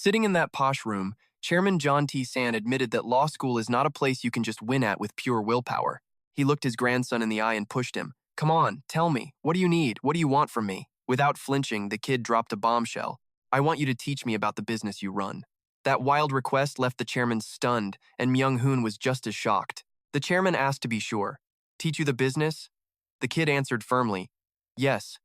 Sitting in that posh room, Chairman John T. San admitted that law school is not a place you can just win at with pure willpower. He looked his grandson in the eye and pushed him. Come on, tell me. What do you need? What do you want from me? Without flinching, the kid dropped a bombshell. I want you to teach me about the business you run. That wild request left the chairman stunned, and Myung-hoon was just as shocked. The chairman asked to be sure. Teach you the business? The kid answered firmly, yes.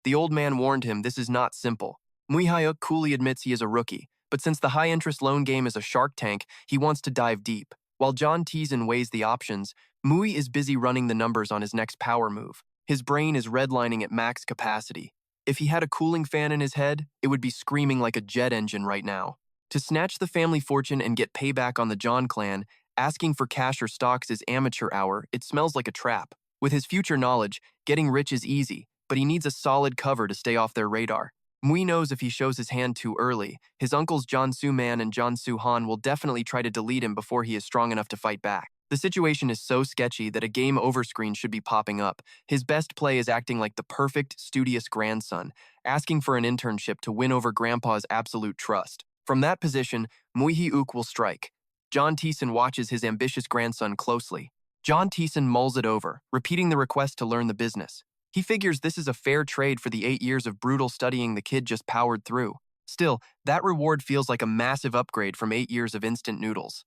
The old man warned him this is not simple. Mu Hyuk coolly admits he is a rookie, but since the high-interest loan game is a shark tank, he wants to dive deep. While John Teason weighs the options, Mui is busy running the numbers on his next power move. His brain is redlining at max capacity. If he had a cooling fan in his head, it would be screaming like a jet engine right now. To snatch the family fortune and get payback on the John clan, asking for cash or stocks is amateur hour. It smells like a trap. With his future knowledge, getting rich is easy, but he needs a solid cover to stay off their radar. Mui knows if he shows his hand too early, his uncles John Soo-man and John Soo-han will definitely try to delete him before he is strong enough to fight back. The situation is so sketchy that a game over screen should be popping up. His best play is acting like the perfect, studious grandson, asking for an internship to win over grandpa's absolute trust. From that position, Mu Hyuk will strike. John Teason watches his ambitious grandson closely. John Teason mulls it over, repeating the request to learn the business. He figures this is a fair trade for the 8 years of brutal studying the kid just powered through. Still, that reward feels like a massive upgrade from 8 years of instant noodles.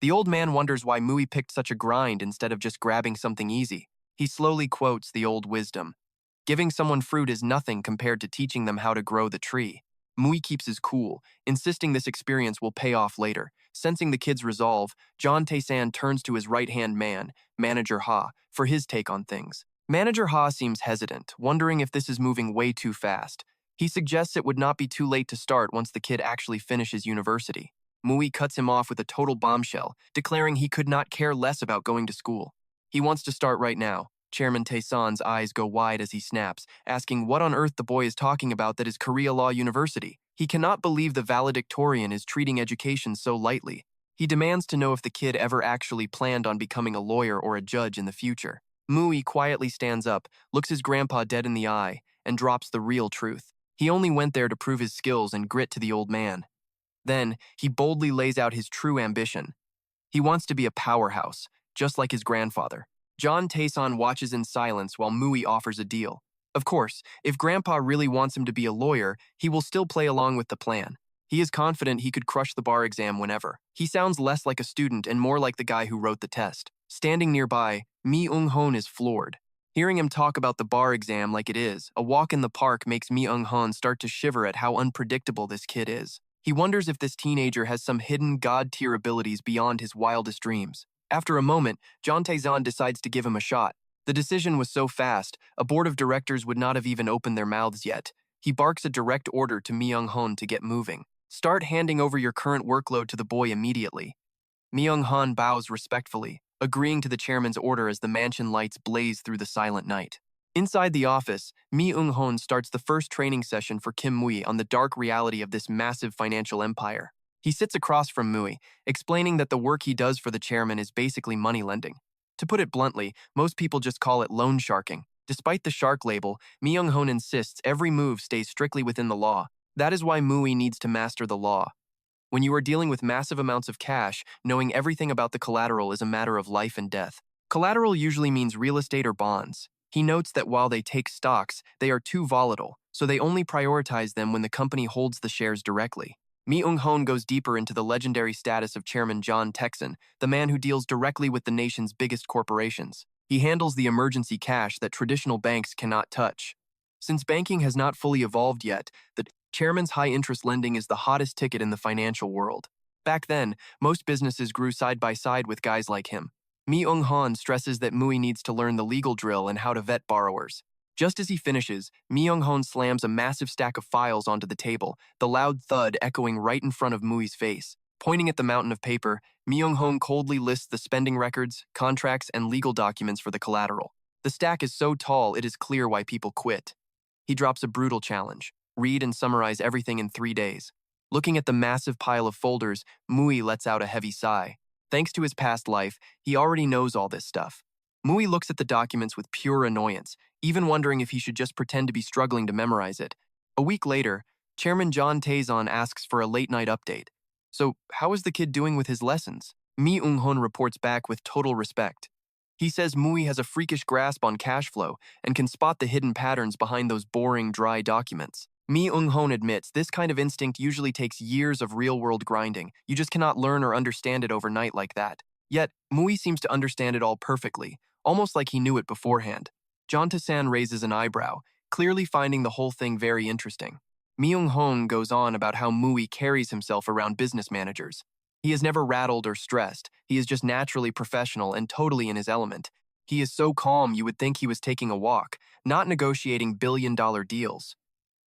The old man wonders why Mui picked such a grind instead of just grabbing something easy. He slowly quotes the old wisdom. Giving someone fruit is nothing compared to teaching them how to grow the tree. Mui keeps his cool, insisting this experience will pay off later. Sensing the kid's resolve, John Tae-san turns to his right-hand man, Manager Ha, for his take on things. Manager Ha seems hesitant, wondering if this is moving way too fast. He suggests it would not be too late to start once the kid actually finishes university. Mui cuts him off with a total bombshell, declaring he could not care less about going to school. He wants to start right now. Chairman Tae-san's eyes go wide as he snaps, asking what on earth the boy is talking about that is Korea Law University. He cannot believe the valedictorian is treating education so lightly. He demands to know if the kid ever actually planned on becoming a lawyer or a judge in the future. Mui quietly stands up, looks his grandpa dead in the eye, and drops the real truth. He only went there to prove his skills and grit to the old man. Then, he boldly lays out his true ambition. He wants to be a powerhouse, just like his grandfather. John Tae-san watches in silence while Mui offers a deal. Of course, if Grandpa really wants him to be a lawyer, he will still play along with the plan. He is confident he could crush the bar exam whenever. He sounds less like a student and more like the guy who wrote the test. Standing nearby, Mi-eung-hoon is floored. Hearing him talk about the bar exam like it is, a walk in the park makes Mi-eung-hoon start to shiver at how unpredictable this kid is. He wonders if this teenager has some hidden god-tier abilities beyond his wildest dreams. After a moment, John Tae-san decides to give him a shot. The decision was so fast, a board of directors would not have even opened their mouths yet. He barks a direct order to Mi-eung-hoon to get moving. Start handing over your current workload to the boy immediately. Mi-eung-hoon bows respectfully, agreeing to the chairman's order as the mansion lights blaze through the silent night. Inside the office, Mi-eung-hoon starts the first training session for Kim Mui on the dark reality of this massive financial empire. He sits across from Mui, explaining that the work he does for the chairman is basically money lending. To put it bluntly, most people just call it loan sharking. Despite the shark label, Mi-eung-hoon insists every move stays strictly within the law. That is why Mui needs to master the law. When you are dealing with massive amounts of cash, knowing everything about the collateral is a matter of life and death. Collateral usually means real estate or bonds. He notes that while they take stocks, they are too volatile, so they only prioritize them when the company holds the shares directly. Mi-eung-hoon goes deeper into the legendary status of Chairman John Tae-san, the man who deals directly with the nation's biggest corporations. He handles the emergency cash that traditional banks cannot touch. Since banking has not fully evolved yet, the chairman's high-interest lending is the hottest ticket in the financial world. Back then, most businesses grew side by side with guys like him. Mi-eung-hoon stresses that Mui needs to learn the legal drill and how to vet borrowers. Just as he finishes, Mi-eung-hoon slams a massive stack of files onto the table, the loud thud echoing right in front of Mui's face. Pointing at the mountain of paper, Mi-eung-hoon coldly lists the spending records, contracts, and legal documents for the collateral. The stack is so tall it is clear why people quit. He drops a brutal challenge. Read and summarize everything in 3 days. Looking at the massive pile of folders, Mui lets out a heavy sigh. Thanks to his past life, he already knows all this stuff. Mui looks at the documents with pure annoyance, even wondering if he should just pretend to be struggling to memorize it. A week later, Chairman John Taezon asks for a late-night update. So, how is the kid doing with his lessons? Mi Eung-hun reports back with total respect. He says Mui has a freakish grasp on cash flow and can spot the hidden patterns behind those boring, dry documents. Mi Eung-hun admits this kind of instinct usually takes years of real-world grinding. You just cannot learn or understand it overnight like that. Yet, Mui seems to understand it all perfectly, almost like he knew it beforehand. John Tasan raises an eyebrow, clearly finding the whole thing very interesting. Myung-hong goes on about how Mui carries himself around business managers. He is never rattled or stressed. He is just naturally professional and totally in his element. He is so calm you would think he was taking a walk, not negotiating billion-dollar deals.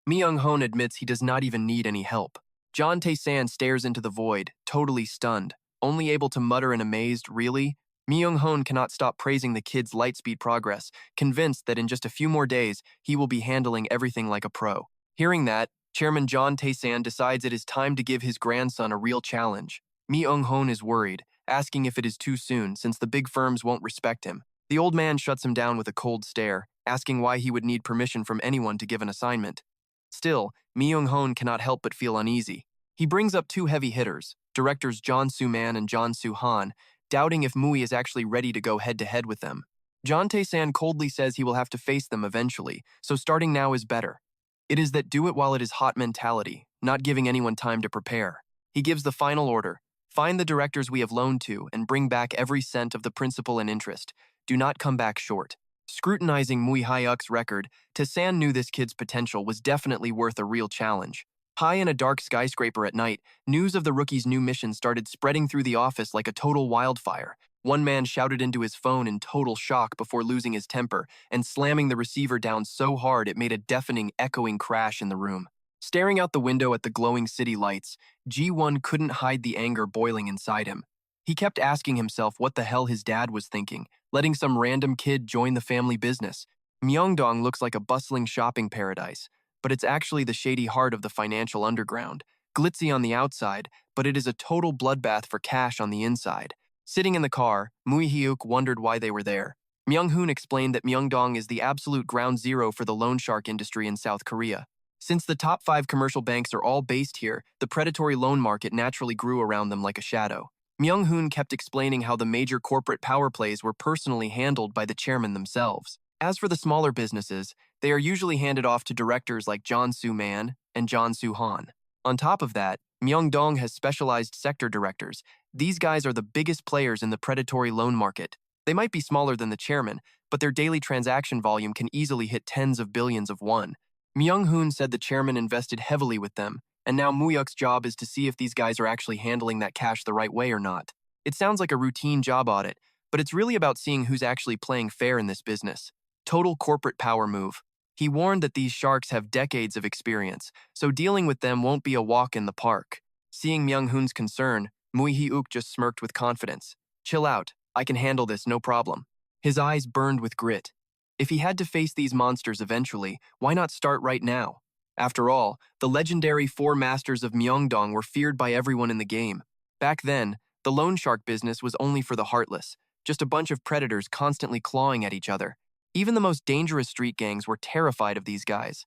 Myung-hon admits he does not even need any help. John Tae-san stares into the void, totally stunned, only able to mutter in amazed, "Really?" Myung-hon cannot stop praising the kid's lightspeed progress, convinced that in just a few more days, he will be handling everything like a pro. Hearing that, Chairman John Tae-san decides it is time to give his grandson a real challenge. Mi Eung-hon is worried, asking if it is too soon since the big firms won't respect him. The old man shuts him down with a cold stare, asking why he would need permission from anyone to give an assignment. Still, Mi Eung-hon cannot help but feel uneasy. He brings up two heavy hitters, directors John Soo-man and John Soo-han, doubting if Mui is actually ready to go head-to-head with them. John Tae-san coldly says he will have to face them eventually, so starting now is better. It is that do it while it is hot mentality, not giving anyone time to prepare. He gives the final order: find the directors we have loaned to and bring back every cent of the principal and interest. Do not come back short. Scrutinizing Mu Hyuk's record, Tasan knew this kid's potential was definitely worth a real challenge. High in a dark skyscraper at night, news of the rookie's new mission started spreading through the office like a total wildfire. One man shouted into his phone in total shock before losing his temper and slamming the receiver down so hard it made a deafening, echoing crash in the room. Staring out the window at the glowing city lights, Ji-won couldn't hide the anger boiling inside him. He kept asking himself what the hell his dad was thinking, letting some random kid join the family business. Myeongdong looks like a bustling shopping paradise, but it's actually the shady heart of the financial underground. Glitzy on the outside, but it is a total bloodbath for cash on the inside. Sitting in the car, Mu Hyuk wondered why they were there. Myung-hoon explained that Myeongdong is the absolute ground zero for the loan shark industry in South Korea. Since the top 5 commercial banks are all based here, the predatory loan market naturally grew around them like a shadow. Myung-hoon kept explaining how the major corporate power plays were personally handled by the chairman themselves. As for the smaller businesses, they are usually handed off to directors like John Soo-man and John Soo-han. On top of that, Myeongdong has specialized sector directors. These guys are the biggest players in the predatory loan market. They might be smaller than the chairman, but their daily transaction volume can easily hit tens of billions of won. Myung-hoon said the chairman invested heavily with them, and now Mu-hyuk's job is to see if these guys are actually handling that cash the right way or not. It sounds like a routine job audit, but it's really about seeing who's actually playing fair in this business. Total corporate power move. He warned that these sharks have decades of experience, so dealing with them won't be a walk in the park. Seeing Myung-hoon's concern, Mu Hyuk just smirked with confidence. Chill out, I can handle this, no problem. His eyes burned with grit. If he had to face these monsters eventually, why not start right now? After all, the legendary 4 masters of Myeongdong were feared by everyone in the game. Back then, the loan shark business was only for the heartless, just a bunch of predators constantly clawing at each other. Even the most dangerous street gangs were terrified of these guys.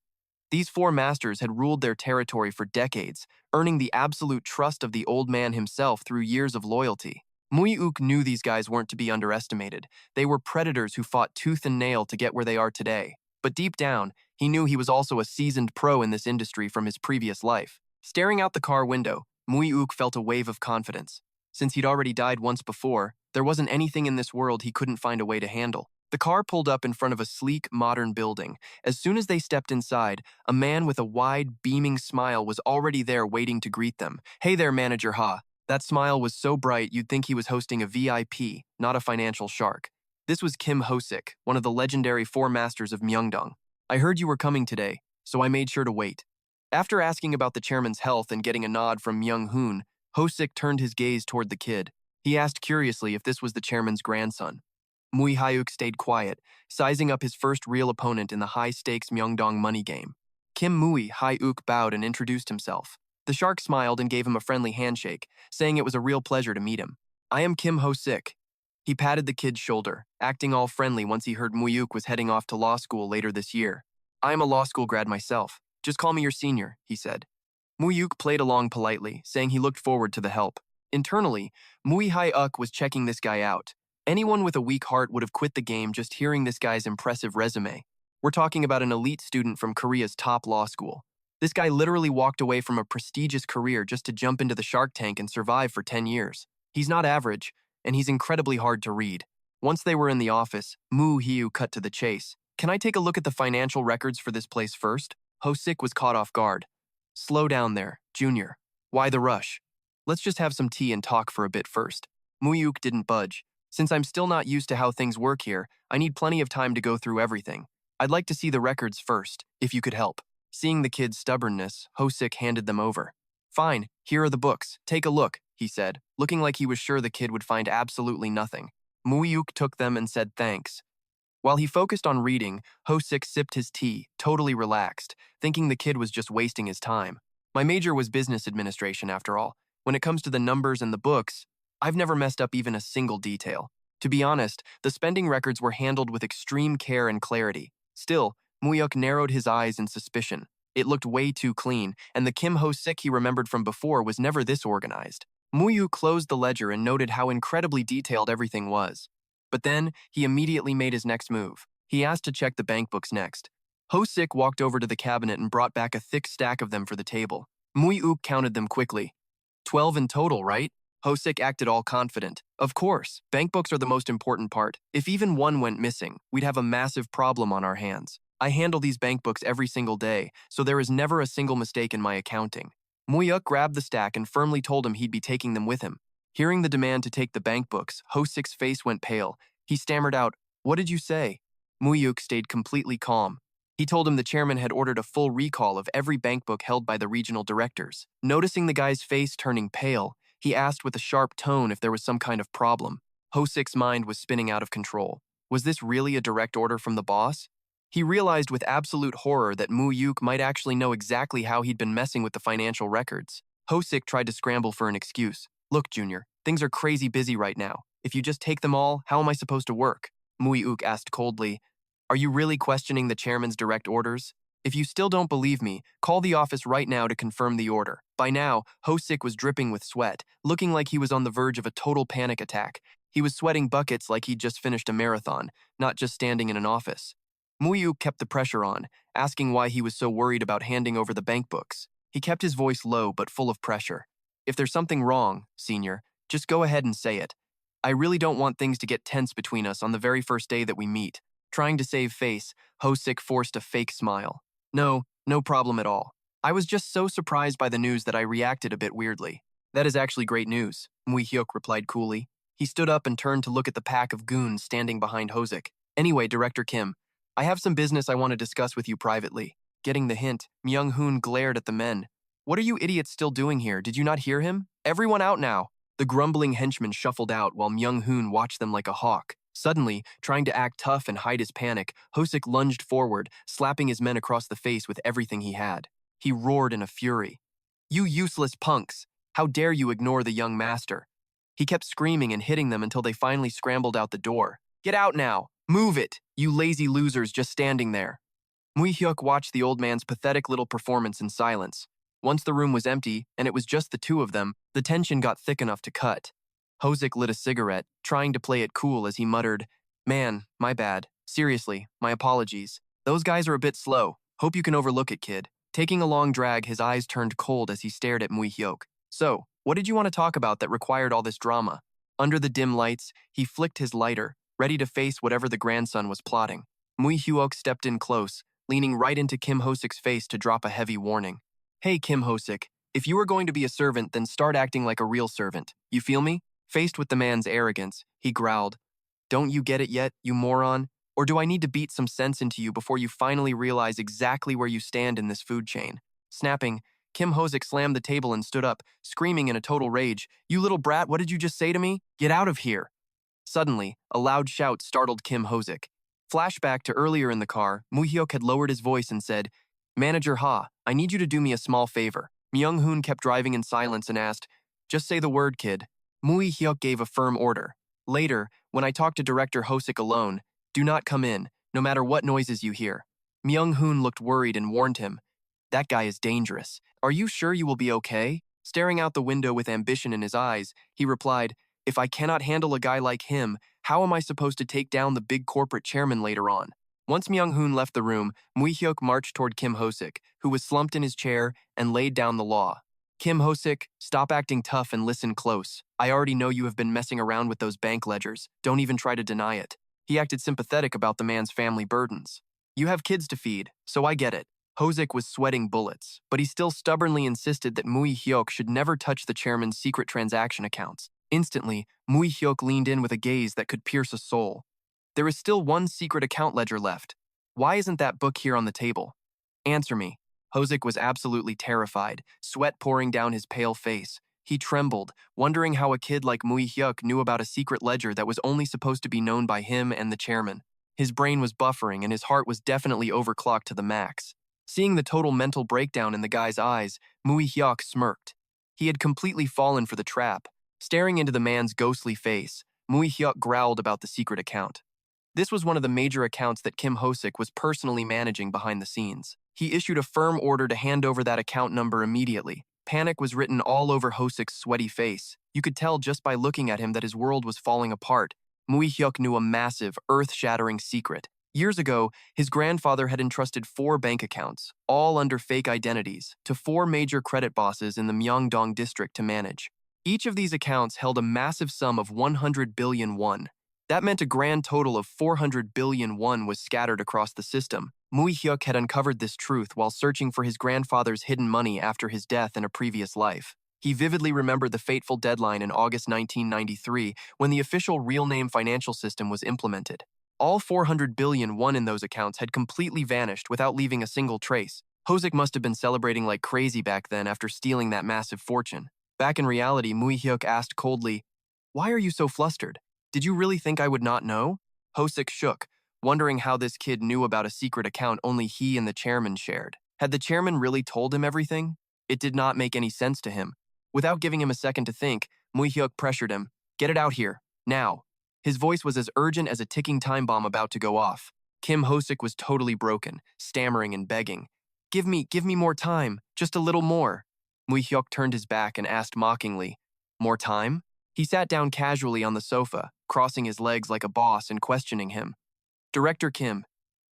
These 4 masters had ruled their territory for decades, earning the absolute trust of the old man himself through years of loyalty. Mu-hyuk knew these guys weren't to be underestimated. They were predators who fought tooth and nail to get where they are today. But deep down, he knew he was also a seasoned pro in this industry from his previous life. Staring out the car window, Mu-hyuk felt a wave of confidence. Since he'd already died once before, there wasn't anything in this world he couldn't find a way to handle. The car pulled up in front of a sleek, modern building. As soon as they stepped inside, a man with a wide, beaming smile was already there waiting to greet them. "Hey there, Manager Ha." That smile was so bright you'd think he was hosting a VIP, not a financial shark. This was Kim Ho-sik, one of the legendary 4 masters of Myeongdong. "I heard you were coming today, so I made sure to wait." After asking about the chairman's health and getting a nod from Myung-hoon, Ho-sik turned his gaze toward the kid. He asked curiously if this was the chairman's grandson. Mu Hyuk stayed quiet, sizing up his first real opponent in the high-stakes Myeongdong money game. Kim Mu Hyuk bowed and introduced himself. The shark smiled and gave him a friendly handshake, saying it was a real pleasure to meet him. "I am Kim Ho-sik." He patted the kid's shoulder, acting all friendly once he heard Mu Hyuk was heading off to law school later this year. "I am a law school grad myself. Just call me your senior," he said. Mu Hyuk played along politely, saying he looked forward to the help. Internally, Mu Hyuk was checking this guy out. Anyone with a weak heart would have quit the game just hearing this guy's impressive resume. We're talking about an elite student from Korea's top law school. This guy literally walked away from a prestigious career just to jump into the Shark Tank and survive for 10 years. He's not average, and he's incredibly hard to read. Once they were in the office, Mu Hyuk cut to the chase. Can I take a look at the financial records for this place first? Ho-sik was caught off guard. Slow down there, Junior. Why the rush? Let's just have some tea and talk for a bit first. Mu Hyuk didn't budge. Since I'm still not used to how things work here, I need plenty of time to go through everything. I'd like to see the records first, if you could help. Seeing the kid's stubbornness, Ho-sik handed them over. Fine, here are the books. Take a look, he said, looking like he was sure the kid would find absolutely nothing. Mu Hyuk took them and said thanks. While he focused on reading, Ho-sik sipped his tea, totally relaxed, thinking the kid was just wasting his time. My major was business administration, after all. When it comes to the numbers and the books, I've never messed up even a single detail. To be honest, the spending records were handled with extreme care and clarity. Still, Mu Hyuk narrowed his eyes in suspicion. It looked way too clean, and the Kim Ho-sik he remembered from before was never this organized. Mu Hyuk closed the ledger and noted how incredibly detailed everything was. But then, he immediately made his next move. He asked to check the bank books next. Ho-sik walked over to the cabinet and brought back a thick stack of them for the table. Mu Hyuk counted them quickly. 12 in total, right? Ho-sik acted all confident. Of course, bank books are the most important part. If even one went missing, we'd have a massive problem on our hands. I handle these bank books every single day, so there is never a single mistake in my accounting. Mu Hyuk grabbed the stack and firmly told him he'd be taking them with him. Hearing the demand to take the bank books, Ho-sik's face went pale. He stammered out, "What did you say?" Mu Hyuk stayed completely calm. He told him the chairman had ordered a full recall of every bank book held by the regional directors. Noticing the guy's face turning pale, he asked with a sharp tone if there was some kind of problem. Ho-sik's mind was spinning out of control. Was this really a direct order from the boss? He realized with absolute horror that Mu Hyuk might actually know exactly how he'd been messing with the financial records. Ho-sik tried to scramble for an excuse. "Look, Junior, things are crazy busy right now. If you just take them all, how am I supposed to work?" Mu Hyuk asked coldly. "Are you really questioning the chairman's direct orders? If you still don't believe me, call the office right now to confirm the order." By now, Ho-sik was dripping with sweat, looking like he was on the verge of a total panic attack. He was sweating buckets like he'd just finished a marathon, not just standing in an office. Mu Hyuk kept the pressure on, asking why he was so worried about handing over the bank books. He kept his voice low but full of pressure. "If there's something wrong, Senior, just go ahead and say it. I really don't want things to get tense between us on the very first day that we meet." Trying to save face, Ho-sik forced a fake smile. No problem at all. I was just so surprised by the news that I reacted a bit weirdly." "That is actually great news," Mu Hyuk replied coolly. He stood up and turned to look at the pack of goons standing behind Ho-sik. "Anyway, Director Kim, I have some business I want to discuss with you privately." Getting the hint, Myung-hoon glared at the men. "What are you idiots still doing here? Did you not hear him? Everyone out now!" The grumbling henchmen shuffled out while Myung-hoon watched them like a hawk. Suddenly, trying to act tough and hide his panic, Ho-sik lunged forward, slapping his men across the face with everything he had. He roared in a fury. "You useless punks! How dare you ignore the young master?" He kept screaming and hitting them until they finally scrambled out the door. "Get out now! Move it, you lazy losers just standing there." Mu Hyuk watched the old man's pathetic little performance in silence. Once the room was empty, and it was just the two of them, the tension got thick enough to cut. Ho-sik lit a cigarette, trying to play it cool as he muttered, "Man, my bad. Seriously, my apologies. Those guys are a bit slow. Hope you can overlook it, kid." Taking a long drag, his eyes turned cold as he stared at Mu Hyuk. "So, what did you want to talk about that required all this drama?" Under the dim lights, he flicked his lighter, ready to face whatever the grandson was plotting. Mu Hyuk stepped in close, leaning right into Kim Ho-sik's face to drop a heavy warning. "Hey, Kim Ho-sik, if you are going to be a servant, then start acting like a real servant. You feel me?" Faced with the man's arrogance, he growled, "Don't you get it yet, you moron? Or do I need to beat some sense into you before you finally realize exactly where you stand in this food chain?" Snapping, Kim Ho-sik slammed the table and stood up, screaming in a total rage, "You little brat, what did you just say to me? Get out of here!" Suddenly, a loud shout startled Kim Ho-sik. Flashback to earlier in the car, Mu Hyuk had lowered his voice and said, "Manager Ha, I need you to do me a small favor." Myung-hoon kept driving in silence and asked, "Just say the word, kid." Mu Hyuk gave a firm order. "Later, when I talk to Director Ho-sik alone, do not come in, no matter what noises you hear." Myung-hoon looked worried and warned him, That guy is dangerous. Are you sure you will be okay? Staring out the window with ambition in his eyes, he replied, if I cannot handle a guy like him, how am I supposed to take down the big corporate chairman later on? Once Myung-hoon left the room, Mu Hyuk marched toward Kim Ho-sik, who was slumped in his chair, and laid down the law. Kim Ho-sik, stop acting tough and listen close. I already know you have been messing around with those bank ledgers. Don't even try to deny it. He acted sympathetic about the man's family burdens. You have kids to feed, so I get it. Ho-sik was sweating bullets, but he still stubbornly insisted that Mu Hyuk should never touch the chairman's secret transaction accounts. Instantly, Mu Hyuk leaned in with a gaze that could pierce a soul. There is still one secret account ledger left. Why isn't that book here on the table? Answer me. Ho-sik was absolutely terrified, sweat pouring down his pale face. He trembled, wondering how a kid like Mu Hyuk knew about a secret ledger that was only supposed to be known by him and the chairman. His brain was buffering and his heart was definitely overclocked to the max. Seeing the total mental breakdown in the guy's eyes, Mu Hyuk smirked. He had completely fallen for the trap. Staring into the man's ghostly face, Mu Hyuk growled about the secret account. This was one of the major accounts that Kim Ho-sik was personally managing behind the scenes. He issued a firm order to hand over that account number immediately. Panic was written all over Ho-sik's sweaty face. You could tell just by looking at him that his world was falling apart. Mu Hyuk knew a massive, earth-shattering secret. Years ago, his grandfather had entrusted 4 bank accounts, all under fake identities, to 4 major credit bosses in the Myeongdong district to manage. Each of these accounts held a massive sum of 100 billion won. That meant a grand total of 400 billion won was scattered across the system. Mu Hyuk had uncovered this truth while searching for his grandfather's hidden money after his death in a previous life. He vividly remembered the fateful deadline in August 1993 when the official real-name financial system was implemented. All 400 billion won in those accounts had completely vanished without leaving a single trace. Ho-sik must have been celebrating like crazy back then after stealing that massive fortune. Back in reality, Mu Hyuk asked coldly, "Why are you so flustered? Did you really think I would not know?" Ho-sik shook, wondering how this kid knew about a secret account only he and the chairman shared. Had the chairman really told him everything? It did not make any sense to him. Without giving him a second to think, Mu Hyuk pressured him. "Get it out here, now." His voice was as urgent as a ticking time bomb about to go off. Kim Ho-sik was totally broken, stammering and begging. Give me more time, just a little more." Mu Hyuk turned his back and asked mockingly, "More time?" He sat down casually on the sofa, crossing his legs like a boss and questioning him. "Director Kim,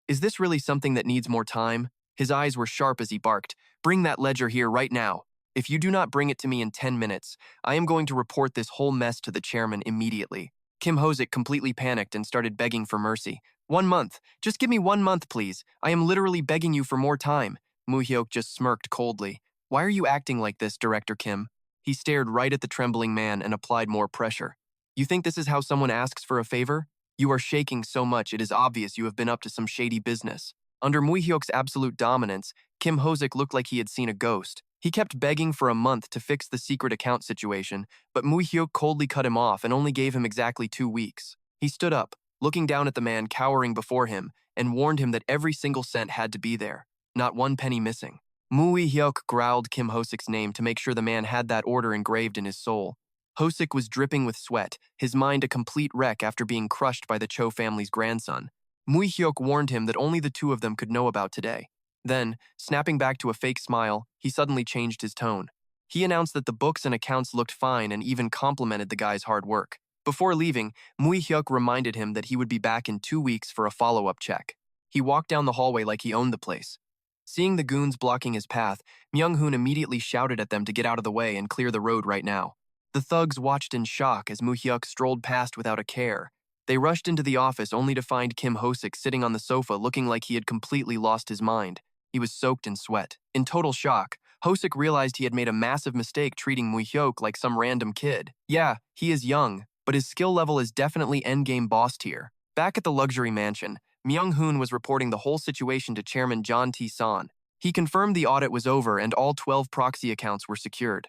is this really something that needs more time?" His eyes were sharp as he barked, "Bring that ledger here right now. If you do not bring it to me in 10 minutes, I am going to report this whole mess to the chairman immediately." Kim Ho-sik completely panicked and started begging for mercy. "1 month. Just give me 1 month, please. I am literally begging you for more time." Mu Hyuk just smirked coldly. "Why are you acting like this, Director Kim?" He stared right at the trembling man and applied more pressure. "You think this is how someone asks for a favor? You are shaking so much it is obvious you have been up to some shady business." Under Mu Hyuk's absolute dominance, Kim Ho-sik looked like he had seen a ghost. He kept begging for a month to fix the secret account situation, but Mu Hyuk coldly cut him off and only gave him exactly 2 weeks. He stood up, looking down at the man cowering before him, and warned him that every single cent had to be there, not 1 penny missing. Mu Hyuk growled Kim Ho-sik's name to make sure the man had that order engraved in his soul. Ho-sik was dripping with sweat, his mind a complete wreck after being crushed by the Cho family's grandson. Mu Hyuk warned him that only the 2 of them could know about today. Then, snapping back to a fake smile, he suddenly changed his tone. He announced that the books and accounts looked fine and even complimented the guy's hard work. Before leaving, Mu Hyuk reminded him that he would be back in 2 weeks for a follow-up check. He walked down the hallway like he owned the place. Seeing the goons blocking his path, Myung-hoon immediately shouted at them to get out of the way and clear the road right now. The thugs watched in shock as Mu Hyuk strolled past without a care. They rushed into the office only to find Kim Ho-sik sitting on the sofa looking like he had completely lost his mind. He was soaked in sweat. In total shock, Ho-sik realized he had made a massive mistake treating Mu Hyuk like some random kid. Yeah, he is young, but his skill level is definitely endgame boss tier. Back at the luxury mansion, Myung-hoon was reporting the whole situation to Chairman John T-san. He confirmed the audit was over and all 12 proxy accounts were secured.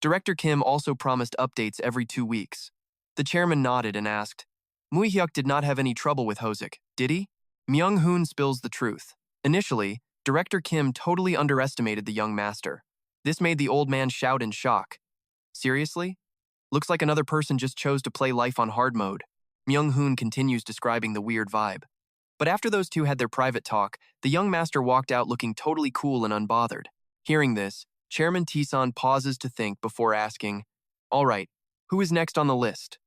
Director Kim also promised updates every 2 weeks. The chairman nodded and asked, "Mu Hyuk did not have any trouble with Ho-sik, did he?" Myung-hoon spills the truth. Initially, Director Kim totally underestimated the young master. This made the old man shout in shock. "Seriously? Looks like another person just chose to play life on hard mode." Myung-hoon continues describing the weird vibe. But after those two had their private talk, the young master walked out looking totally cool and unbothered. Hearing this, Chairman Tisan pauses to think before asking, "All right, who is next on the list?"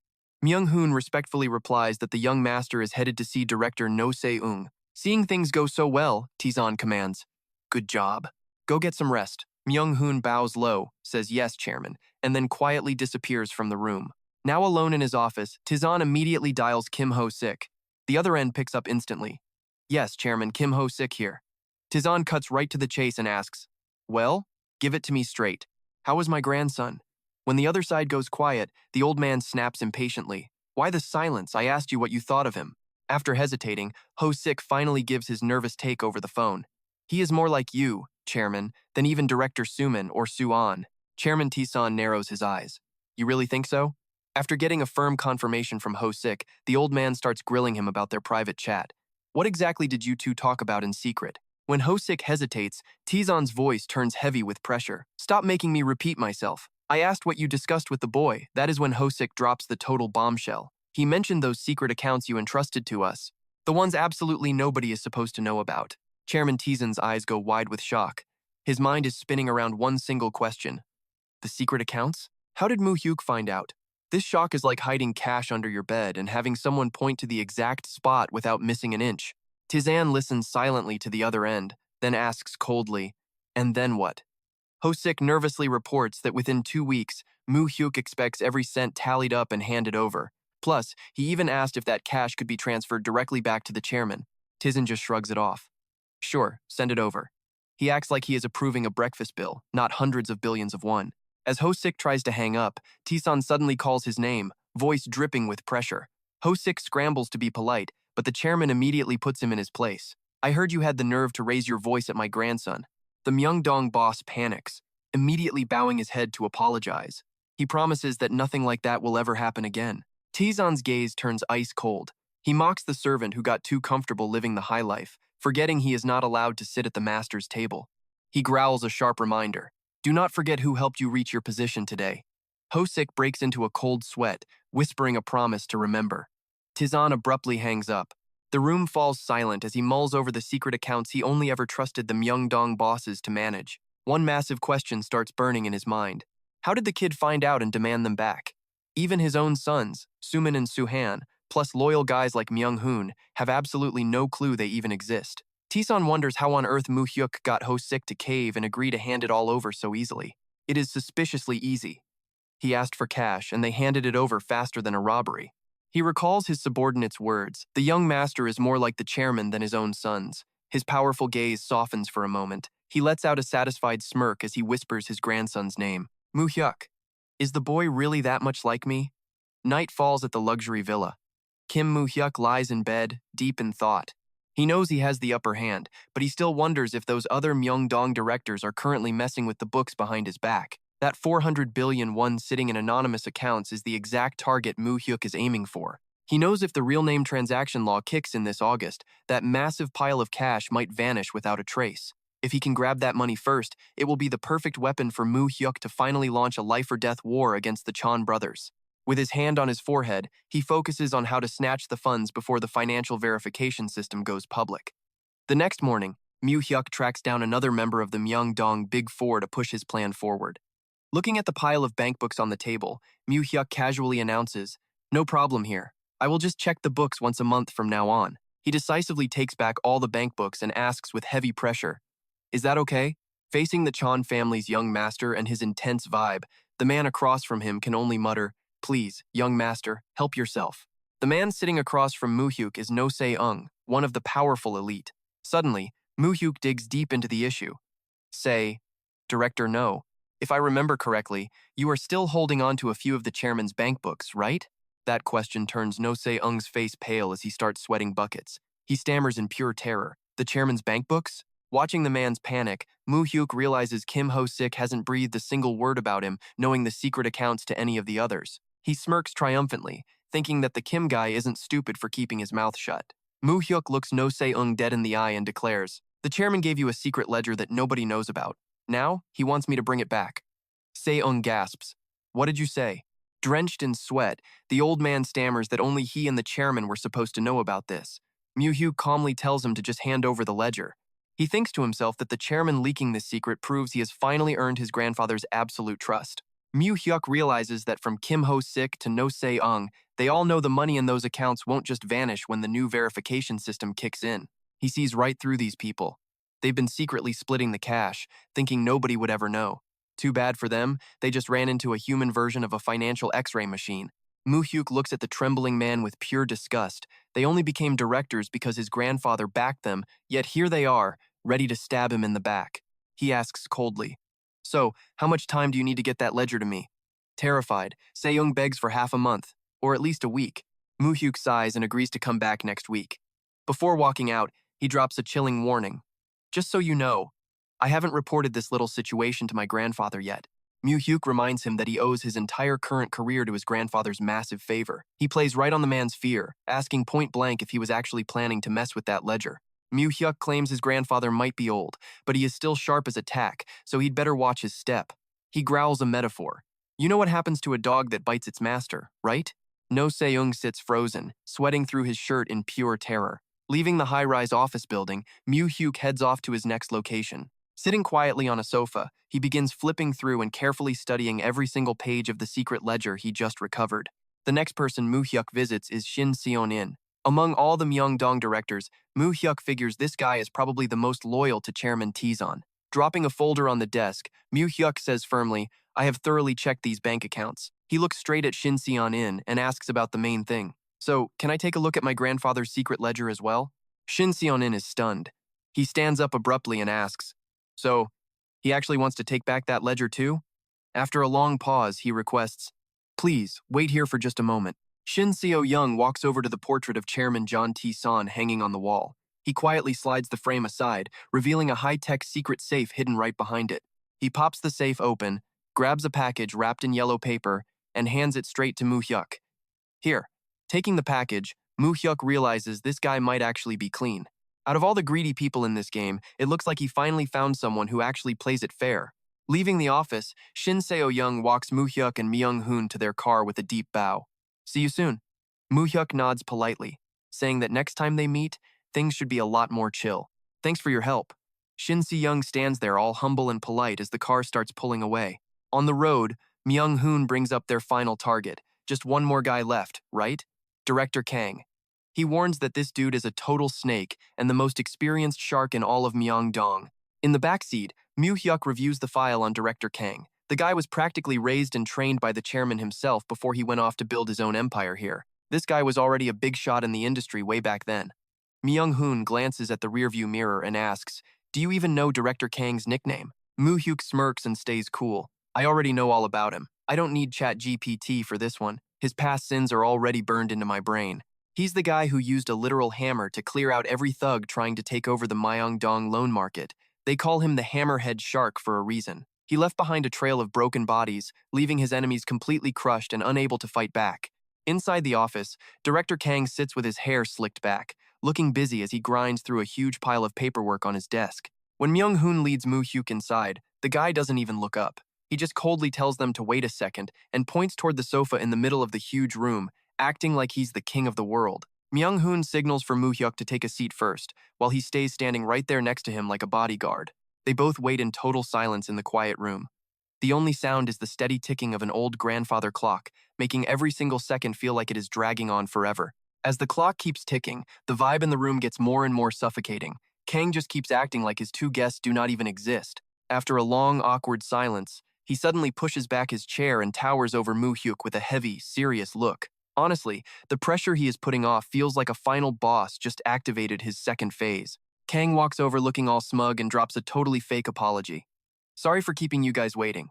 Myung-hoon respectfully replies that the young master is headed to see director No Se-eung. Seeing things go so well, Tisan commands, "Good job. Go get some rest." Myung-hoon bows low, says yes, Chairman, and then quietly disappears from the room. Now alone in his office, Tizan immediately dials Kim Ho-sik. The other end picks up instantly. "Yes, Chairman, Kim Ho-sik here." Tizan cuts right to the chase and asks, "Well, give it to me straight. How is my grandson?" When the other side goes quiet, the old man snaps impatiently. "Why the silence? I asked you what you thought of him." After hesitating, Ho-sik finally gives his nervous take over the phone. "He is more like you, Chairman, than even Director Suman or Su-an." Chairman Tisan narrows his eyes. "You really think so?" After getting a firm confirmation from Ho-sik, the old man starts grilling him about their private chat. "What exactly did you two talk about in secret?" When Ho-sik hesitates, Tizan's voice turns heavy with pressure. "Stop making me repeat myself. I asked what you discussed with the boy." That is when Ho-sik drops the total bombshell. "He mentioned those secret accounts you entrusted to us. The ones absolutely nobody is supposed to know about." Chairman Tizan's eyes go wide with shock. His mind is spinning around one single question. The secret accounts? How did Mu Hyuk find out? This shock is like hiding cash under your bed and having someone point to the exact spot without missing an inch. Tizan listens silently to the other end, then asks coldly, "And then what?" Ho-sik nervously reports that within 2 weeks, Mu Hyuk expects every cent tallied up and handed over. Plus, he even asked if that cash could be transferred directly back to the chairman. Tizan just shrugs it off. "Sure, send it over." He acts like he is approving a breakfast bill, not hundreds of billions of won. As Ho-sik tries to hang up, Tisan suddenly calls his name, voice dripping with pressure. Ho-sik scrambles to be polite, but the chairman immediately puts him in his place. "I heard you had the nerve to raise your voice at my grandson." The Myeongdong boss panics, immediately bowing his head to apologize. He promises that nothing like that will ever happen again. Tizan's gaze turns ice cold. He mocks the servant who got too comfortable living the high life, forgetting he is not allowed to sit at the master's table. He growls a sharp reminder. "Do not forget who helped you reach your position today." Ho-sik breaks into a cold sweat, whispering a promise to remember. Tizan abruptly hangs up. The room falls silent as he mulls over the secret accounts he only ever trusted the Myeongdong bosses to manage. One massive question starts burning in his mind. How did the kid find out and demand them back? Even his own sons, Suman and Suhan, plus loyal guys like Myung-hoon, have absolutely no clue they even exist. Tisan wonders how on earth Mu Hyuk got Ho-sik to cave and agree to hand it all over so easily. It is suspiciously easy. He asked for cash, and they handed it over faster than a robbery. He recalls his subordinate's words. The young master is more like the chairman than his own sons. His powerful gaze softens for a moment. He lets out a satisfied smirk as he whispers his grandson's name. "Mu Hyuk. Is the boy really that much like me?" Night falls at the luxury villa. Kim Mu Hyuk lies in bed, deep in thought. He knows he has the upper hand, but he still wonders if those other Myeongdong directors are currently messing with the books behind his back. That 400 billion won sitting in anonymous accounts is the exact target Mu Hyuk is aiming for. He knows if the real name transaction law kicks in this August, that massive pile of cash might vanish without a trace. If he can grab that money first, it will be the perfect weapon for Mu Hyuk to finally launch a life-or-death war against the Chan brothers. With his hand on his forehead, he focuses on how to snatch the funds before the financial verification system goes public. The next morning, Mu Hyuk tracks down another member of the Myeongdong Big Four to push his plan forward. Looking at the pile of bankbooks on the table, Mu Hyuk casually announces, "No problem here. I will just check the books once a month from now on." He decisively takes back all the bankbooks and asks with heavy pressure, "Is that okay?" Facing the Chan family's young master and his intense vibe, the man across from him can only mutter, "Please, young master, help yourself." The man sitting across from Mu Hyuk is No Se-eung, one of the powerful elite. Suddenly, Mu Hyuk digs deep into the issue. "Say, Director No, if I remember correctly, you are still holding on to a few of the chairman's bankbooks, right?" That question turns No Se-eung's face pale as he starts sweating buckets. He stammers in pure terror. "The chairman's bankbooks?" Watching the man's panic, Mu Hyuk realizes Kim Ho-sik hasn't breathed a single word about him, knowing the secret accounts to any of the others. He smirks triumphantly, thinking that the Kim guy isn't stupid for keeping his mouth shut. Mu Hyuk looks No Se-eung dead in the eye and declares, "The chairman gave you a secret ledger that nobody knows about. Now, he wants me to bring it back." Se-eung gasps. "What did you say?" Drenched in sweat, the old man stammers that only he and the chairman were supposed to know about this. Mu Hyuk calmly tells him to just hand over the ledger. He thinks to himself that the chairman leaking this secret proves he has finally earned his grandfather's absolute trust. Mu Hyuk realizes that from Kim Ho-sik to No Se-ung, they all know the money in those accounts won't just vanish when the new verification system kicks in. He sees right through these people. They've been secretly splitting the cash, thinking nobody would ever know. Too bad for them, they just ran into a human version of a financial x-ray machine. Mu Hyuk looks at the trembling man with pure disgust. They only became directors because his grandfather backed them, yet here they are, ready to stab him in the back. He asks coldly, "So, how much time do you need to get that ledger to me?" Terrified, Se-young begs for half a month, or at least a week. Mu Hyuk sighs and agrees to come back next week. Before walking out, he drops a chilling warning. "Just so you know, I haven't reported this little situation to my grandfather yet." Mu Hyuk reminds him that he owes his entire current career to his grandfather's massive favor. He plays right on the man's fear, asking point blank if he was actually planning to mess with that ledger. Mu Hyuk claims his grandfather might be old, but he is still sharp as a tack, so he'd better watch his step. He growls a metaphor. You know what happens to a dog that bites its master, right? No Se-young sits frozen, sweating through his shirt in pure terror. Leaving the high-rise office building, Mu Hyuk heads off to his next location. Sitting quietly on a sofa, he begins flipping through and carefully studying every single page of the secret ledger he just recovered. The next person Mu Hyuk visits is Shin Seon-in. Among all the Myeongdong directors, Mu Hyuk figures this guy is probably the most loyal to Chairman Tizon. Dropping a folder on the desk, Mu Hyuk says firmly, "I have thoroughly checked these bank accounts." He looks straight at Shin Seon-in and asks about the main thing. "So, can I take a look at my grandfather's secret ledger as well?" Shin Seon-in is stunned. He stands up abruptly and asks, "So, he actually wants to take back that ledger too?" After a long pause, he requests, "Please, wait here for just a moment." Shin Seo-young walks over to the portrait of Chairman John T-son hanging on the wall. He quietly slides the frame aside, revealing a high-tech secret safe hidden right behind it. He pops the safe open, grabs a package wrapped in yellow paper, and hands it straight to Mu Hyuk. Here. Taking the package, Mu Hyuk realizes this guy might actually be clean. Out of all the greedy people in this game, it looks like he finally found someone who actually plays it fair. Leaving the office, Shin Seo-young walks Mu Hyuk and Myung-hoon to their car with a deep bow. "See you soon." Mu Hyuk nods politely, saying that next time they meet, things should be a lot more chill. "Thanks for your help." Shin Se-young stands there all humble and polite as the car starts pulling away. On the road, Myung-hoon brings up their final target. Just one more guy left, right? Director Kang. He warns that this dude is a total snake and the most experienced shark in all of Myeongdong. In the backseat, Mu Hyuk reviews the file on Director Kang. The guy was practically raised and trained by the chairman himself before he went off to build his own empire here. This guy was already a big shot in the industry way back then. Myung-hoon glances at the rearview mirror and asks, "Do you even know Director Kang's nickname?" Mu Hyuk smirks and stays cool. "I already know all about him. I don't need ChatGPT for this one. His past sins are already burned into my brain. He's the guy who used a literal hammer to clear out every thug trying to take over the Myeongdong loan market. They call him the Hammerhead Shark for a reason. He left behind a trail of broken bodies, leaving his enemies completely crushed and unable to fight back." Inside the office, Director Kang sits with his hair slicked back, looking busy as he grinds through a huge pile of paperwork on his desk. When Myung-hoon leads Mu Hyuk inside, the guy doesn't even look up. He just coldly tells them to wait a second and points toward the sofa in the middle of the huge room, acting like he's the king of the world. Myung-hoon signals for Mu Hyuk to take a seat first, while he stays standing right there next to him like a bodyguard. They both wait in total silence in the quiet room. The only sound is the steady ticking of an old grandfather clock, making every single second feel like it is dragging on forever. As the clock keeps ticking, the vibe in the room gets more and more suffocating. Kang just keeps acting like his two guests do not even exist. After a long, awkward silence, he suddenly pushes back his chair and towers over Mu Hyuk with a heavy, serious look. Honestly, the pressure he is putting off feels like a final boss just activated his second phase. Kang walks over looking all smug and drops a totally fake apology. "Sorry for keeping you guys waiting.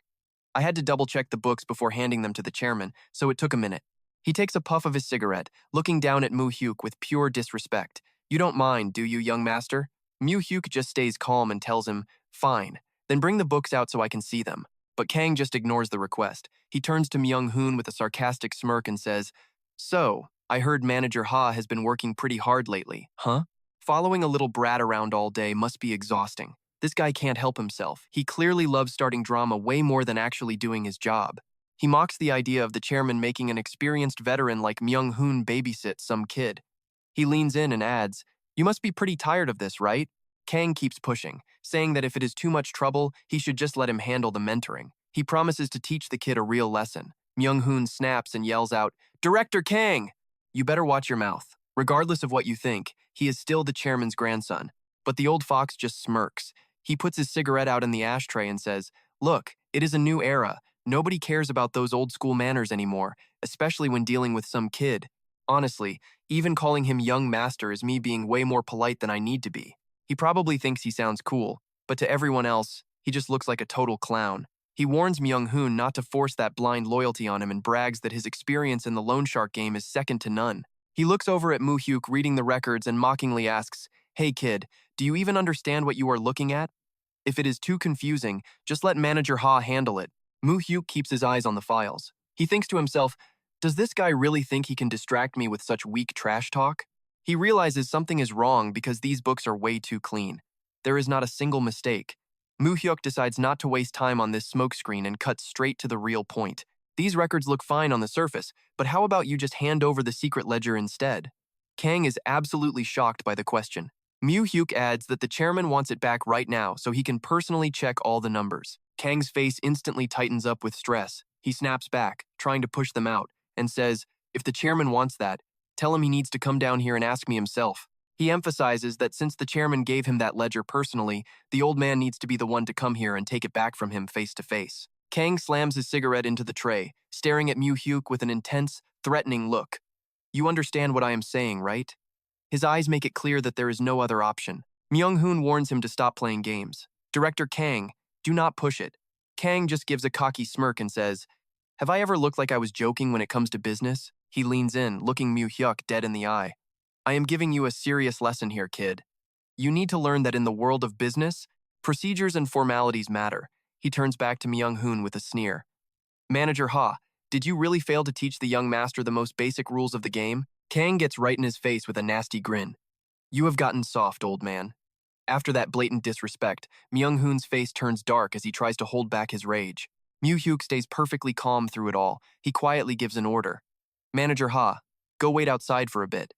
I had to double-check the books before handing them to the chairman, so it took a minute." He takes a puff of his cigarette, looking down at Mu Hyuk with pure disrespect. "You don't mind, do you, young master?" Mu Hyuk just stays calm and tells him, "Fine, then bring the books out so I can see them." But Kang just ignores the request. He turns to Myung-hoon with a sarcastic smirk and says, "So, I heard Manager Ha has been working pretty hard lately, huh? Following a little brat around all day must be exhausting. This guy can't help himself. He clearly loves starting drama way more than actually doing his job." He mocks the idea of the chairman making an experienced veteran like Myung-hoon babysit some kid. He leans in and adds, "You must be pretty tired of this, right?" Kang keeps pushing, saying that if it is too much trouble, he should just let him handle the mentoring. He promises to teach the kid a real lesson. Myung-hoon snaps and yells out, "Director Kang! You better watch your mouth. Regardless of what you think, he is still the chairman's grandson." But the old fox just smirks. He puts his cigarette out in the ashtray and says, "Look, it is a new era. Nobody cares about those old school manners anymore, especially when dealing with some kid. Honestly, even calling him young master is me being way more polite than I need to be." He probably thinks he sounds cool, but to everyone else, he just looks like a total clown. He warns Myung-hoon not to force that blind loyalty on him and brags that his experience in the loan shark game is second to none. He looks over at Mu Hyuk reading the records and mockingly asks, "Hey kid, do you even understand what you are looking at? If it is too confusing, just let Manager Ha handle it." Mu Hyuk keeps his eyes on the files. He thinks to himself, does this guy really think he can distract me with such weak trash talk? He realizes something is wrong because these books are way too clean. There is not a single mistake. Mu Hyuk decides not to waste time on this smokescreen and cuts straight to the real point. These records look fine on the surface, but how about you just hand over the secret ledger instead? Kang is absolutely shocked by the question. Mu Hyuk adds that the chairman wants it back right now so he can personally check all the numbers. Kang's face instantly tightens up with stress. He snaps back, trying to push them out, and says, "If the chairman wants that, tell him he needs to come down here and ask me himself." He emphasizes that since the chairman gave him that ledger personally, the old man needs to be the one to come here and take it back from him face to face. Kang slams his cigarette into the tray, staring at Mu Hyuk with an intense, threatening look. "You understand what I am saying, right?" His eyes make it clear that there is no other option. Myung-hoon warns him to stop playing games. "Director Kang, do not push it." Kang just gives a cocky smirk and says, "Have I ever looked like I was joking when it comes to business?" He leans in, looking Mu Hyuk dead in the eye. "I am giving you a serious lesson here, kid. You need to learn that in the world of business, procedures and formalities matter." He turns back to Myung-hoon with a sneer. "Manager Ha, did you really fail to teach the young master the most basic rules of the game?" Kang gets right in his face with a nasty grin. "You have gotten soft, old man." After that blatant disrespect, Myung-hoon's face turns dark as he tries to hold back his rage. Mu Hyuk stays perfectly calm through it all. He quietly gives an order. "Manager Ha, go wait outside for a bit."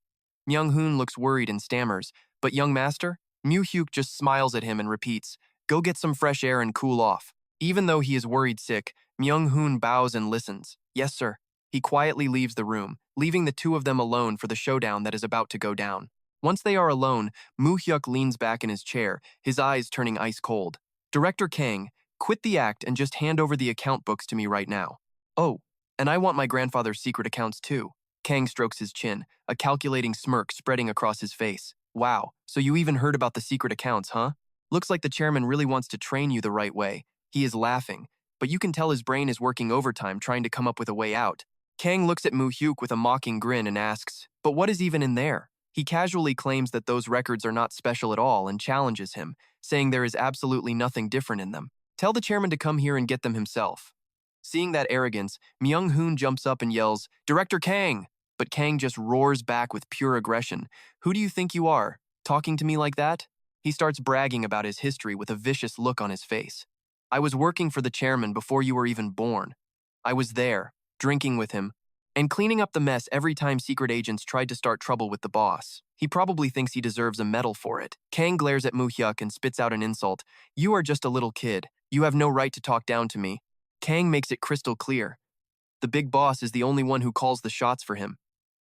Myung-hoon looks worried and stammers, "But young master?" Mu Hyuk just smiles at him and repeats, "Go get some fresh air and cool off." Even though he is worried sick, Myung-hoon bows and listens. "Yes, sir." He quietly leaves the room, leaving the two of them alone for the showdown that is about to go down. Once they are alone, Mu Hyuk leans back in his chair, his eyes turning ice cold. "Director Kang, quit the act and just hand over the account books to me right now." "Oh, and I want my grandfather's secret accounts too." Kang strokes his chin, a calculating smirk spreading across his face. "Wow, so you even heard about the secret accounts, huh? Looks like the chairman really wants to train you the right way." He is laughing, but you can tell his brain is working overtime trying to come up with a way out. Kang looks at Mu Hyuk with a mocking grin and asks, "But what is even in there?" He casually claims that those records are not special at all and challenges him, saying there is absolutely nothing different in them. "Tell the chairman to come here and get them himself." Seeing that arrogance, Myung-hoon jumps up and yells, "Director Kang!" But Kang just roars back with pure aggression. "Who do you think you are, talking to me like that?" He starts bragging about his history with a vicious look on his face. "I was working for the chairman before you were even born. I was there, drinking with him, and cleaning up the mess every time secret agents tried to start trouble with the boss. He probably thinks he deserves a medal for it." Kang glares at Mu Hyuk and spits out an insult. "You are just a little kid. You have no right to talk down to me." Kang makes it crystal clear. The big boss is the only one who calls the shots for him.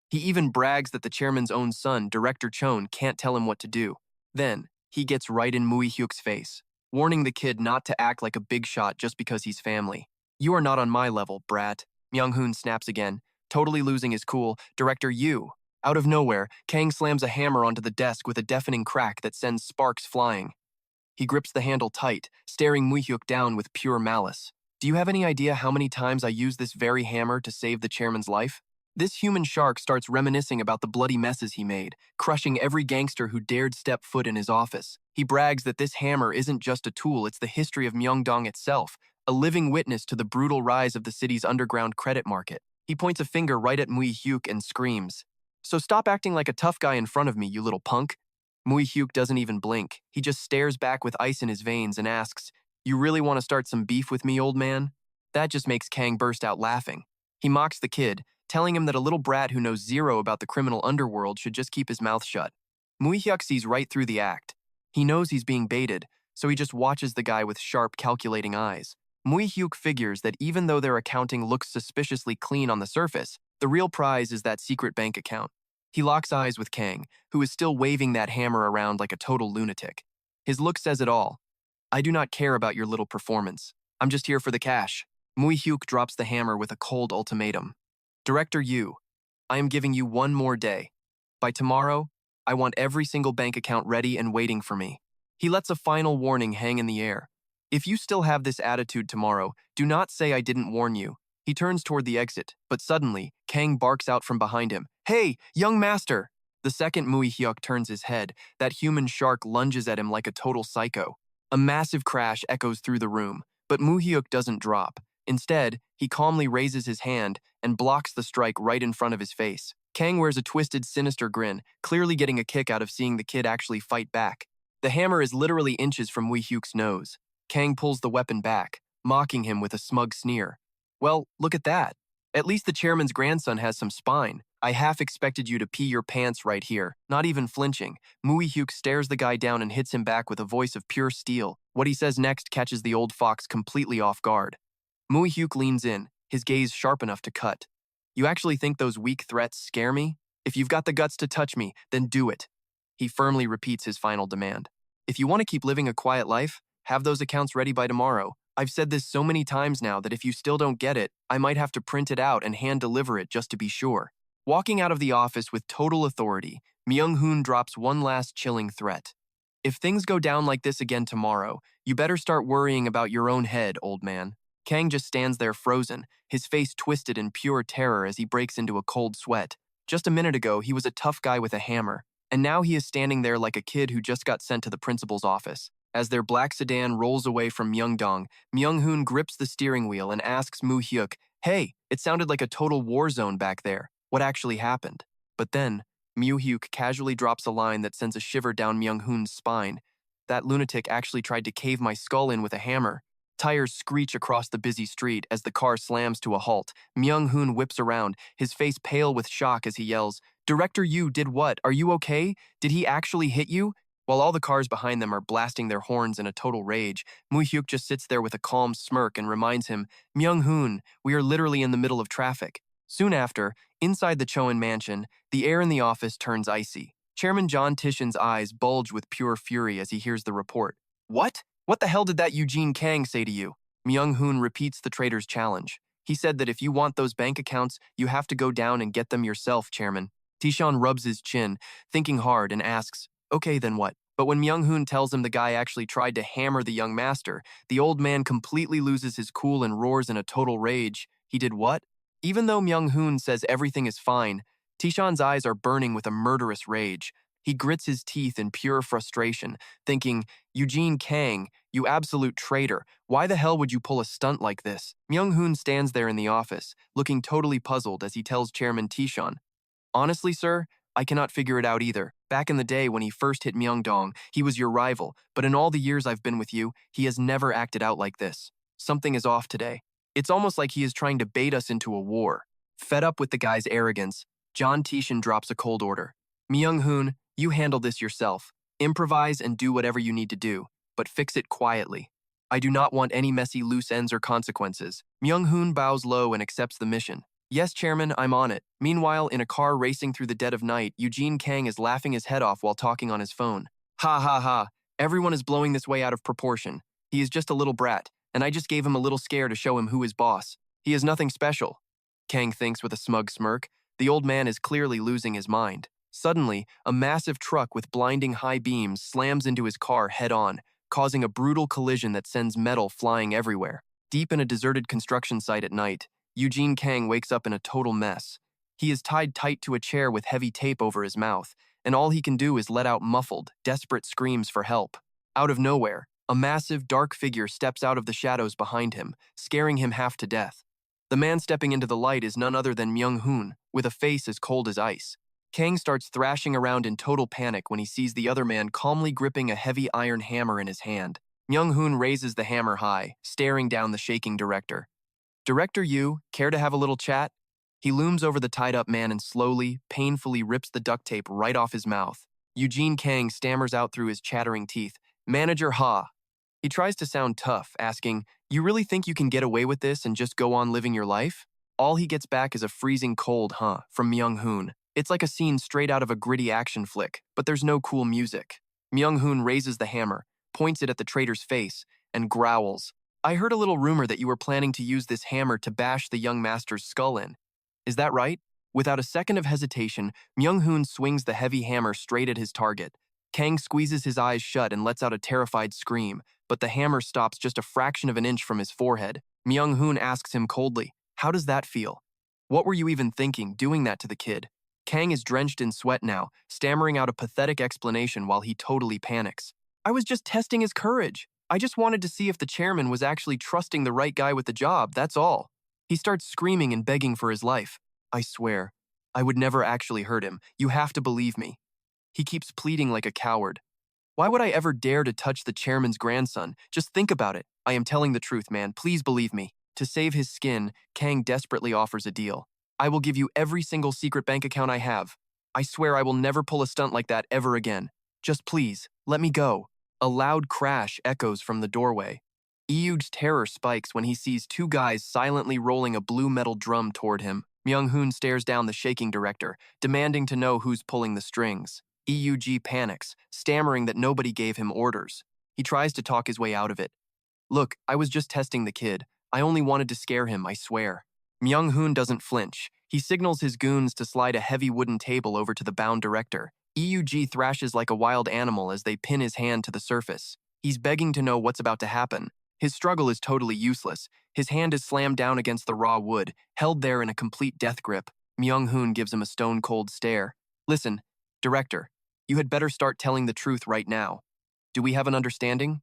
He even brags that the chairman's own son, Director Chon, can't tell him what to do. Then, he gets right in Mu Hyuk's face, warning the kid not to act like a big shot just because he's family. "You are not on my level, brat." Myung-hoon snaps again, totally losing his cool. "Director, you." Out of nowhere, Kang slams a hammer onto the desk with a deafening crack that sends sparks flying. He grips the handle tight, staring Mu Hyuk down with pure malice. "Do you have any idea how many times I used this very hammer to save the chairman's life?" This human shark starts reminiscing about the bloody messes he made, crushing every gangster who dared step foot in his office. He brags that this hammer isn't just a tool, it's the history of Myeongdong itself, a living witness to the brutal rise of the city's underground credit market. He points a finger right at Mu Hyuk and screams, "So stop acting like a tough guy in front of me, you little punk." Mu Hyuk doesn't even blink. He just stares back with ice in his veins and asks, "You really want to start some beef with me, old man?" That just makes Kang burst out laughing. He mocks the kid, telling him that a little brat who knows zero about the criminal underworld should just keep his mouth shut. Mu Hyuk sees right through the act. He knows he's being baited, so he just watches the guy with sharp, calculating eyes. Mu Hyuk figures that even though their accounting looks suspiciously clean on the surface, the real prize is that secret bank account. He locks eyes with Kang, who is still waving that hammer around like a total lunatic. His look says it all. I do not care about your little performance. I'm just here for the cash. Mu Hyuk drops the hammer with a cold ultimatum. Director Yu, I am giving you one more day. By tomorrow, I want every single bank account ready and waiting for me. He lets a final warning hang in the air. If you still have this attitude tomorrow, do not say I didn't warn you. He turns toward the exit, but suddenly, Kang barks out from behind him. Hey, young master! The second Mu Hyuk turns his head, that human shark lunges at him like a total psycho. A massive crash echoes through the room, but Mu Hyuk doesn't drop. Instead, he calmly raises his hand and blocks the strike right in front of his face. Kang wears a twisted, sinister grin, clearly getting a kick out of seeing the kid actually fight back. The hammer is literally inches from Mu Hyuk's nose. Kang pulls the weapon back, mocking him with a smug sneer. Well, look at that. At least the chairman's grandson has some spine. I half expected you to pee your pants right here, not even flinching. Mu Hyuk stares the guy down and hits him back with a voice of pure steel. What he says next catches the old fox completely off guard. Mu Hyuk leans in, his gaze sharp enough to cut. You actually think those weak threats scare me? If you've got the guts to touch me, then do it. He firmly repeats his final demand. If you want to keep living a quiet life, have those accounts ready by tomorrow. I've said this so many times now that if you still don't get it, I might have to print it out and hand deliver it just to be sure. Walking out of the office with total authority, Myung-hoon drops one last chilling threat. If things go down like this again tomorrow, you better start worrying about your own head, old man. Kang just stands there frozen, his face twisted in pure terror as he breaks into a cold sweat. Just a minute ago, he was a tough guy with a hammer, and now he is standing there like a kid who just got sent to the principal's office. As their black sedan rolls away from Myeongdong, Myung-hoon grips the steering wheel and asks Mu Hyuk, "Hey, it sounded like a total war zone back there. What actually happened?" But then, Mu Hyuk casually drops a line that sends a shiver down Myung-hoon's spine. That lunatic actually tried to cave my skull in with a hammer. Tires screech across the busy street as the car slams to a halt. Myung-hoon whips around, his face pale with shock as he yells, "Director Yu did what? Are you okay? Did he actually hit you?" While all the cars behind them are blasting their horns in a total rage, Mu Hyuk just sits there with a calm smirk and reminds him, "Myung-hoon, we are literally in the middle of traffic." Soon after, inside the Choen mansion, the air in the office turns icy. Chairman John Tishan's eyes bulge with pure fury as he hears the report. "What? What the hell did that Eugene Kang say to you?" Myung-hoon repeats the traitor's challenge. "He said that if you want those bank accounts, you have to go down and get them yourself, Chairman." Tishan rubs his chin, thinking hard, and asks, "Okay, then what?" But when Myung-hoon tells him the guy actually tried to hammer the young master, the old man completely loses his cool and roars in a total rage. He did what? Even though Myung-hoon says everything is fine, Tishan's eyes are burning with a murderous rage. He grits his teeth in pure frustration, thinking, "Eugene Kang, you absolute traitor. Why the hell would you pull a stunt like this?" Myung-hoon stands there in the office, looking totally puzzled as he tells Chairman Tishan, "Honestly, sir, I cannot figure it out either. Back in the day when he first hit Myeongdong, he was your rival, but in all the years I've been with you, he has never acted out like this. Something is off today. It's almost like he is trying to bait us into a war." Fed up with the guy's arrogance, John Tishan drops a cold order. "Myung-hoon, you handle this yourself. Improvise and do whatever you need to do, but fix it quietly. I do not want any messy loose ends or consequences." Myung-hoon bows low and accepts the mission. "Yes, Chairman, I'm on it." Meanwhile, in a car racing through the dead of night, Eugene Kang is laughing his head off while talking on his phone. "Ha ha ha, everyone is blowing this way out of proportion. He is just a little brat, and I just gave him a little scare to show him who is boss. He is nothing special." Kang thinks with a smug smirk. The old man is clearly losing his mind. Suddenly, a massive truck with blinding high beams slams into his car head-on, causing a brutal collision that sends metal flying everywhere. Deep in a deserted construction site at night, Eugene Kang wakes up in a total mess. He is tied tight to a chair with heavy tape over his mouth, and all he can do is let out muffled, desperate screams for help. Out of nowhere, a massive, dark figure steps out of the shadows behind him, scaring him half to death. The man stepping into the light is none other than Myung-hoon, with a face as cold as ice. Kang starts thrashing around in total panic when he sees the other man calmly gripping a heavy iron hammer in his hand. Myung-hoon raises the hammer high, staring down the shaking director. "Director Yu, care to have a little chat?" He looms over the tied-up man and slowly, painfully rips the duct tape right off his mouth. Eugene Kang stammers out through his chattering teeth, "Manager Ha." He tries to sound tough, asking, "You really think you can get away with this and just go on living your life?" All he gets back is a freezing cold, "Huh," from Myung-hoon. It's like a scene straight out of a gritty action flick, but there's no cool music. Myung-hoon raises the hammer, points it at the traitor's face, and growls, "I heard a little rumor that you were planning to use this hammer to bash the young master's skull in. Is that right?" Without a second of hesitation, Myung-hoon swings the heavy hammer straight at his target. Kang squeezes his eyes shut and lets out a terrified scream, but the hammer stops just a fraction of an inch from his forehead. Myung-hoon asks him coldly, "How does that feel? What were you even thinking, doing that to the kid?" Kang is drenched in sweat now, stammering out a pathetic explanation while he totally panics. "I was just testing his courage. I just wanted to see if the chairman was actually trusting the right guy with the job, that's all." He starts screaming and begging for his life. "I swear, I would never actually hurt him. You have to believe me." He keeps pleading like a coward. "Why would I ever dare to touch the chairman's grandson? Just think about it. I am telling the truth, man. Please believe me." To save his skin, Kang desperately offers a deal. "I will give you every single secret bank account I have. I swear I will never pull a stunt like that ever again. Just please, let me go." A loud crash echoes from the doorway. Eug's terror spikes when he sees two guys silently rolling a blue metal drum toward him. Myung-hoon stares down the shaking director, demanding to know who's pulling the strings. Eug panics, stammering that nobody gave him orders. He tries to talk his way out of it. "Look, I was just testing the kid. I only wanted to scare him, I swear." Myung-hoon doesn't flinch. He signals his goons to slide a heavy wooden table over to the bound director. Eug thrashes like a wild animal as they pin his hand to the surface. He's begging to know what's about to happen. His struggle is totally useless. His hand is slammed down against the raw wood, held there in a complete death grip. Myung-hoon gives him a stone-cold stare. "Listen, director, you had better start telling the truth right now. Do we have an understanding?"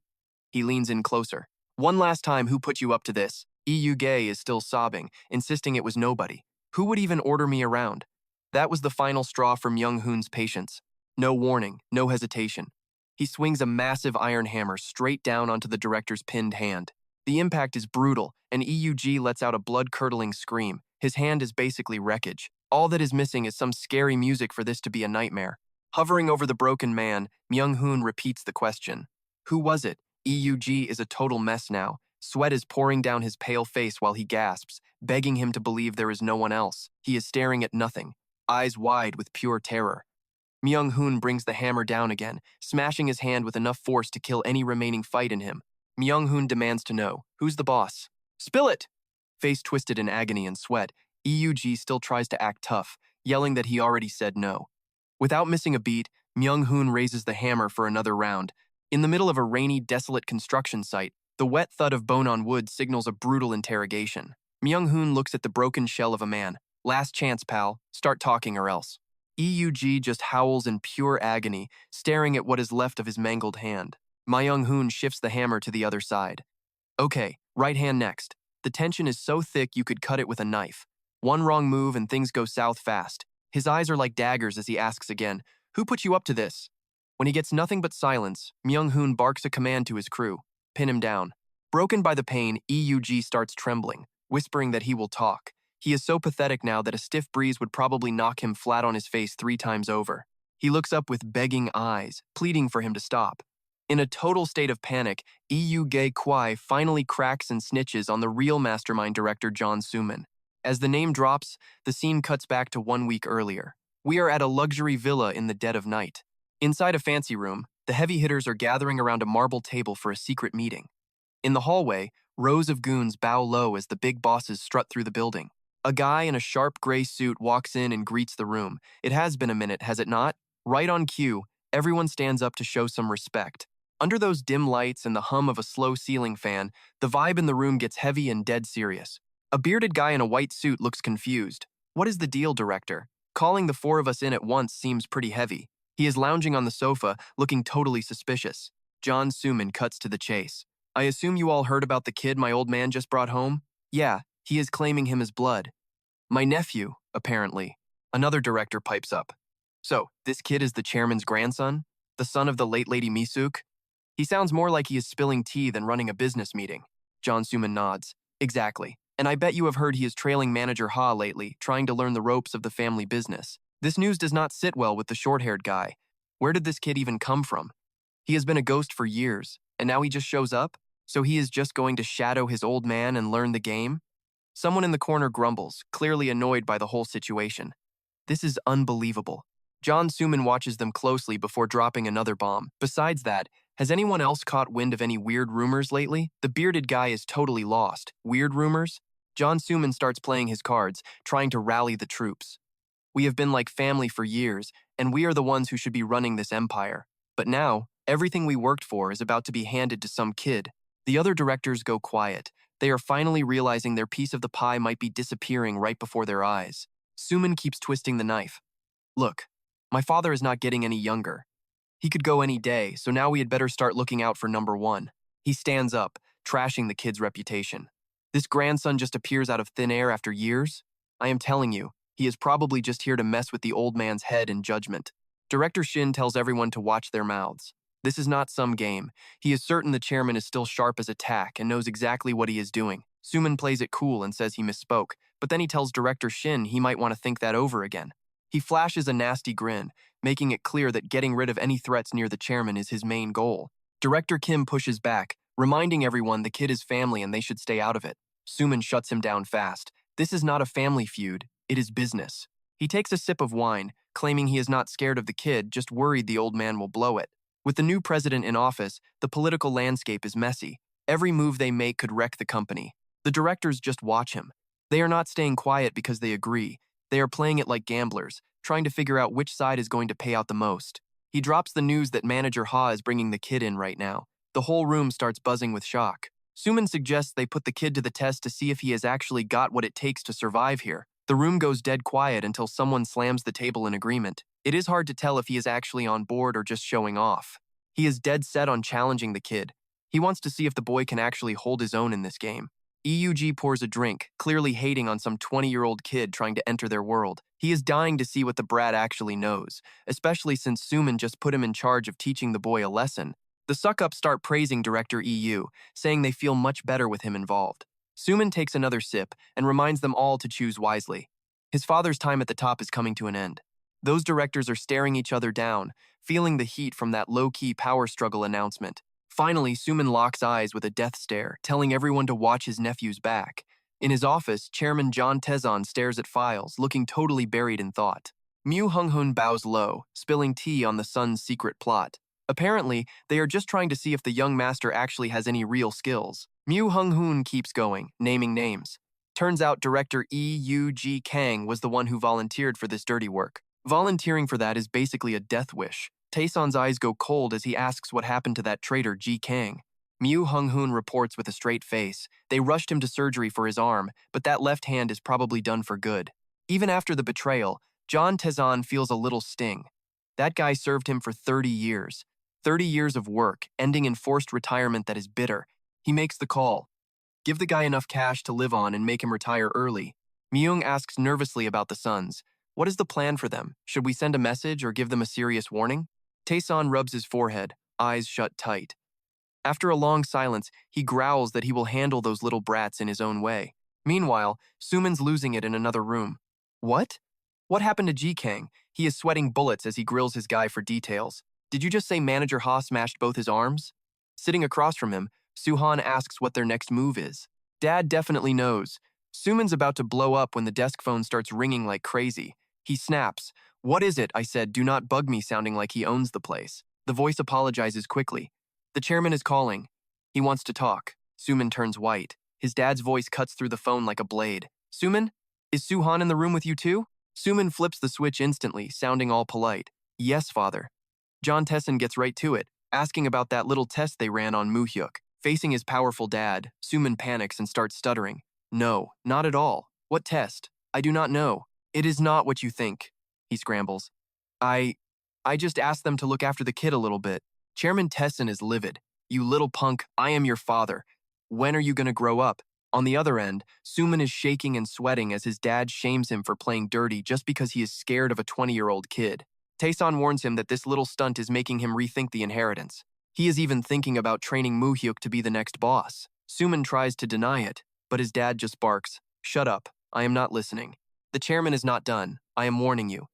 He leans in closer. "One last time, who put you up to this?" Gay is still sobbing, insisting it was nobody. "Who would even order me around?" That was the final straw for Myung-hoon's patience. No warning, no hesitation. He swings a massive iron hammer straight down onto the director's pinned hand. The impact is brutal, and Eug lets out a blood-curdling scream. His hand is basically wreckage. All that is missing is some scary music for this to be a nightmare. Hovering over the broken man, Myung-hoon repeats the question. Who was it? Eug is a total mess now. Sweat is pouring down his pale face while he gasps, begging him to believe there is no one else. He is staring at nothing, eyes wide with pure terror. Myung-hoon brings the hammer down again, smashing his hand with enough force to kill any remaining fight in him. Myung-hoon demands to know, who's the boss? "Spill it!" Face twisted in agony and sweat, Eug still tries to act tough, yelling that he already said no. Without missing a beat, Myung-hoon raises the hammer for another round. In the middle of a rainy, desolate construction site, the wet thud of bone on wood signals a brutal interrogation. Myung-hoon looks at the broken shell of a man. "Last chance, pal. Start talking or else." Eug just howls in pure agony, staring at what is left of his mangled hand. Myung-hoon shifts the hammer to the other side. "Okay, right hand next. The tension is so thick you could cut it with a knife. One wrong move and things go south fast." His eyes are like daggers as he asks again, "Who put you up to this?" When he gets nothing but silence, Myung-hoon barks a command to his crew. "Pin him down." Broken by the pain, Eug starts trembling, whispering that he will talk. He is so pathetic now that a stiff breeze would probably knock him flat on his face 3 times over. He looks up with begging eyes, pleading for him to stop. In a total state of panic, Eug Kwai finally cracks and snitches on the real mastermind director John Suman. As the name drops, the scene cuts back to 1 week earlier. We are at a luxury villa in the dead of night. Inside a fancy room, the heavy hitters are gathering around a marble table for a secret meeting. In the hallway, rows of goons bow low as the big bosses strut through the building. A guy in a sharp gray suit walks in and greets the room. It has been a minute, has it not? Right on cue, everyone stands up to show some respect. Under those dim lights and the hum of a slow ceiling fan, the vibe in the room gets heavy and dead serious. A bearded guy in a white suit looks confused. "What is the deal, director? Calling the 4 of us in at once seems pretty heavy." He is lounging on the sofa, looking totally suspicious. John Suman cuts to the chase. "I assume you all heard about the kid my old man just brought home?" "Yeah, he is claiming him as blood." "My nephew, apparently." Another director pipes up. "So, this kid is the chairman's grandson? The son of the late Lady Misuk?" "He sounds more like he is spilling tea than running a business meeting." John Suman nods. "Exactly. And I bet you have heard he is trailing manager Ha lately, trying to learn the ropes of the family business. This news does not sit well with the short-haired guy. Where did this kid even come from? He has been a ghost for years, and now he just shows up? So he is just going to shadow his old man and learn the game? Someone in the corner grumbles, clearly annoyed by the whole situation. This is unbelievable. John Suman watches them closely before dropping another bomb. Besides that, has anyone else caught wind of any weird rumors lately? The bearded guy is totally lost. Weird rumors? John Suman starts playing his cards, trying to rally the troops. We have been like family for years, and we are the ones who should be running this empire. But now, everything we worked for is about to be handed to some kid. The other directors go quiet. They are finally realizing their piece of the pie might be disappearing right before their eyes. Suman keeps twisting the knife. Look, my father is not getting any younger. He could go any day, so now we had better start looking out for number one. He stands up, trashing the kid's reputation. This grandson just appears out of thin air after years? I am telling you, he is probably just here to mess with the old man's head and judgment. Director Shin tells everyone to watch their mouths. This is not some game. He is certain the chairman is still sharp as a tack and knows exactly what he is doing. Suman plays it cool and says he misspoke, but then he tells Director Shin he might want to think that over again. He flashes a nasty grin, making it clear that getting rid of any threats near the chairman is his main goal. Director Kim pushes back, reminding everyone the kid is family and they should stay out of it. Suman shuts him down fast. This is not a family feud, it is business. He takes a sip of wine, claiming he is not scared of the kid, just worried the old man will blow it. With the new president in office, the political landscape is messy. Every move they make could wreck the company. The directors just watch him. They are not staying quiet because they agree. They are playing it like gamblers, trying to figure out which side is going to pay out the most. He drops the news that Manager Ha is bringing the kid in right now. The whole room starts buzzing with shock. Suman suggests they put the kid to the test to see if he has actually got what it takes to survive here. The room goes dead quiet until someone slams the table in agreement. It is hard to tell if he is actually on board or just showing off. He is dead set on challenging the kid. He wants to see if the boy can actually hold his own in this game. EUG pours a drink, clearly hating on some 20-year-old kid trying to enter their world. He is dying to see what the brat actually knows, especially since Suman just put him in charge of teaching the boy a lesson. The suck-ups start praising Director EU, saying they feel much better with him involved. Suman takes another sip and reminds them all to choose wisely. His father's time at the top is coming to an end. Those directors are staring each other down, feeling the heat from that low-key power struggle announcement. Finally, Suman locks eyes with a death stare, telling everyone to watch his nephew's back. In his office, Chairman John Tezon stares at files, looking totally buried in thought. Mu Hyuk bows low, spilling tea on the son's secret plot. Apparently, they are just trying to see if the young master actually has any real skills. Mu Hyuk keeps going, naming names. Turns out Director E.U.G. Kang was the one who volunteered for this dirty work. Volunteering for that is basically a death wish. Taeson's eyes go cold as he asks what happened to that traitor Ji Kang. Mu Hyuk reports with a straight face. They rushed him to surgery for his arm, but that left hand is probably done for good. Even after the betrayal, John Tezon feels a little sting. That guy served him for 30 years. 30 years of work, ending in forced retirement that is bitter. He makes the call. Give the guy enough cash to live on and make him retire early. Myung asks nervously about the sons. What is the plan for them? Should we send a message or give them a serious warning? Taeson rubs his forehead, eyes shut tight. After a long silence, he growls that he will handle those little brats in his own way. Meanwhile, Suman's losing it in another room. What? What happened to Ji Kang? He is sweating bullets as he grills his guy for details. Did you just say Manager Ha smashed both his arms? Sitting across from him, Suhan asks what their next move is. Dad definitely knows. Suman's about to blow up when the desk phone starts ringing like crazy. He snaps. What is it? I said, do not bug me, sounding like he owns the place. The voice apologizes quickly. The chairman is calling. He wants to talk. Suman turns white. His dad's voice cuts through the phone like a blade. Suman? Is Suhan in the room with you too? Suman flips the switch instantly, sounding all polite. Yes, father. John Tesson gets right to it, asking about that little test they ran on Mu Hyuk. Facing his powerful dad, Suman panics and starts stuttering. No, not at all. What test? I do not know. It is not what you think. He scrambles. I just asked them to look after the kid a little bit. Chairman Tesson is livid. You little punk, I am your father. When are you going to grow up? On the other end, Suman is shaking and sweating as his dad shames him for playing dirty just because he is scared of a 20-year-old kid. Taeson warns him that this little stunt is making him rethink the inheritance. He is even thinking about training Mu Hyuk to be the next boss. Suman tries to deny it, but his dad just barks. Shut up, I am not listening. The chairman is not done, I am warning you.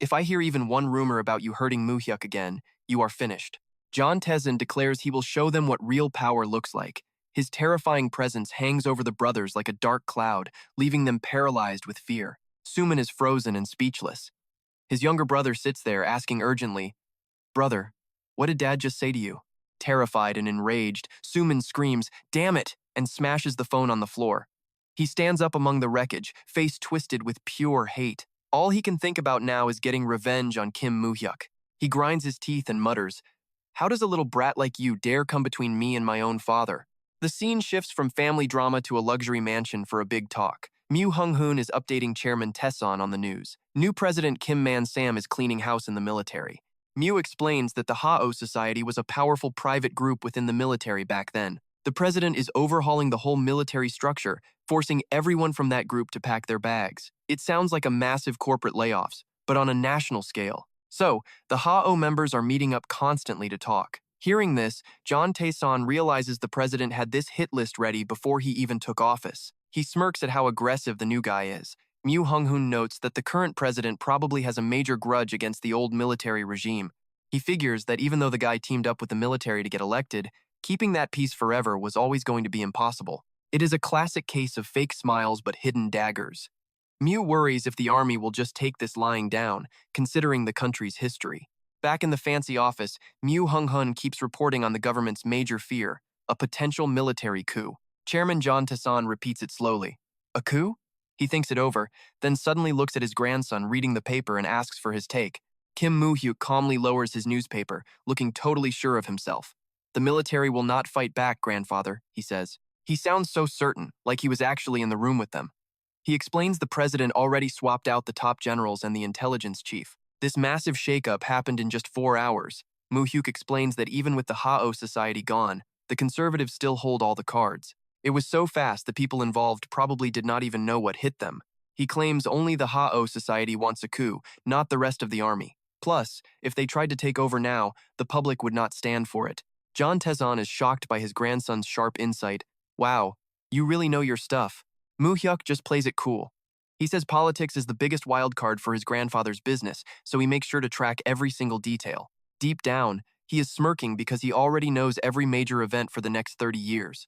If I hear even one rumor about you hurting Mu Hyuk again, you are finished. John Tezin declares he will show them what real power looks like. His terrifying presence hangs over the brothers like a dark cloud, leaving them paralyzed with fear. Suman is frozen and speechless. His younger brother sits there, asking urgently, "Brother, what did Dad just say to you?" Terrified and enraged, Suman screams, "Damn it!" and smashes the phone on the floor. He stands up among the wreckage, face twisted with pure hate. All he can think about now is getting revenge on Kim Mu Hyuk. He grinds his teeth and mutters, "How does a little brat like you dare come between me and my own father?" The scene shifts from family drama to a luxury mansion for a big talk. Mu Hyuk is updating Chairman Taeson on the news. New President Kim Man-sam is cleaning house in the military. Mu explains that the Hao Society was a powerful private group within the military back then. The president is overhauling the whole military structure, forcing everyone from that group to pack their bags. It sounds like a massive corporate layoffs, but on a national scale. So, the Hao members are meeting up constantly to talk. Hearing this, John Taeson realizes the president had this hit list ready before he even took office. He smirks at how aggressive the new guy is. Mu Hyuk notes that the current president probably has a major grudge against the old military regime. He figures that even though the guy teamed up with the military to get elected, keeping that peace forever was always going to be impossible. It is a classic case of fake smiles but hidden daggers. Mu worries if the army will just take this lying down, considering the country's history. Back in the fancy office, Mu Hyuk keeps reporting on the government's major fear, a potential military coup. Chairman John Taeson repeats it slowly. A coup? He thinks it over, then suddenly looks at his grandson reading the paper and asks for his take. Kim Mu Hyuk calmly lowers his newspaper, looking totally sure of himself. "The military will not fight back, grandfather," he says. He sounds so certain, like he was actually in the room with them. He explains the president already swapped out the top generals and the intelligence chief. This massive shakeup happened in just 4 hours. Mu Hyuk explains that even with the Hao Society gone, the conservatives still hold all the cards. It was so fast the people involved probably did not even know what hit them. He claims only the Hao Society wants a coup, not the rest of the army. Plus, if they tried to take over now, the public would not stand for it. John Taeson is shocked by his grandson's sharp insight. "Wow, you really know your stuff." Mu Hyuk just plays it cool. He says politics is the biggest wild card for his grandfather's business, so he makes sure to track every single detail. Deep down, he is smirking because he already knows every major event for the next 30 years.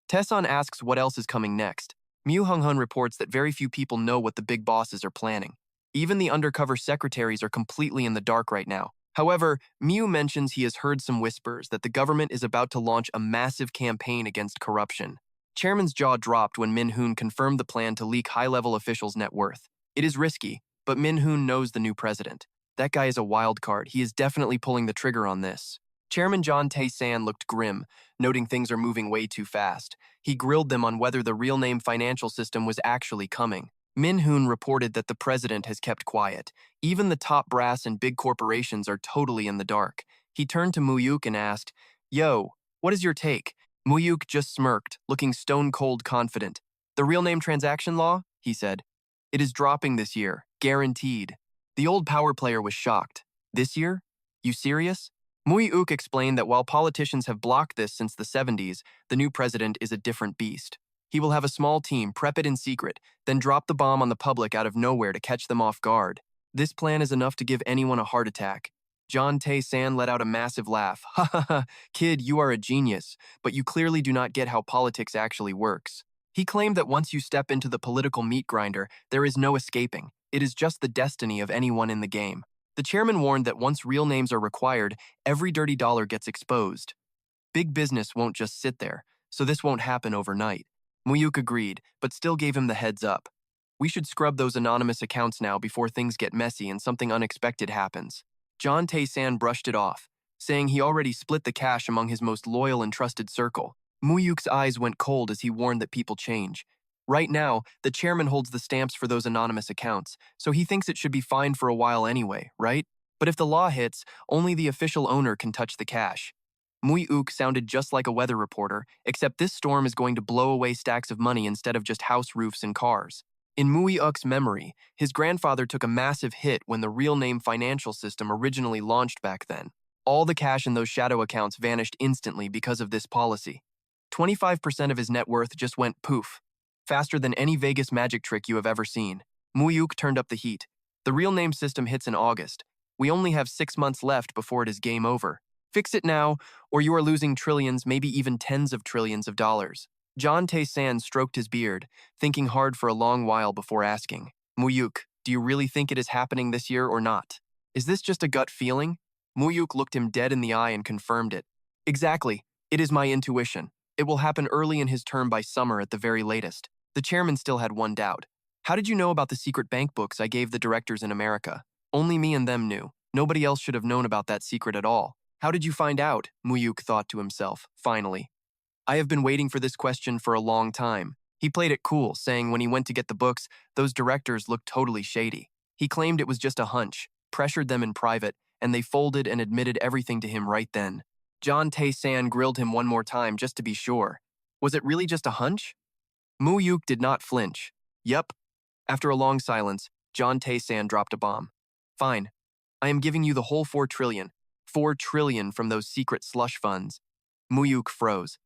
Taeson asks what else is coming next. Mu Hyuk reports that very few people know what the big bosses are planning. Even the undercover secretaries are completely in the dark right now. However, Mu mentions he has heard some whispers that the government is about to launch a massive campaign against corruption. Chairman's jaw dropped when Min-hoon confirmed the plan to leak high-level officials' net worth. It is risky, but Min-hoon knows the new president. That guy is a wild card. He is definitely pulling the trigger on this. Chairman John Tae-san looked grim, noting things are moving way too fast. He grilled them on whether the real name financial system was actually coming. Min-hoon reported that the president has kept quiet. Even the top brass and big corporations are totally in the dark. He turned to Mu Hyuk and asked, "Yo, what is your take?" Mu Hyuk just smirked, looking stone-cold confident. "The real name transaction law?" he said. "It is dropping this year, guaranteed." The old power player was shocked. "This year? You serious?" Mu Hyuk explained that while politicians have blocked this since the 70s, the new president is a different beast. He will have a small team, prep it in secret, then drop the bomb on the public out of nowhere to catch them off guard. This plan is enough to give anyone a heart attack. John Tae-san let out a massive laugh. "Ha ha ha, kid, you are a genius, but you clearly do not get how politics actually works." He claimed that once you step into the political meat grinder, there is no escaping. It is just the destiny of anyone in the game. The chairman warned that once real names are required, every dirty dollar gets exposed. Big business won't just sit there, so this won't happen overnight. Mu Hyuk agreed, but still gave him the heads up. "We should scrub those anonymous accounts now before things get messy and something unexpected happens." John Tae-san brushed it off, saying he already split the cash among his most loyal and trusted circle. Mu Hyuk's eyes went cold as he warned that people change. Right now, the chairman holds the stamps for those anonymous accounts, so he thinks it should be fine for a while anyway, right? But if the law hits, only the official owner can touch the cash. Mu Hyuk sounded just like a weather reporter, except this storm is going to blow away stacks of money instead of just house roofs and cars. In Mu Hyuk's memory, his grandfather took a massive hit when the real name financial system originally launched back then. All the cash in those shadow accounts vanished instantly because of this policy. 25% of his net worth just went poof, faster than any Vegas magic trick you have ever seen. Mu Hyuk turned up the heat. The real name system hits in August. We only have 6 months left before it is game over. Fix it now, or you are losing trillions, maybe even tens of trillions of dollars. John Tae-san stroked his beard, thinking hard for a long while before asking, Mu Hyuk, do you really think it is happening this year or not? Is this just a gut feeling? Mu Hyuk looked him dead in the eye and confirmed it. Exactly. It is my intuition. It will happen early in his term by summer at the very latest. The chairman still had one doubt. How did you know about the secret bank books I gave the directors in America? Only me and them knew. Nobody else should have known about that secret at all. How did you find out? Mu Hyuk thought to himself, finally. I have been waiting for this question for a long time. He played it cool, saying when he went to get the books, those directors looked totally shady. He claimed it was just a hunch, pressured them in private, and they folded and admitted everything to him right then. John Tae-san grilled him one more time just to be sure. Was it really just a hunch? Mu Hyuk did not flinch. Yep. After a long silence, John Tae-san dropped a bomb. Fine. I am giving you the whole 4 trillion. 4 trillion from those secret slush funds. Mu Hyuk froze.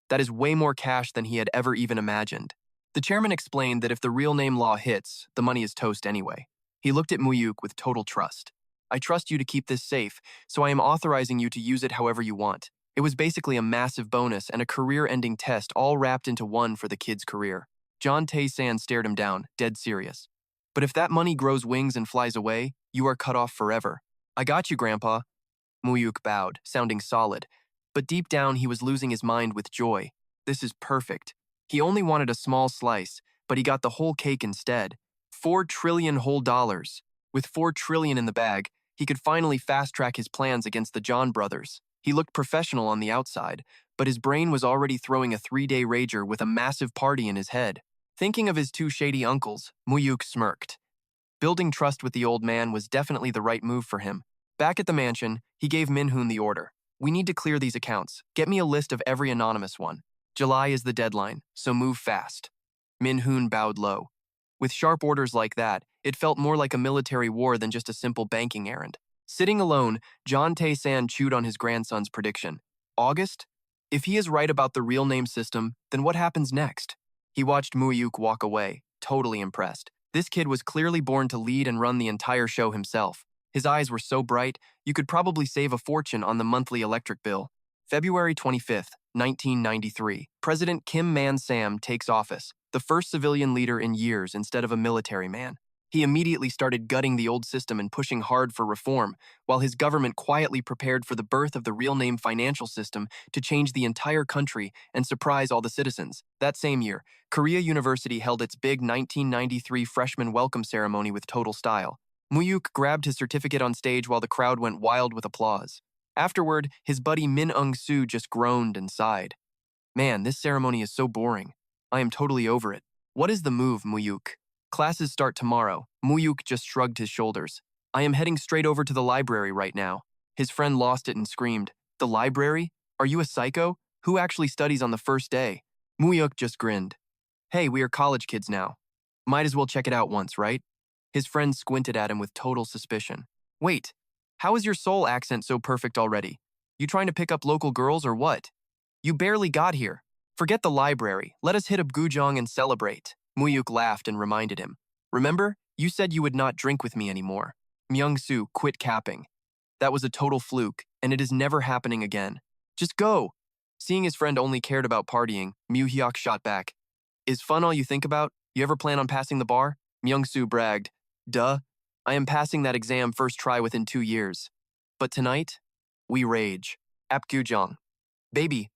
That is way more cash than he had ever even imagined. The chairman explained that if the real name law hits, the money is toast anyway. He looked at Mu Hyuk with total trust. I trust you to keep this safe, so I am authorizing you to use it however you want. It was basically a massive bonus and a career-ending test all wrapped into one for the kid's career. John Tae-san stared him down, dead serious. But if that money grows wings and flies away, you are cut off forever. I got you, Grandpa. Mu Hyuk bowed, sounding solid. But deep down, he was losing his mind with joy. This is perfect. He only wanted a small slice, but he got the whole cake instead. 4 trillion whole dollars. With 4 trillion in the bag, he could finally fast-track his plans against the John brothers. He looked professional on the outside, but his brain was already throwing a 3-day rager with a massive party in his head. Thinking of his 2 shady uncles, Mu Hyuk smirked. Building trust with the old man was definitely the right move for him. Back at the mansion, he gave Min-hoon the order. We need to clear these accounts. Get me a list of every anonymous one. July is the deadline, so move fast. Min-hoon bowed low. With sharp orders like that, it felt more like a military war than just a simple banking errand. Sitting alone, John Tae-san chewed on his grandson's prediction. August? If he is right about the real name system, then what happens next? He watched Mu Hyuk walk away, totally impressed. This kid was clearly born to lead and run the entire show himself. His eyes were so bright, you could probably save a fortune on the monthly electric bill. February 25th, 1993. President Kim Man-sam takes office, the first civilian leader in years instead of a military man. He immediately started gutting the old system and pushing hard for reform, while his government quietly prepared for the birth of the real name financial system to change the entire country and surprise all the citizens. That same year, Korea University held its big 1993 freshman welcome ceremony with total style. Mu Hyuk grabbed his certificate on stage while the crowd went wild with applause. Afterward, his buddy Min-eung-soo just groaned and sighed. Man, this ceremony is so boring. I am totally over it. What is the move, Mu Hyuk? Classes start tomorrow. Mu Hyuk just shrugged his shoulders. I am heading straight over to the library right now. His friend lost it and screamed, The library? Are you a psycho? Who actually studies on the first day? Mu Hyuk just grinned. Hey, we are college kids now. Might as well check it out once, right? His friend squinted at him with total suspicion. Wait, how is your Seoul accent so perfect already? You trying to pick up local girls or what? You barely got here. Forget the library. Let us hit up Gujong and celebrate. Mu Hyuk laughed and reminded him. Remember, you said you would not drink with me anymore. Myung-soo, quit capping. That was a total fluke, and it is never happening again. Just go. Seeing his friend only cared about partying, Mu Hyuk shot back. Is fun all you think about? You ever plan on passing the bar? Myung-soo bragged. Duh. I am passing that exam first try within 2 years. But tonight, we rage. Apgujong. Baby,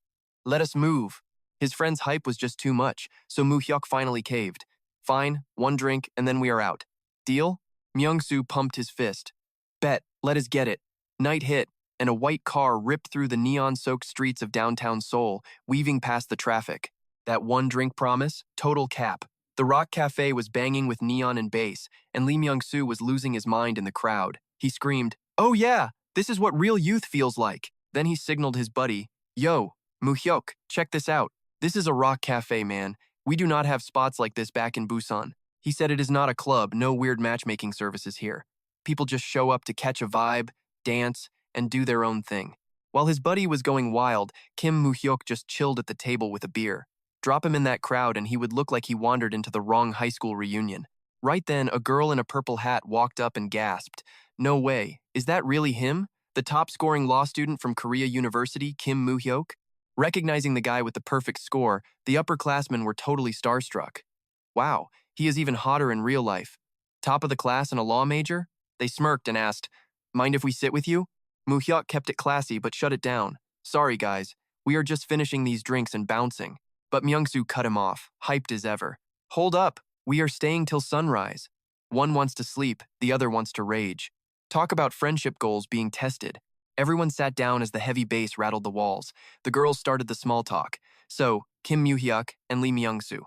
let us move. His friend's hype was just too much, so Mu Hyuk finally caved. Fine, 1 drink, and then we are out. Deal? Myung-soo pumped his fist. Bet, let us get it. Night hit, and a white car ripped through the neon-soaked streets of downtown Seoul, weaving past the traffic. That 1 drink promise? Total cap. The Rock Cafe was banging with neon and bass, and Lee Myung-soo was losing his mind in the crowd. He screamed, Oh yeah, this is what real youth feels like. Then he signaled his buddy, Yo, Mu Hyuk, check this out. This is a rock cafe, man. We do not have spots like this back in Busan. He said it is not a club, no weird matchmaking services here. People just show up to catch a vibe, dance, and do their own thing. While his buddy was going wild, Kim Mu Hyuk just chilled at the table with a beer. Drop him in that crowd and he would look like he wandered into the wrong high school reunion. Right then, a girl in a purple hat walked up and gasped, "No way, is that really him? The top-scoring law student from Korea University, Kim Mu Hyuk?" Recognizing the guy with the perfect score, the upperclassmen were totally starstruck. "Wow, he is even hotter in real life. Top of the class and a law major?" They smirked and asked, "Mind if we sit with you?" Mu Hyuk kept it classy but shut it down. "Sorry guys, we are just finishing these drinks and bouncing." But Myung-soo cut him off, hyped as ever. "Hold up, we are staying till sunrise. One wants to sleep, the other wants to rage." Talk about friendship goals being tested. Everyone sat down as the heavy bass rattled the walls. The girls started the small talk. "So, Kim Mu-hyuk and Lee Myung-soo.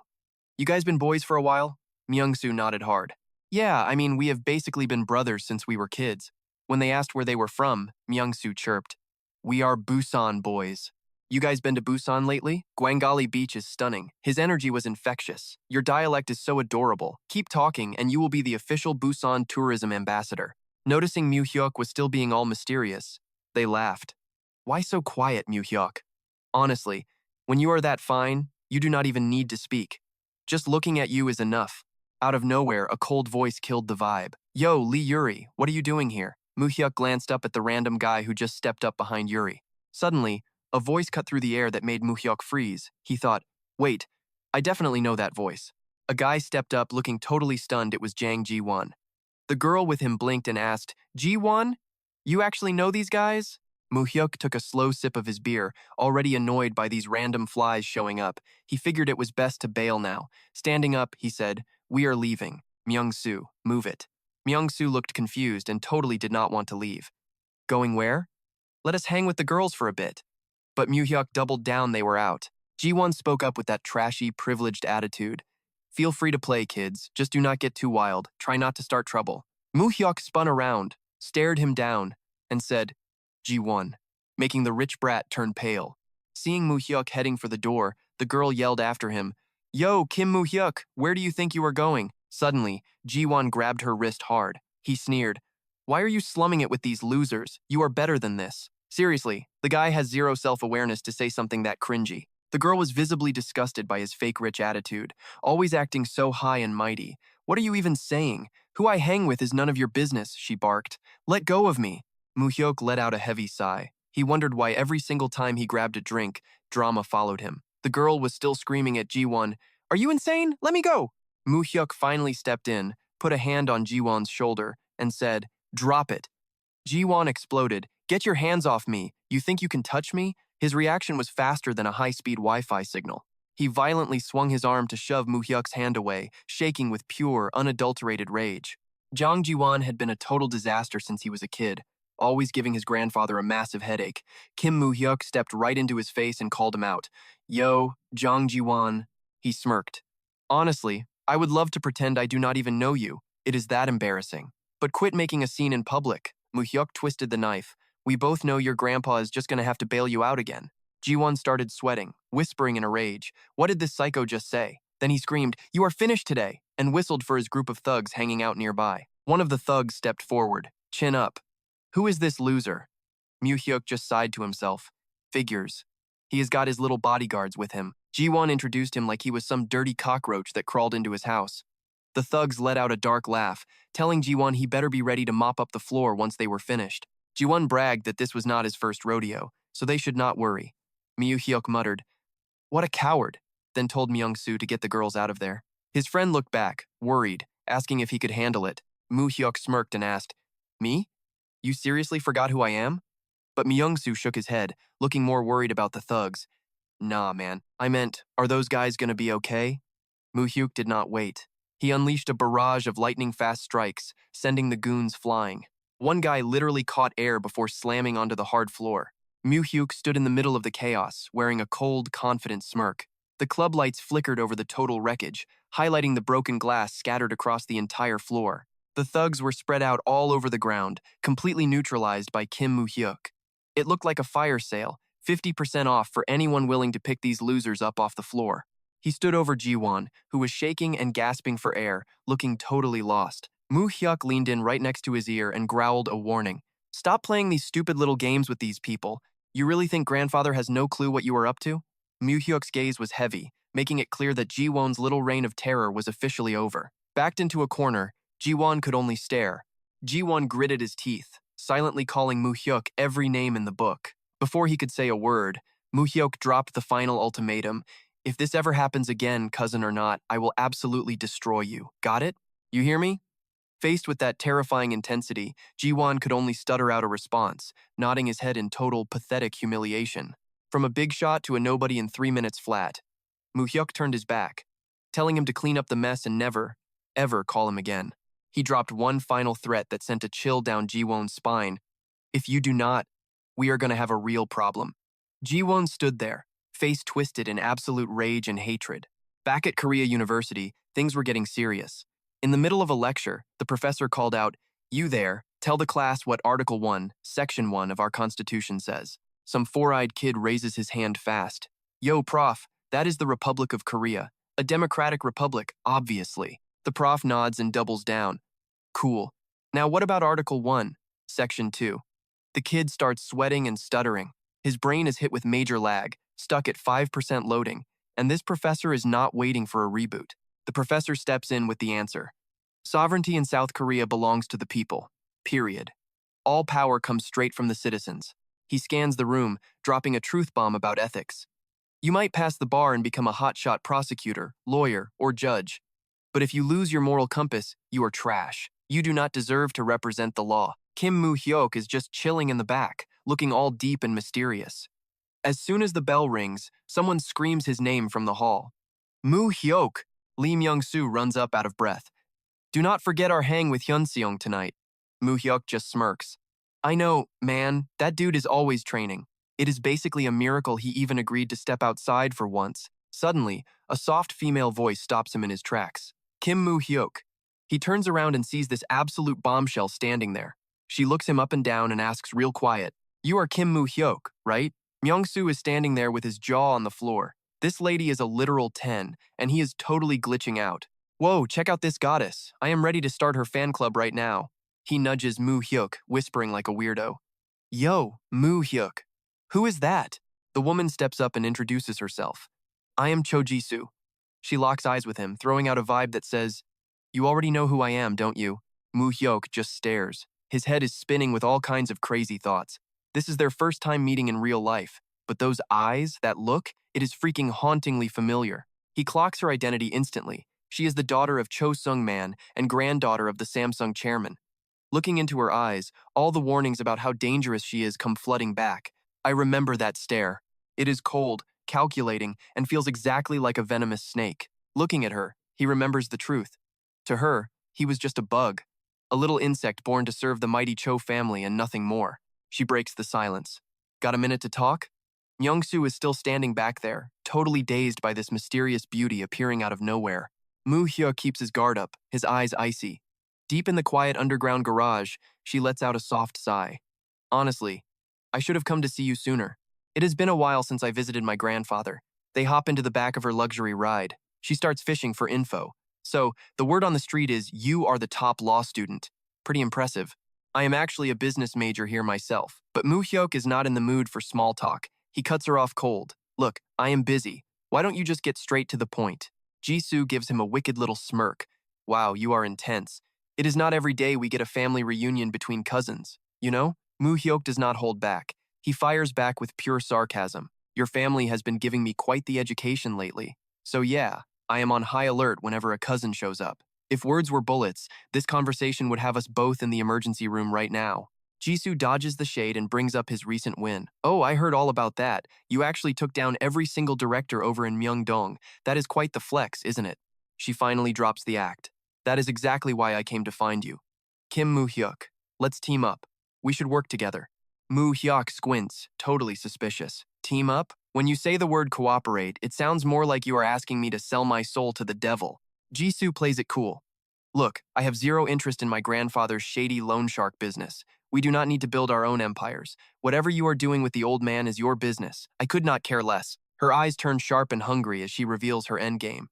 You guys been boys for a while?" Myung-soo nodded hard. "Yeah, I mean, we have basically been brothers since we were kids." When they asked where they were from, Myung-soo chirped, "We are Busan boys." "You guys been to Busan lately? Gwangali Beach is stunning." His energy was infectious. "Your dialect is so adorable. Keep talking and you will be the official Busan tourism ambassador." Noticing Mu Hyuk was still being all mysterious, they laughed. "Why so quiet, Mu Hyuk? Honestly, when you are that fine, you do not even need to speak. Just looking at you is enough." Out of nowhere, a cold voice killed the vibe. "Yo, Lee Yuri, what are you doing here?" Mu Hyuk glanced up at the random guy who just stepped up behind Yuri. Suddenly, a voice cut through the air that made Mu Hyuk freeze. He thought, "Wait, I definitely know that voice." A guy stepped up looking totally stunned. It was Jang Ji-won. The girl with him blinked and asked, "Ji-won? You actually know these guys?" Mu Hyuk took a slow sip of his beer, already annoyed by these random flies showing up. He figured it was best to bail now. Standing up, he said, "We are leaving. Myung-soo, move it." Myung-soo looked confused and totally did not want to leave. "Going where?" "Let us hang with the girls for a bit." But Mu Hyuk doubled down. They were out. Ji-won spoke up with that trashy, privileged attitude. "Feel free to play, kids. Just do not get too wild. Try not to start trouble." Mu Hyuk spun around, stared him down, and said, "Ji-won," making the rich brat turn pale. Seeing Mu Hyuk heading for the door, the girl yelled after him, "Yo, Kim Mu Hyuk, where do you think you are going?" Suddenly, Ji-won grabbed her wrist hard. He sneered, "Why are you slumming it with these losers? You are better than this." Seriously, the guy has zero self-awareness to say something that cringy. The girl was visibly disgusted by his fake rich attitude, always acting so high and mighty. "What are you even saying? Who I hang with is none of your business," she barked. "Let go of me." Mu Hyuk let out a heavy sigh. He wondered why every single time he grabbed a drink, drama followed him. The girl was still screaming at Ji-won, "Are you insane? Let me go!" Mu Hyuk finally stepped in, put a hand on Ji-won's shoulder, and said, "Drop it." Ji-won exploded. "Get your hands off me. You think you can touch me?" His reaction was faster than a high-speed Wi-Fi signal. He violently swung his arm to shove Mu Hyuk's hand away, shaking with pure, unadulterated rage. Jang Ji-won had been a total disaster since he was a kid, always giving his grandfather a massive headache. Kim Mu Hyuk stepped right into his face and called him out. "Yo, Jang Ji-won." He smirked. "Honestly, I would love to pretend I do not even know you. It is that embarrassing. But quit making a scene in public." Mu Hyuk twisted the knife. "We both know your grandpa is just gonna have to bail you out again." Ji-won started sweating, whispering in a rage. What did this psycho just say? Then he screamed, "You are finished today," and whistled for his group of thugs hanging out nearby. One of the thugs stepped forward, chin up. "Who is this loser?" Mu Hyuk just sighed to himself. "Figures. He has got his little bodyguards with him." Ji-won introduced him like he was some dirty cockroach that crawled into his house. The thugs let out a dark laugh, telling Ji-won he better be ready to mop up the floor once they were finished. Ji-won bragged that this was not his first rodeo, so they should not worry. Mu Hyuk muttered, "What a coward," then told Myung-soo to get the girls out of there. His friend looked back, worried, asking if he could handle it. Mu Hyuk smirked and asked, "Me? You seriously forgot who I am?" But Myung-soo shook his head, looking more worried about the thugs. "Nah, man. I meant, are those guys gonna be okay?" Mu Hyuk did not wait. He unleashed a barrage of lightning-fast strikes, sending the goons flying. One guy literally caught air before slamming onto the hard floor. Mu Hyuk stood in the middle of the chaos, wearing a cold, confident smirk. The club lights flickered over the total wreckage, highlighting the broken glass scattered across the entire floor. The thugs were spread out all over the ground, completely neutralized by Kim Mu Hyuk. It looked like a fire sale, 50% off for anyone willing to pick these losers up off the floor. He stood over Ji-won, who was shaking and gasping for air, looking totally lost. Mu Hyuk leaned in right next to his ear and growled a warning. "Stop playing these stupid little games with these people. You really think grandfather has no clue what you are up to?" Mu Hyuk's gaze was heavy, making it clear that Ji-won's little reign of terror was officially over. Backed into a corner, Ji-won could only stare. Ji-won gritted his teeth, silently calling Mu Hyuk every name in the book. Before he could say a word, Mu Hyuk dropped the final ultimatum. If this ever happens again, cousin or not, I will absolutely destroy you. Got it? You hear me? Faced with that terrifying intensity, Ji-won could only stutter out a response, nodding his head in total, pathetic humiliation. From a big shot to a nobody in 3 minutes flat, Mu Hyuk turned his back, telling him to clean up the mess and never, ever call him again. He dropped one final threat that sent a chill down Ji-won's spine. If you do not, we are going to have a real problem. Ji-won stood there, face twisted in absolute rage and hatred. Back at Korea University, things were getting serious. In the middle of a lecture, the professor called out, "You there, tell the class what Article 1, Section 1 of our Constitution says." Some four-eyed kid raises his hand fast. "Yo, prof, that is the Republic of Korea. A democratic republic, obviously." The prof nods and doubles down. "Cool. Now what about Article 1, Section 2? The kid starts sweating and stuttering. His brain is hit with major lag, stuck at 5% loading, and this professor is not waiting for a reboot. The professor steps in with the answer. Sovereignty in South Korea belongs to the people. Period. All power comes straight from the citizens. He scans the room, dropping a truth bomb about ethics. You might pass the bar and become a hotshot prosecutor, lawyer, or judge. But if you lose your moral compass, you are trash. You do not deserve to represent the law. Kim Mu Hyuk is just chilling in the back, looking all deep and mysterious. As soon as the bell rings, someone screams his name from the hall. "Mu Hyuk!" Lee Myung-soo runs up out of breath. "Do not forget our hang with Hyun-seong tonight." Mu Hyuk just smirks. "I know, man, that dude is always training. It is basically a miracle he even agreed to step outside for once." Suddenly, a soft female voice stops him in his tracks. Kim Mu Hyuk. He turns around and sees this absolute bombshell standing there. She looks him up and down and asks real quiet, "You are Kim Mu Hyuk, right?" Myung-soo is standing there with his jaw on the floor. This lady is a literal 10, and he is totally glitching out. "Whoa, check out this goddess. I am ready to start her fan club right now." He nudges Mu Hyuk, whispering like a weirdo. "Yo, Mu Hyuk. Who is that?" The woman steps up and introduces herself. "I am Cho Jisoo." She locks eyes with him, throwing out a vibe that says, "You already know who I am, don't you?" Mu Hyuk just stares. His head is spinning with all kinds of crazy thoughts. This is their first time meeting in real life, but those eyes, that look, it is freaking hauntingly familiar. He clocks her identity instantly. She is the daughter of Cho Sung-man and granddaughter of the Samsung chairman. Looking into her eyes, all the warnings about how dangerous she is come flooding back. I remember that stare. It is cold, calculating, and feels exactly like a venomous snake. Looking at her, he remembers the truth. To her, he was just a bug. A little insect born to serve the mighty Cho family and nothing more. She breaks the silence. "Got a minute to talk?" Myung-soo is still standing back there, totally dazed by this mysterious beauty appearing out of nowhere. Mu Hyuk keeps his guard up, his eyes icy. Deep in the quiet underground garage, she lets out a soft sigh. "Honestly, I should have come to see you sooner. It has been a while since I visited my grandfather." They hop into the back of her luxury ride. She starts fishing for info. "So, the word on the street is you are the top law student. Pretty impressive. I am actually a business major here myself." But Mu Hyuk is not in the mood for small talk. He cuts her off cold. "Look, I am busy. Why don't you just get straight to the point?" Jisoo gives him a wicked little smirk. "Wow, you are intense. It is not every day we get a family reunion between cousins, you know?" Mu Hyuk does not hold back. He fires back with pure sarcasm. "Your family has been giving me quite the education lately. So yeah, I am on high alert whenever a cousin shows up. If words were bullets, this conversation would have us both in the emergency room right now." Jisoo dodges the shade and brings up his recent win. "Oh, I heard all about that. You actually took down every single director over in Myeongdong. That is quite the flex, isn't it?" She finally drops the act. "That is exactly why I came to find you. Kim Mu Hyuk. Let's team up. We should work together." Mu Hyuk squints, totally suspicious. "Team up? When you say the word cooperate, it sounds more like you are asking me to sell my soul to the devil." Jisoo plays it cool. "Look, I have zero interest in my grandfather's shady loan shark business. We do not need to build our own empires. Whatever you are doing with the old man is your business. I could not care less." Her eyes turn sharp and hungry as she reveals her endgame.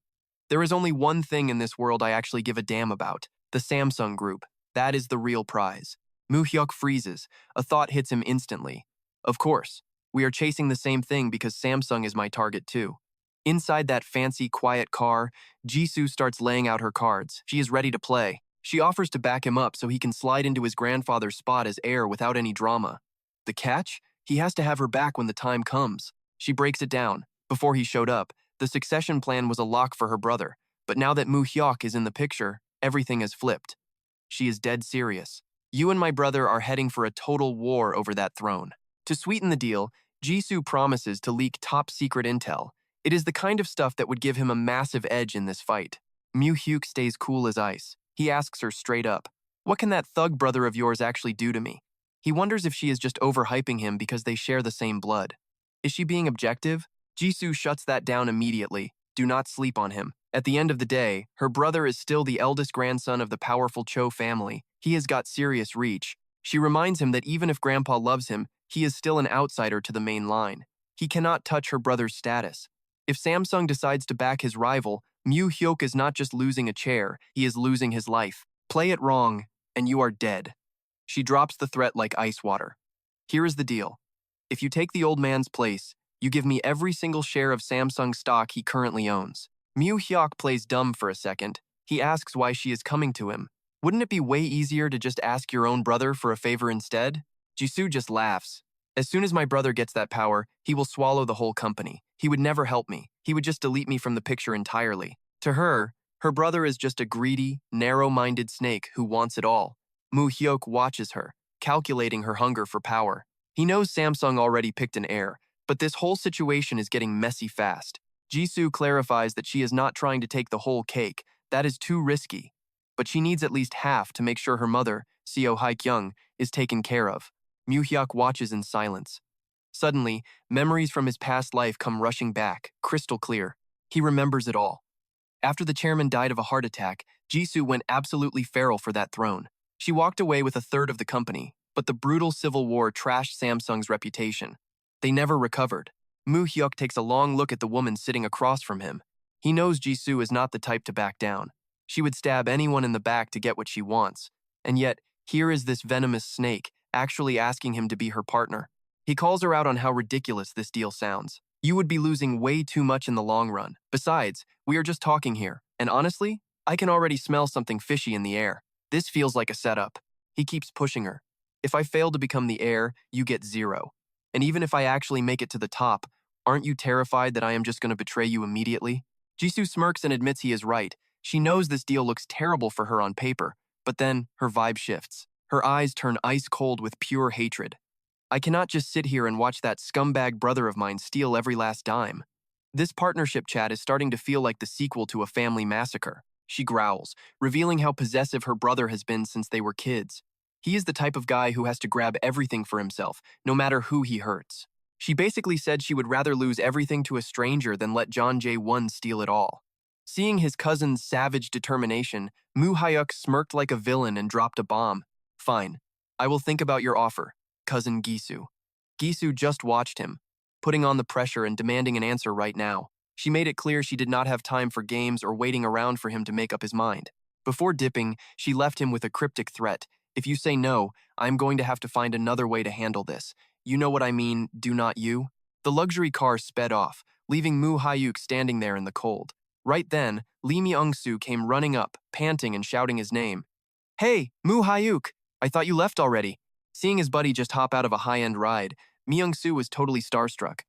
"There is only one thing in this world I actually give a damn about. The Samsung Group. That is the real prize." Mu Hyuk freezes. A thought hits him instantly. "Of course. We are chasing the same thing because Samsung is my target too." Inside that fancy, quiet car, Jisoo starts laying out her cards. She is ready to play. She offers to back him up so he can slide into his grandfather's spot as heir without any drama. The catch? He has to have her back when the time comes. She breaks it down. Before he showed up, the succession plan was a lock for her brother, but now that Mu Hyuk is in the picture, everything has flipped. She is dead serious. You and my brother are heading for a total war over that throne. To sweeten the deal, Jisoo promises to leak top-secret intel. It is the kind of stuff that would give him a massive edge in this fight. Mu Hyuk stays cool as ice. He asks her straight up, "What can that thug brother of yours actually do to me?" He wonders if she is just overhyping him because they share the same blood. Is she being objective? Jisoo shuts that down immediately. Do not sleep on him. At the end of the day, her brother is still the eldest grandson of the powerful Cho family. He has got serious reach. She reminds him that even if Grandpa loves him, he is still an outsider to the main line. He cannot touch her brother's status. If Samsung decides to back his rival, Mu Hyuk is not just losing a chair, he is losing his life. Play it wrong, and you are dead. She drops the threat like ice water. Here is the deal. If you take the old man's place, you give me every single share of Samsung stock he currently owns. Mu Hyuk plays dumb for a second. He asks why she is coming to him. Wouldn't it be way easier to just ask your own brother for a favor instead? Jisoo just laughs. As soon as my brother gets that power, he will swallow the whole company. He would never help me. He would just delete me from the picture entirely. To her, her brother is just a greedy, narrow-minded snake who wants it all. Mu Hyuk watches her, calculating her hunger for power. He knows Samsung already picked an heir, but this whole situation is getting messy fast. Jisoo clarifies that she is not trying to take the whole cake. That is too risky. But she needs at least half to make sure her mother, Seo Hyuk-young, is taken care of. Mu Hyuk watches in silence. Suddenly, memories from his past life come rushing back, crystal clear. He remembers it all. After the chairman died of a heart attack, Jisoo went absolutely feral for that throne. She walked away with a third of the company, but the brutal civil war trashed Samsung's reputation. They never recovered. Mu Hyuk takes a long look at the woman sitting across from him. He knows Jisoo is not the type to back down. She would stab anyone in the back to get what she wants. And yet, here is this venomous snake, actually asking him to be her partner. He calls her out on how ridiculous this deal sounds. You would be losing way too much in the long run. Besides, we are just talking here, and honestly, I can already smell something fishy in the air. This feels like a setup. He keeps pushing her. If I fail to become the heir, you get 0. And even if I actually make it to the top, aren't you terrified that I am just going to betray you immediately? Jisoo smirks and admits he is right. She knows this deal looks terrible for her on paper, but then her vibe shifts. Her eyes turn ice cold with pure hatred. I cannot just sit here and watch that scumbag brother of mine steal every last dime. This partnership chat is starting to feel like the sequel to a family massacre. She growls, revealing how possessive her brother has been since they were kids. He is the type of guy who has to grab everything for himself, no matter who he hurts. She basically said she would rather lose everything to a stranger than let John Jae-won steal it all. Seeing his cousin's savage determination, Mu Hyuk smirked like a villain and dropped a bomb. Fine. I will think about your offer, cousin Gisu. Gisu just watched him, putting on the pressure and demanding an answer right now. She made it clear she did not have time for games or waiting around for him to make up his mind. Before dipping, she left him with a cryptic threat. If you say no, I'm going to have to find another way to handle this. You know what I mean, do not you? The luxury car sped off, leaving Mu Hyuk standing there in the cold. Right then, Lee Myung-soo came running up, panting and shouting his name. Hey, Mu Hyuk! I thought you left already. Seeing his buddy just hop out of a high-end ride, Myung-soo was totally starstruck.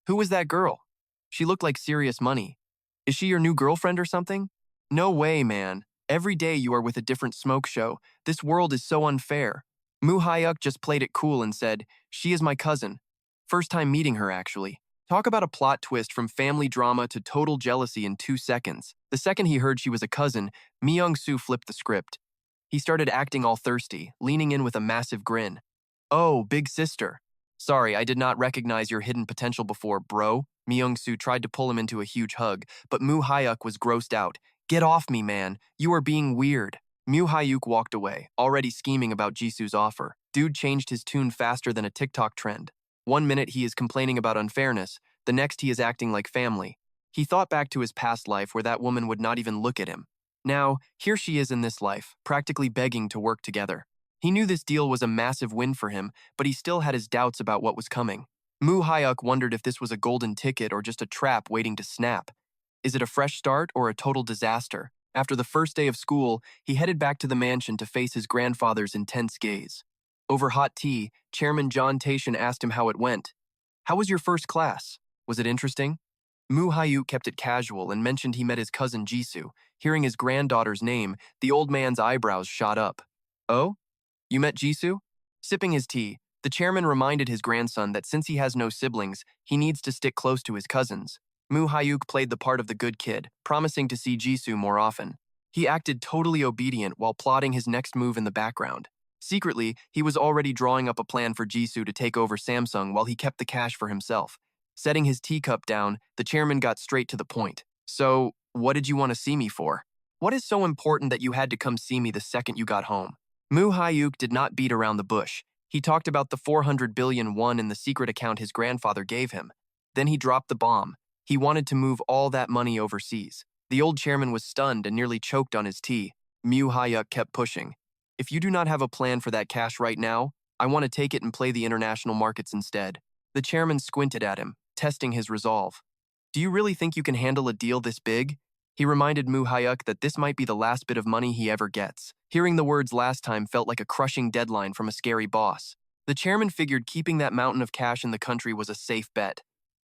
Who was that girl? She looked like serious money. Is she your new girlfriend or something? No way, man. Every day you are with a different smoke show. This world is so unfair. Mu Hyuk just played it cool and said, she is my cousin. First time meeting her, actually. Talk about a plot twist from family drama to total jealousy in 2 seconds. The second he heard she was a cousin, Myung-soo flipped the script. He started acting all thirsty, leaning in with a massive grin. Oh, big sister. Sorry, I did not recognize your hidden potential before, bro. Myung-soo tried to pull him into a huge hug, but Mu Hyuk was grossed out. Get off me, man. You are being weird. Mu Hyuk walked away, already scheming about Jisoo's offer. Dude changed his tune faster than a TikTok trend. 1 minute he is complaining about unfairness, the next he is acting like family. He thought back to his past life where that woman would not even look at him. Now, here she is in this life, practically begging to work together. He knew this deal was a massive win for him, but he still had his doubts about what was coming. Mu Hyuk wondered if this was a golden ticket or just a trap waiting to snap. Is it a fresh start or a total disaster? After the first day of school, he headed back to the mansion to face his grandfather's intense gaze. Over hot tea, Chairman John Tation asked him how it went. How was your first class? Was it interesting? Mu Hyuk kept it casual and mentioned he met his cousin Jisoo. Hearing his granddaughter's name, the old man's eyebrows shot up. Oh? You met Jisoo? Sipping his tea, the chairman reminded his grandson that since he has no siblings, he needs to stick close to his cousins. Mu Hyuk played the part of the good kid, promising to see Jisoo more often. He acted totally obedient while plotting his next move in the background. Secretly, he was already drawing up a plan for Jisoo to take over Samsung while he kept the cash for himself. Setting his teacup down, the chairman got straight to the point. So, what did you want to see me for? What is so important that you had to come see me the second you got home? Mu Hyuk did not beat around the bush. He talked about the 400 billion won in the secret account his grandfather gave him. Then he dropped the bomb. He wanted to move all that money overseas. The old chairman was stunned and nearly choked on his tea. Mu Hyuk kept pushing. If you do not have a plan for that cash right now, I want to take it and play the international markets instead. The chairman squinted at him, testing his resolve. Do you really think you can handle a deal this big? He reminded Mu Hyuk that this might be the last bit of money he ever gets. Hearing the words last time felt like a crushing deadline from a scary boss. The chairman figured keeping that mountain of cash in the country was a safe bet.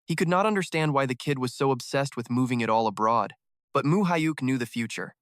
He could not understand why the kid was so obsessed with moving it all abroad. But Mu Hyuk knew the future.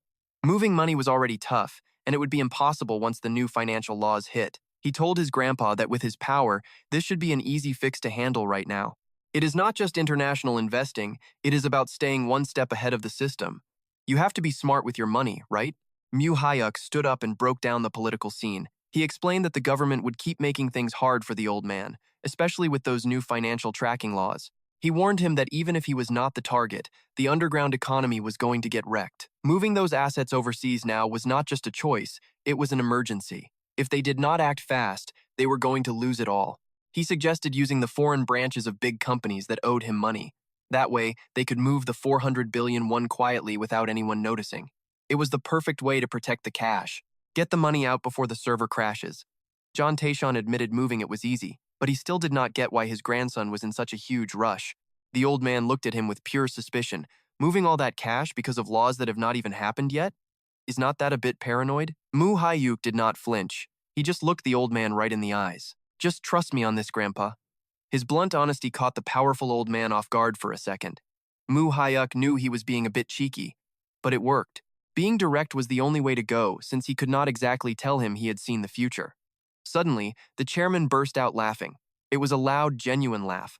Moving money was already tough, and it would be impossible once the new financial laws hit. He told his grandpa that with his power, this should be an easy fix to handle right now. It is not just international investing, it is about staying one step ahead of the system. You have to be smart with your money, right? Mu Hyuk stood up and broke down the political scene. He explained that the government would keep making things hard for the old man, especially with those new financial tracking laws. He warned him that even if he was not the target, the underground economy was going to get wrecked. Moving those assets overseas now was not just a choice, it was an emergency. If they did not act fast, they were going to lose it all. He suggested using the foreign branches of big companies that owed him money. That way, they could move the 400 billion won quietly without anyone noticing. It was the perfect way to protect the cash. Get the money out before the server crashes. John Taishon admitted moving it was easy, but he still did not get why his grandson was in such a huge rush. The old man looked at him with pure suspicion. Moving all that cash because of laws that have not even happened yet? Is not that a bit paranoid? Mu Hyuk did not flinch. He just looked the old man right in the eyes. Just trust me on this, Grandpa. His blunt honesty caught the powerful old man off guard for a second. Mu Hyuk knew he was being a bit cheeky, but it worked. Being direct was the only way to go, since he could not exactly tell him he had seen the future. Suddenly, the chairman burst out laughing. It was a loud, genuine laugh.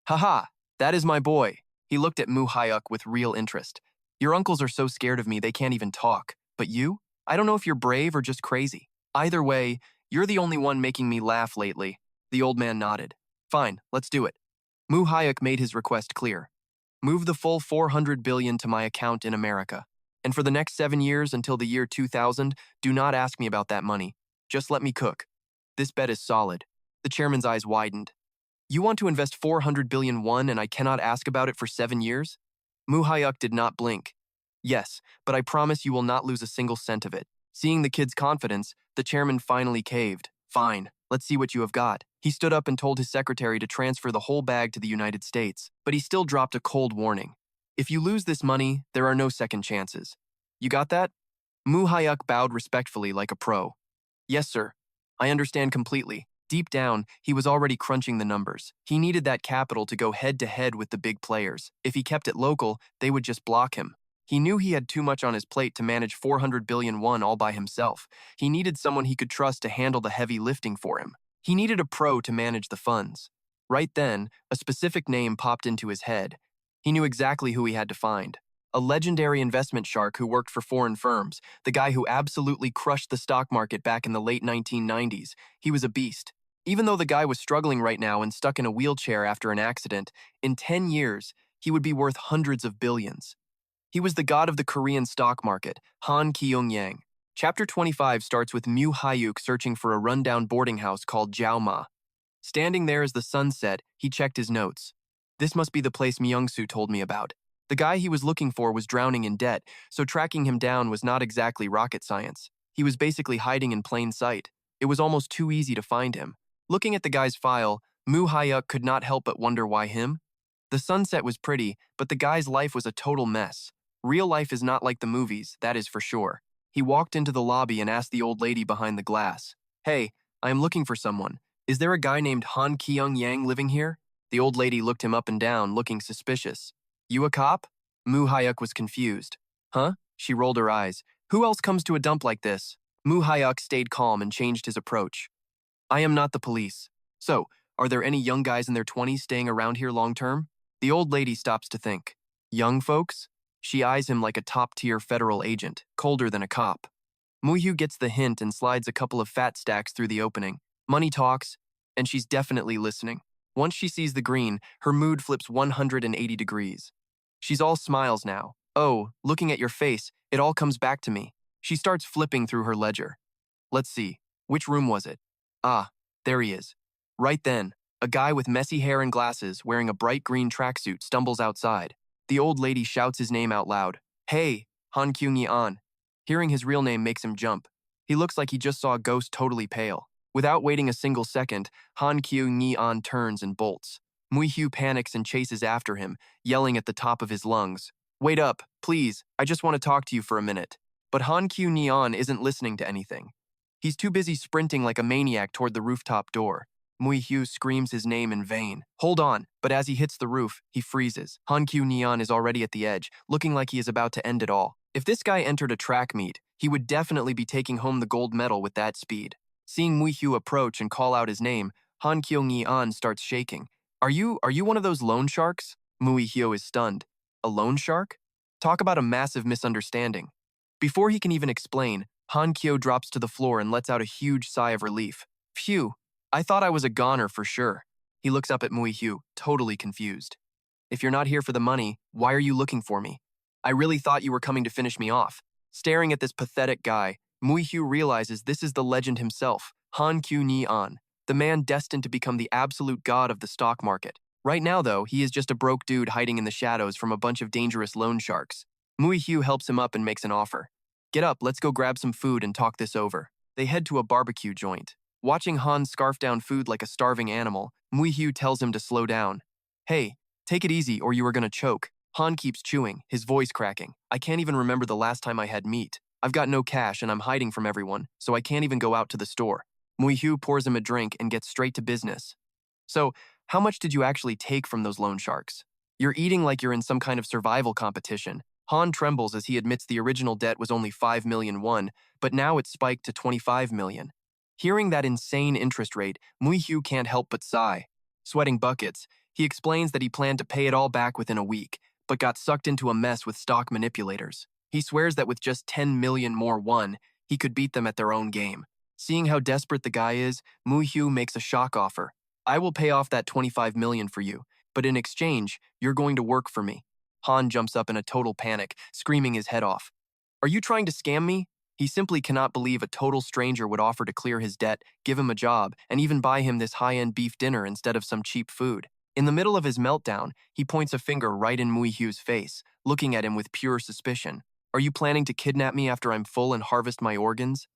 Haha, that is my boy. He looked at Mu Hyuk with real interest. Your uncles are so scared of me they can't even talk. But you? I don't know if you're brave or just crazy. Either way, you're the only one making me laugh lately. The old man nodded. Fine, let's do it. Mu Hyuk made his request clear. Move the full 400 billion to my account in America. And for the next 7 years until the year 2000, do not ask me about that money. Just let me cook. This bet is solid. The chairman's eyes widened. You want to invest 400 billion won and I cannot ask about it for 7 years? Mu Hyuk did not blink. Yes, but I promise you will not lose a single cent of it. Seeing the kid's confidence, the chairman finally caved. Fine, let's see what you have got. He stood up and told his secretary to transfer the whole bag to the United States, but he still dropped a cold warning. If you lose this money, there are no second chances. You got that? Mu Hyuk bowed respectfully like a pro. Yes, sir. I understand completely. Deep down, he was already crunching the numbers. He needed that capital to go head-to-head with the big players. If he kept it local, they would just block him. He knew he had too much on his plate to manage 400 billion won all by himself. He needed someone he could trust to handle the heavy lifting for him. He needed a pro to manage the funds. Right then, a specific name popped into his head. He knew exactly who he had to find. A legendary investment shark who worked for foreign firms, the guy who absolutely crushed the stock market back in the late 1990s. He was a beast. Even though the guy was struggling right now and stuck in a wheelchair after an accident, in 10 years, he would be worth hundreds of billions. He was the god of the Korean stock market, Han Kyung-yang. Chapter 25 starts with Mu Hyuk searching for a rundown boarding house called Jiaoma. Standing there as the sun set, he checked his notes. This must be the place Myung-soo told me about. The guy he was looking for was drowning in debt, so tracking him down was not exactly rocket science. He was basically hiding in plain sight. It was almost too easy to find him. Looking at the guy's file, Mu Hyuk could not help but wonder why him. The sunset was pretty, but the guy's life was a total mess. Real life is not like the movies, that is for sure. He walked into the lobby and asked the old lady behind the glass, "Hey, I am looking for someone. Is there a guy named Han Kyung Yang living here?" The old lady looked him up and down, looking suspicious. "You a cop?" Mu Hyuk was confused. "Huh?" She rolled her eyes. "Who else comes to a dump like this?" Mu Hyuk stayed calm and changed his approach. "I am not the police. So, are there any young guys in their 20s staying around here long term?" The old lady stops to think. Young folks? She eyes him like a top-tier federal agent, colder than a cop. Mu Hyuk gets the hint and slides a couple of fat stacks through the opening. Money talks, and she's definitely listening. Once she sees the green, her mood flips 180 degrees. She's all smiles now. "Oh, looking at your face, it all comes back to me." She starts flipping through her ledger. "Let's see, which room was it? Ah, there he is." Right then, a guy with messy hair and glasses wearing a bright green tracksuit stumbles outside. The old lady shouts his name out loud. "Hey, Han Kyung-yeon." Hearing his real name makes him jump. He looks like he just saw a ghost totally pale. Without waiting a single second, Han Kyung-yeon turns and bolts. Mu Hyuk panics and chases after him, yelling at the top of his lungs. "Wait up, please, I just want to talk to you for a minute." But Han Kyung-yeon isn't listening to anything. He's too busy sprinting like a maniac toward the rooftop door. Mu Hyuk screams his name in vain. "Hold on," but as he hits the roof, he freezes. Han Kyung-yeon is already at the edge, looking like he is about to end it all. If this guy entered a track meet, he would definitely be taking home the gold medal with that speed. Seeing Mu Hyuk approach and call out his name, Han Kyung-yeon starts shaking. Are you one of those loan sharks?" Mu Hyuk is stunned. A loan shark? Talk about a massive misunderstanding. Before he can even explain, Han Kyo drops to the floor and lets out a huge sigh of relief. "Phew, I thought I was a goner for sure." He looks up at Mu Hyuk, totally confused. "If you're not here for the money, why are you looking for me? I really thought you were coming to finish me off." Staring at this pathetic guy, Mu Hyuk realizes this is the legend himself, Han Kyung-yeon, the man destined to become the absolute god of the stock market. Right now, though, he is just a broke dude hiding in the shadows from a bunch of dangerous loan sharks. Mu Hyuk helps him up and makes an offer. "Get up, let's go grab some food and talk this over." They head to a barbecue joint. Watching Han scarf down food like a starving animal, Mu Hyuk tells him to slow down. "Hey, take it easy or you are gonna choke." Han keeps chewing, his voice cracking. "I can't even remember the last time I had meat. I've got no cash and I'm hiding from everyone, so I can't even go out to the store." Mu Hyuk pours him a drink and gets straight to business. "So, how much did you actually take from those loan sharks?" "You're eating like you're in some kind of survival competition." Han trembles as he admits the original debt was only 5 million won, but now it's spiked to 25 million. Hearing that insane interest rate, Mu Hyuk can't help but sigh. Sweating buckets, he explains that he planned to pay it all back within a week, but got sucked into a mess with stock manipulators. He swears that with just 10 million more won, he could beat them at their own game. Seeing how desperate the guy is, Mu Hyuk makes a shock offer. "I will pay off that 25 million for you, but in exchange, you're going to work for me." Han jumps up in a total panic, screaming his head off. "Are you trying to scam me?" He simply cannot believe a total stranger would offer to clear his debt, give him a job, and even buy him this high-end beef dinner instead of some cheap food. In the middle of his meltdown, he points a finger right in Mu Hyuk's face, looking at him with pure suspicion. "Are you planning to kidnap me after I'm full and harvest my organs?"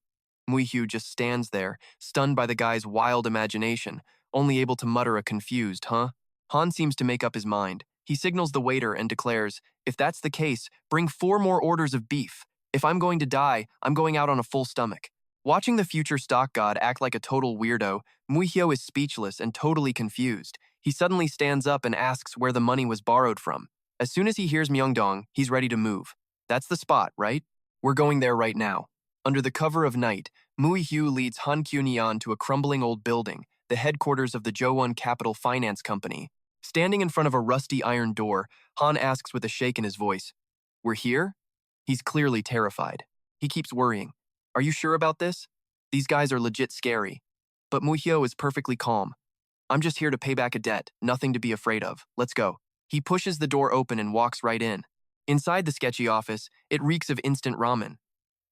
Mu Hyuk just stands there, stunned by the guy's wild imagination, only able to mutter a confused, "Huh?" Han seems to make up his mind. He signals the waiter and declares, "If that's the case, bring 4 more orders of beef. If I'm going to die, I'm going out on a full stomach." Watching the future stock god act like a total weirdo, Mu Hyuk is speechless and totally confused. He suddenly stands up and asks where the money was borrowed from. As soon as he hears Myeongdong, he's ready to move. "That's the spot, right? We're going there right now." Under the cover of night, Mu Hyuk leads Han Kyung-yeon to a crumbling old building, the headquarters of the Jowon Capital Finance Company. Standing in front of a rusty iron door, Han asks with a shake in his voice, "We're here?" He's clearly terrified. He keeps worrying. "Are you sure about this? These guys are legit scary." But Mu Hyuk is perfectly calm. "I'm just here to pay back a debt, nothing to be afraid of. Let's go." He pushes the door open and walks right in. Inside the sketchy office, it reeks of instant ramen.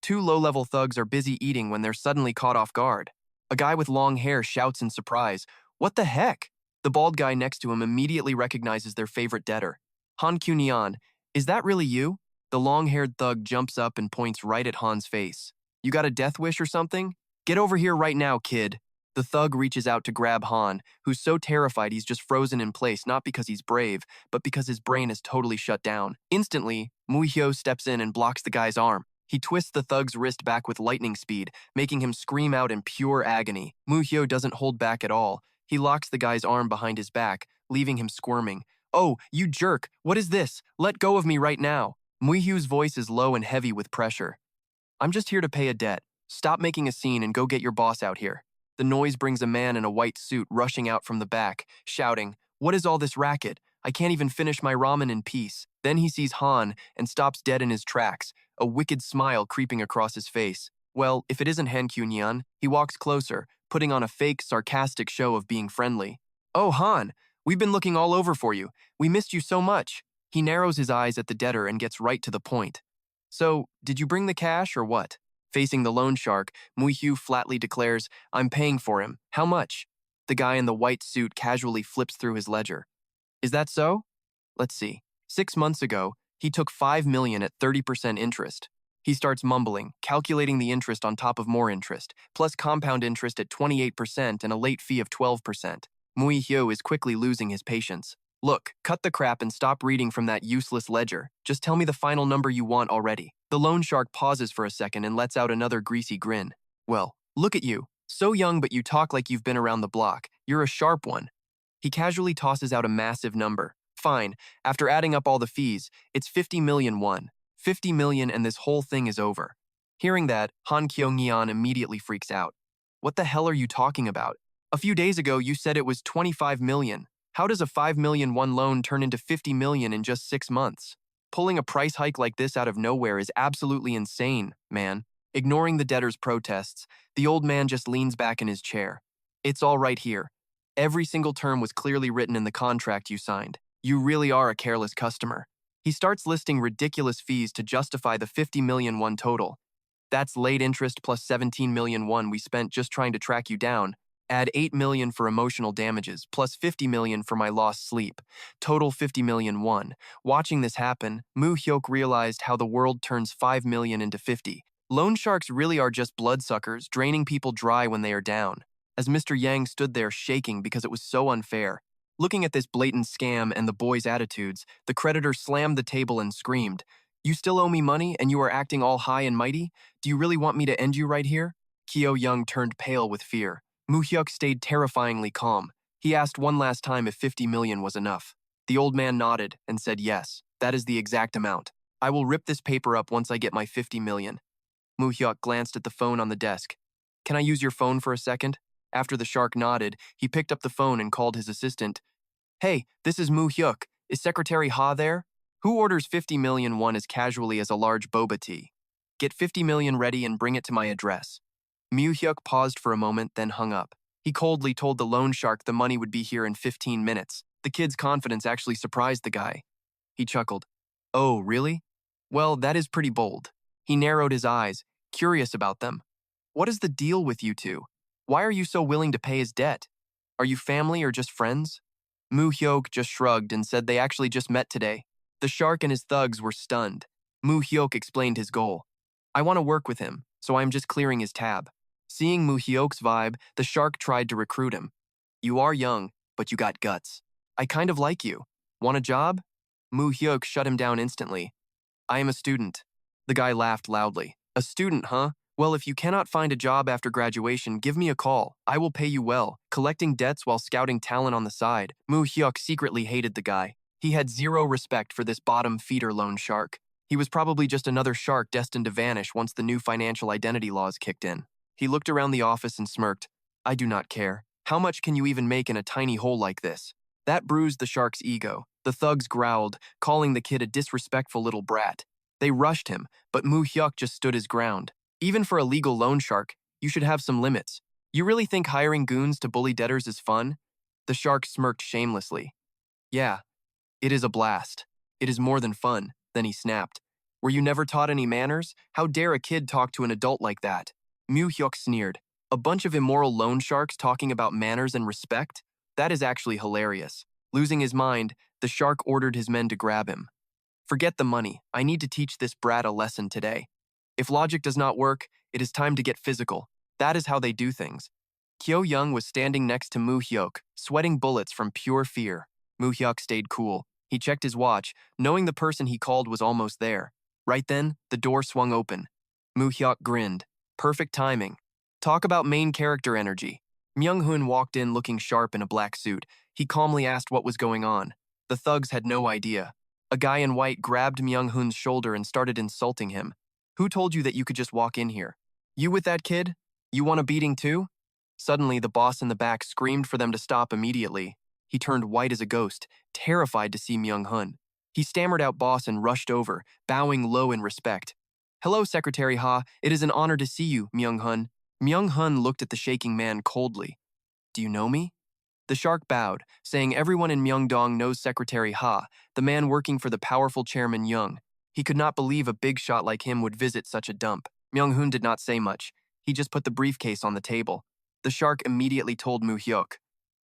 2 low-level thugs are busy eating when they're suddenly caught off guard. A guy with long hair shouts in surprise, "What the heck?" The bald guy next to him immediately recognizes their favorite debtor. "Han Kyung-yeon, is that really you?" The long-haired thug jumps up and points right at Han's face. "You got a death wish or something? Get over here right now, kid." The thug reaches out to grab Han, who's so terrified he's just frozen in place not because he's brave, but because his brain is totally shut down. Instantly, Mu Hyuk steps in and blocks the guy's arm. He twists the thug's wrist back with lightning speed, making him scream out in pure agony. Mu Hyuk doesn't hold back at all. He locks the guy's arm behind his back, leaving him squirming. "Oh, you jerk! What is this? Let go of me right now!" Mu Hyuk's voice is low and heavy with pressure. "I'm just here to pay a debt. Stop making a scene and go get your boss out here." The noise brings a man in a white suit rushing out from the back, shouting, "What is all this racket? I can't even finish my ramen in peace." Then he sees Han and stops dead in his tracks, a wicked smile creeping across his face. Well, if it isn't Han Kyun-yeon, he walks closer, putting on a fake, sarcastic show of being friendly. "Oh, Han, we've been looking all over for you. We missed you so much." He narrows his eyes at the debtor and gets right to the point. "So, did you bring the cash or what?" Facing the loan shark, Mu Hyuk flatly declares, "I'm paying for him. How much?" The guy in the white suit casually flips through his ledger. "Is that so? Let's see. 6 months ago, he took 5 million at 30% interest." He starts mumbling, calculating the interest on top of more interest, plus compound interest at 28% and a late fee of 12%. Mu Hyuk is quickly losing his patience. "Look, cut the crap and stop reading from that useless ledger. Just tell me the final number you want already." The loan shark pauses for a second and lets out another greasy grin. "Well, look at you. So young, but you talk like you've been around the block. You're a sharp one." He casually tosses out a massive number. "Fine, after adding up all the fees, it's 50 million won. 50 million and this whole thing is over." Hearing that, Han Kyung-yeon immediately freaks out. "What the hell are you talking about? A few days ago you said it was 25 million. How does a 5 million won loan turn into 50 million in just 6 months? Pulling a price hike like this out of nowhere is absolutely insane, man." Ignoring the debtor's protests, the old man just leans back in his chair. "It's all right here. Every single term was clearly written in the contract you signed. You really are a careless customer." He starts listing ridiculous fees to justify the 50 million won total. "That's late interest plus 17 million won we spent just trying to track you down. Add 8 million for emotional damages, plus 50 million for my lost sleep. Total 50 million won." Watching this happen, Mu Hyuk realized how the world turns 5 million into 50. Loan sharks really are just bloodsuckers, draining people dry when they are down. As Mr. Yang stood there shaking because it was so unfair. Looking at this blatant scam and the boy's attitudes, the creditor slammed the table and screamed, "You still owe me money and you are acting all high and mighty? Do you really want me to end you right here?" Kyo Young turned pale with fear. Mu Hyuk stayed terrifyingly calm. He asked one last time if 50 million was enough. The old man nodded and said yes, that is the exact amount. "I will rip this paper up once I get my 50 million. Mu Hyuk glanced at the phone on the desk. "Can I use your phone for a second?" After the shark nodded, he picked up the phone and called his assistant. "Hey, this is Mu Hyuk. Is Secretary Ha there? Who orders 50 million won as casually as a large boba tea? Get 50 million ready and bring it to my address." Mu Hyuk paused for a moment, then hung up. He coldly told the loan shark the money would be here in 15 minutes. The kid's confidence actually surprised the guy. He chuckled. "Oh, really? Well, that is pretty bold." He narrowed his eyes, curious about them. "What is the deal with you two? Why are you so willing to pay his debt? Are you family or just friends?" Mu Hyuk just shrugged and said they actually just met today. The shark and his thugs were stunned. Mu Hyuk explained his goal. "I want to work with him, so I'm just clearing his tab." Seeing Mu Hyuk's vibe, the shark tried to recruit him. "You are young, but you got guts. I kind of like you. Want a job?" Mu Hyuk shut him down instantly. "I am a student." The guy laughed loudly. "A student, huh? Well, if you cannot find a job after graduation, give me a call. I will pay you well." Collecting debts while scouting talent on the side, Mu Hyuk secretly hated the guy. He had zero respect for this bottom feeder loan shark. He was probably just another shark destined to vanish once the new financial identity laws kicked in. He looked around the office and smirked. "I do not care. How much can you even make in a tiny hole like this?" That bruised the shark's ego. The thugs growled, calling the kid a disrespectful little brat. They rushed him, but Mu Hyuk just stood his ground. "Even for a legal loan shark, you should have some limits. You really think hiring goons to bully debtors is fun?" The shark smirked shamelessly. "Yeah, it is a blast. It is more than fun." Then he snapped. "Were you never taught any manners? How dare a kid talk to an adult like that?" Mu Hyuk sneered. "A bunch of immoral loan sharks talking about manners and respect? That is actually hilarious." Losing his mind, the shark ordered his men to grab him. "Forget the money. I need to teach this brat a lesson today. If logic does not work, it is time to get physical. That is how they do things." Kyo Young was standing next to Mu Hyuk, sweating bullets from pure fear. Mu Hyuk stayed cool. He checked his watch, knowing the person he called was almost there. Right then, the door swung open. Mu Hyuk grinned. Perfect timing. Talk about main character energy. Myung-hoon walked in looking sharp in a black suit. He calmly asked what was going on. The thugs had no idea. A guy in white grabbed Myung-hoon's shoulder and started insulting him. Who told you that you could just walk in here? You with that kid? You want a beating too? Suddenly, the boss in the back screamed for them to stop immediately. He turned white as a ghost, terrified to see Myung-hoon. He stammered out boss and rushed over, bowing low in respect. Hello, Secretary Ha. It is an honor to see you, Myung-hoon. Myung-hoon looked at the shaking man coldly. Do you know me? The shark bowed, saying everyone in Myeongdong knows Secretary Ha, the man working for the powerful Chairman Young. He could not believe a big shot like him would visit such a dump. Myung-hoon did not say much. He just put the briefcase on the table. The shark immediately told Mu Hyuk.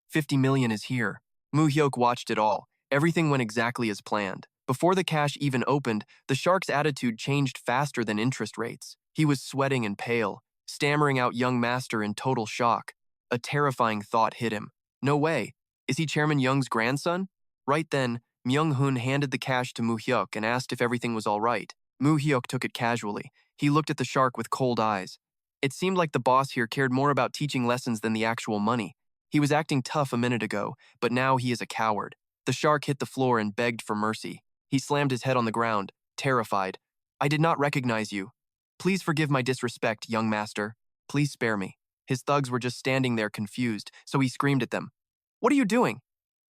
50 million is here. Mu Hyuk watched it all. Everything went exactly as planned. Before the cash even opened, the shark's attitude changed faster than interest rates. He was sweating and pale, stammering out young master in total shock. A terrifying thought hit him. No way. Is he Chairman Young's grandson? Right then, Myung-hoon handed the cash to Mu Hyuk and asked if everything was all right. Mu Hyuk took it casually. He looked at the shark with cold eyes. It seemed like the boss here cared more about teaching lessons than the actual money. He was acting tough a minute ago, but now he is a coward. The shark hit the floor and begged for mercy. He slammed his head on the ground, terrified. I did not recognize you. Please forgive my disrespect, young master. Please spare me. His thugs were just standing there confused, so he screamed at them. What are you doing?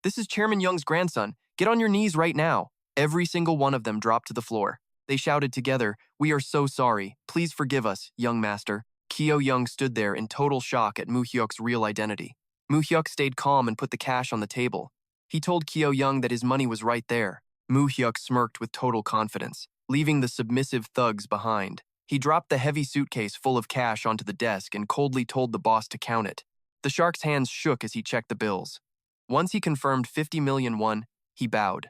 This is Chairman Young's grandson. Get on your knees right now. Every single one of them dropped to the floor. They shouted together, We are so sorry. Please forgive us, young master. Kyo Young stood there in total shock at Mu Hyuk's real identity. Mu Hyuk stayed calm and put the cash on the table. He told Kyo Young that his money was right there. Mu Hyuk smirked with total confidence, leaving the submissive thugs behind. He dropped the heavy suitcase full of cash onto the desk and coldly told the boss to count it. The shark's hands shook as he checked the bills. Once he confirmed 50 million won, he bowed.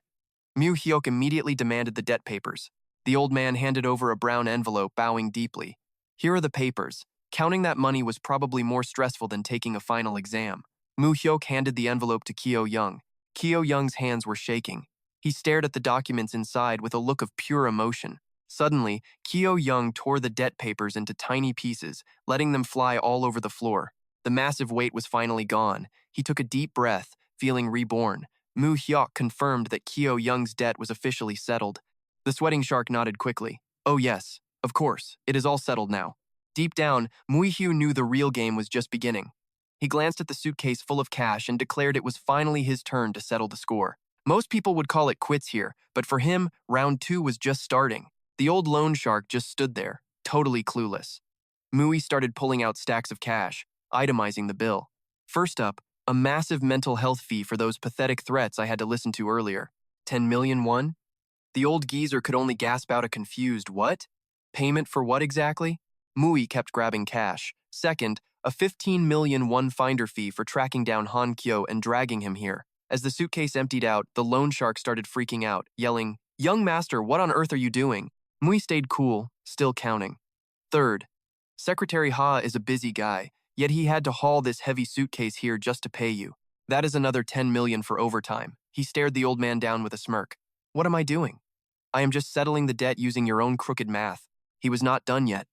Mu Hyuk immediately demanded the debt papers. The old man handed over a brown envelope, bowing deeply. Here are the papers. Counting that money was probably more stressful than taking a final exam. Mu Hyuk handed the envelope to Kyo Young. Kyo Young's hands were shaking. He stared at the documents inside with a look of pure emotion. Suddenly, Kyo Young tore the debt papers into tiny pieces, letting them fly all over the floor. The massive weight was finally gone. He took a deep breath, feeling reborn. Mu Hyuk confirmed that Kyo Young's debt was officially settled. The sweating shark nodded quickly. Oh yes, of course, it is all settled now. Deep down, Mu Hyuk knew the real game was just beginning. He glanced at the suitcase full of cash and declared it was finally his turn to settle the score. Most people would call it quits here, but for him, round 2 was just starting. The old loan shark just stood there, totally clueless. Mui started pulling out stacks of cash, itemizing the bill. First up, a massive mental health fee for those pathetic threats I had to listen to earlier. 10 million won? The old geezer could only gasp out a confused what? Payment for what exactly? Mui kept grabbing cash. Second, a 15 million won finder fee for tracking down Han Kyo and dragging him here. As the suitcase emptied out, the loan shark started freaking out, yelling, Young master, what on earth are you doing? Mui stayed cool, still counting. Third, Secretary Ha is a busy guy, yet he had to haul this heavy suitcase here just to pay you. That is another 10 million for overtime. He stared the old man down with a smirk. What am I doing? I am just settling the debt using your own crooked math. He was not done yet.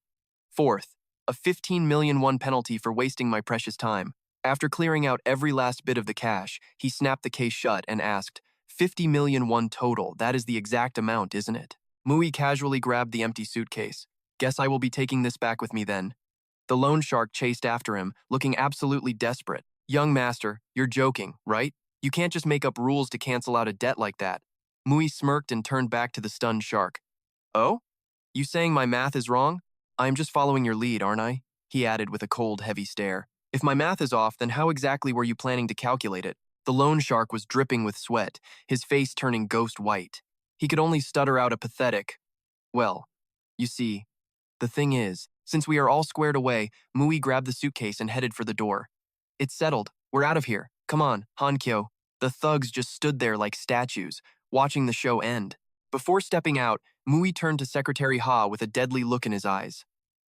Fourth, a 15 million won penalty for wasting my precious time. After clearing out every last bit of the cash, he snapped the case shut and asked, 50 million won total, that is the exact amount, isn't it? Mui casually grabbed the empty suitcase. Guess I will be taking this back with me then. The loan shark chased after him, looking absolutely desperate. Young master, you're joking, right? You can't just make up rules to cancel out a debt like that. Mui smirked and turned back to the stunned shark. Oh? You saying my math is wrong? I am just following your lead, aren't I? He added with a cold, heavy stare. If my math is off, then how exactly were you planning to calculate it? The loan shark was dripping with sweat, his face turning ghost white. He could only stutter out a pathetic, well, you see, the thing is, since we are all squared away, Mui grabbed the suitcase and headed for the door. It's settled. We're out of here. Come on, Hankyo. The thugs just stood there like statues, watching the show end. Before stepping out, Mui turned to Secretary Ha with a deadly look in his eyes.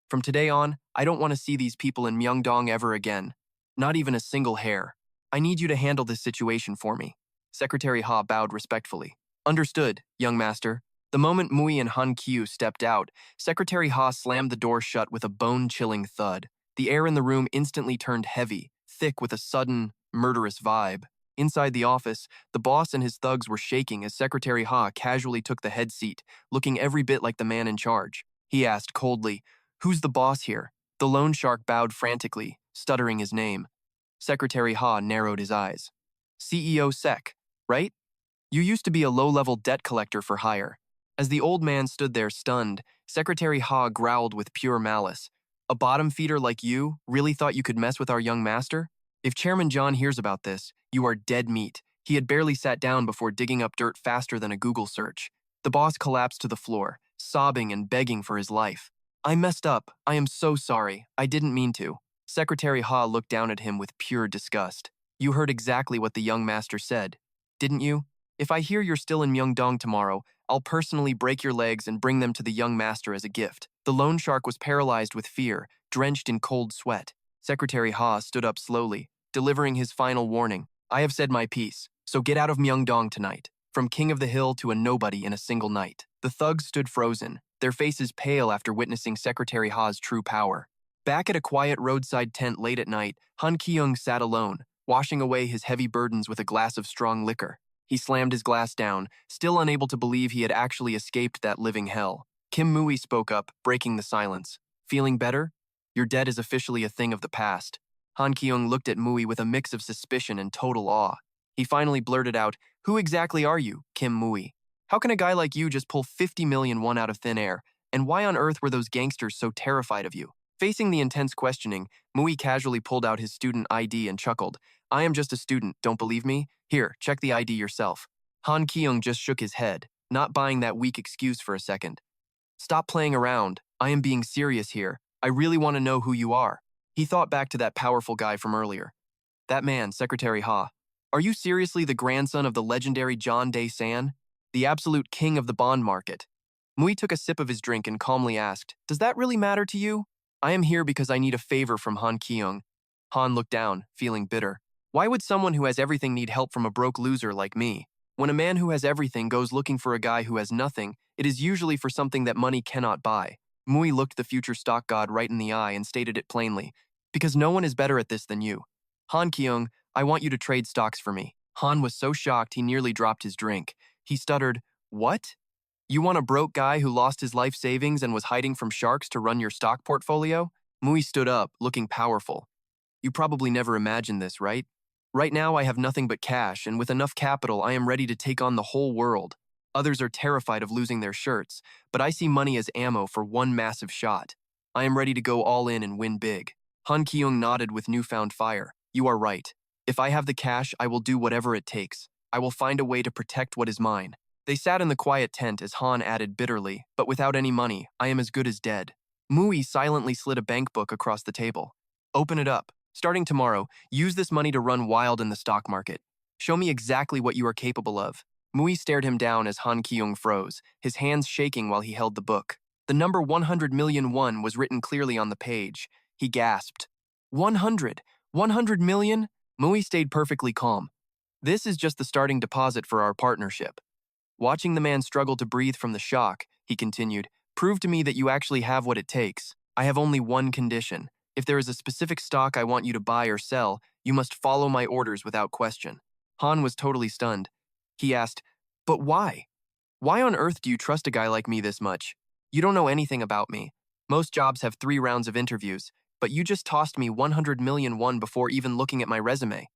From today on, I don't want to see these people in Myeongdong ever again. Not even a single hair. I need you to handle this situation for me. Secretary Ha bowed respectfully. Understood, young master. The moment Mui and Han Kyu stepped out, Secretary Ha slammed the door shut with a bone-chilling thud. The air in the room instantly turned heavy, thick with a sudden, murderous vibe. Inside the office, the boss and his thugs were shaking as Secretary Ha casually took the head seat, looking every bit like the man in charge. He asked coldly, "Who's the boss here?" The loan shark bowed frantically, stuttering his name. Secretary Ha narrowed his eyes. CEO Sec, right? You used to be a low-level debt collector for hire. As the old man stood there stunned, Secretary Ha growled with pure malice. A bottom feeder like you really thought you could mess with our young master? If Chairman John hears about this, you are dead meat. He had barely sat down before digging up dirt faster than a Google search. The boss collapsed to the floor, sobbing and begging for his life. I messed up. I am so sorry. I didn't mean to. Secretary Ha looked down at him with pure disgust. You heard exactly what the young master said, didn't you? If I hear you're still in Myeongdong tomorrow, I'll personally break your legs and bring them to the young master as a gift. The loan shark was paralyzed with fear, drenched in cold sweat. Secretary Ha stood up slowly, delivering his final warning. I have said my piece, so get out of Myeongdong tonight. From king of the hill to a nobody in a single night. The thugs stood frozen, their faces pale after witnessing Secretary Ha's true power. Back at a quiet roadside tent late at night, Han Kyung sat alone, washing away his heavy burdens with a glass of strong liquor. He slammed his glass down, still unable to believe he had actually escaped that living hell. Kim Mui spoke up, breaking the silence. Feeling better? Your debt is officially a thing of the past. Han Kyung looked at Mui with a mix of suspicion and total awe. He finally blurted out, Who exactly are you, Kim Mui? How can a guy like you just pull 50 million won out of thin air? And why on earth were those gangsters so terrified of you? Facing the intense questioning, Mui casually pulled out his student ID and chuckled. I am just a student, don't believe me? Here, check the ID yourself. Han Kyung just shook his head, not buying that weak excuse for a second. Stop playing around. I am being serious here. I really want to know who you are. He thought back to that powerful guy from earlier. That man, Secretary Ha. Are you seriously the grandson of the legendary John Dae-san, the absolute king of the bond market? Mui took a sip of his drink and calmly asked, Does that really matter to you? I am here because I need a favor from Han Kyung. Han looked down, feeling bitter. Why would someone who has everything need help from a broke loser like me? When a man who has everything goes looking for a guy who has nothing, it is usually for something that money cannot buy. Mui looked the future stock god right in the eye and stated it plainly. Because no one is better at this than you. Han Kyung, I want you to trade stocks for me. Han was so shocked he nearly dropped his drink. He stuttered, What? You want a broke guy who lost his life savings and was hiding from sharks to run your stock portfolio? Mui stood up, looking powerful. You probably never imagined this, right? Right now I have nothing but cash, and with enough capital I am ready to take on the whole world. Others are terrified of losing their shirts, but I see money as ammo for one massive shot. I am ready to go all in and win big. Han Kyung nodded with newfound fire. You are right. If I have the cash, I will do whatever it takes. I will find a way to protect what is mine. They sat in the quiet tent as Han added bitterly, but without any money, I am as good as dead. Mui silently slid a bank book across the table. Open it up. Starting tomorrow, use this money to run wild in the stock market. Show me exactly what you are capable of. Mui stared him down as Han Kyung froze, his hands shaking while he held the book. The number 100 million won was written clearly on the page. He gasped. 100? 100 million? Mui stayed perfectly calm. This is just the starting deposit for our partnership. Watching the man struggle to breathe from the shock, he continued, prove to me that you actually have what it takes. I have only one condition. If there is a specific stock I want you to buy or sell, you must follow my orders without question. Han was totally stunned. He asked, But why? Why on earth do you trust a guy like me this much? You don't know anything about me. Most jobs have 3 rounds of interviews, but you just tossed me 100 million won before even looking at my resume.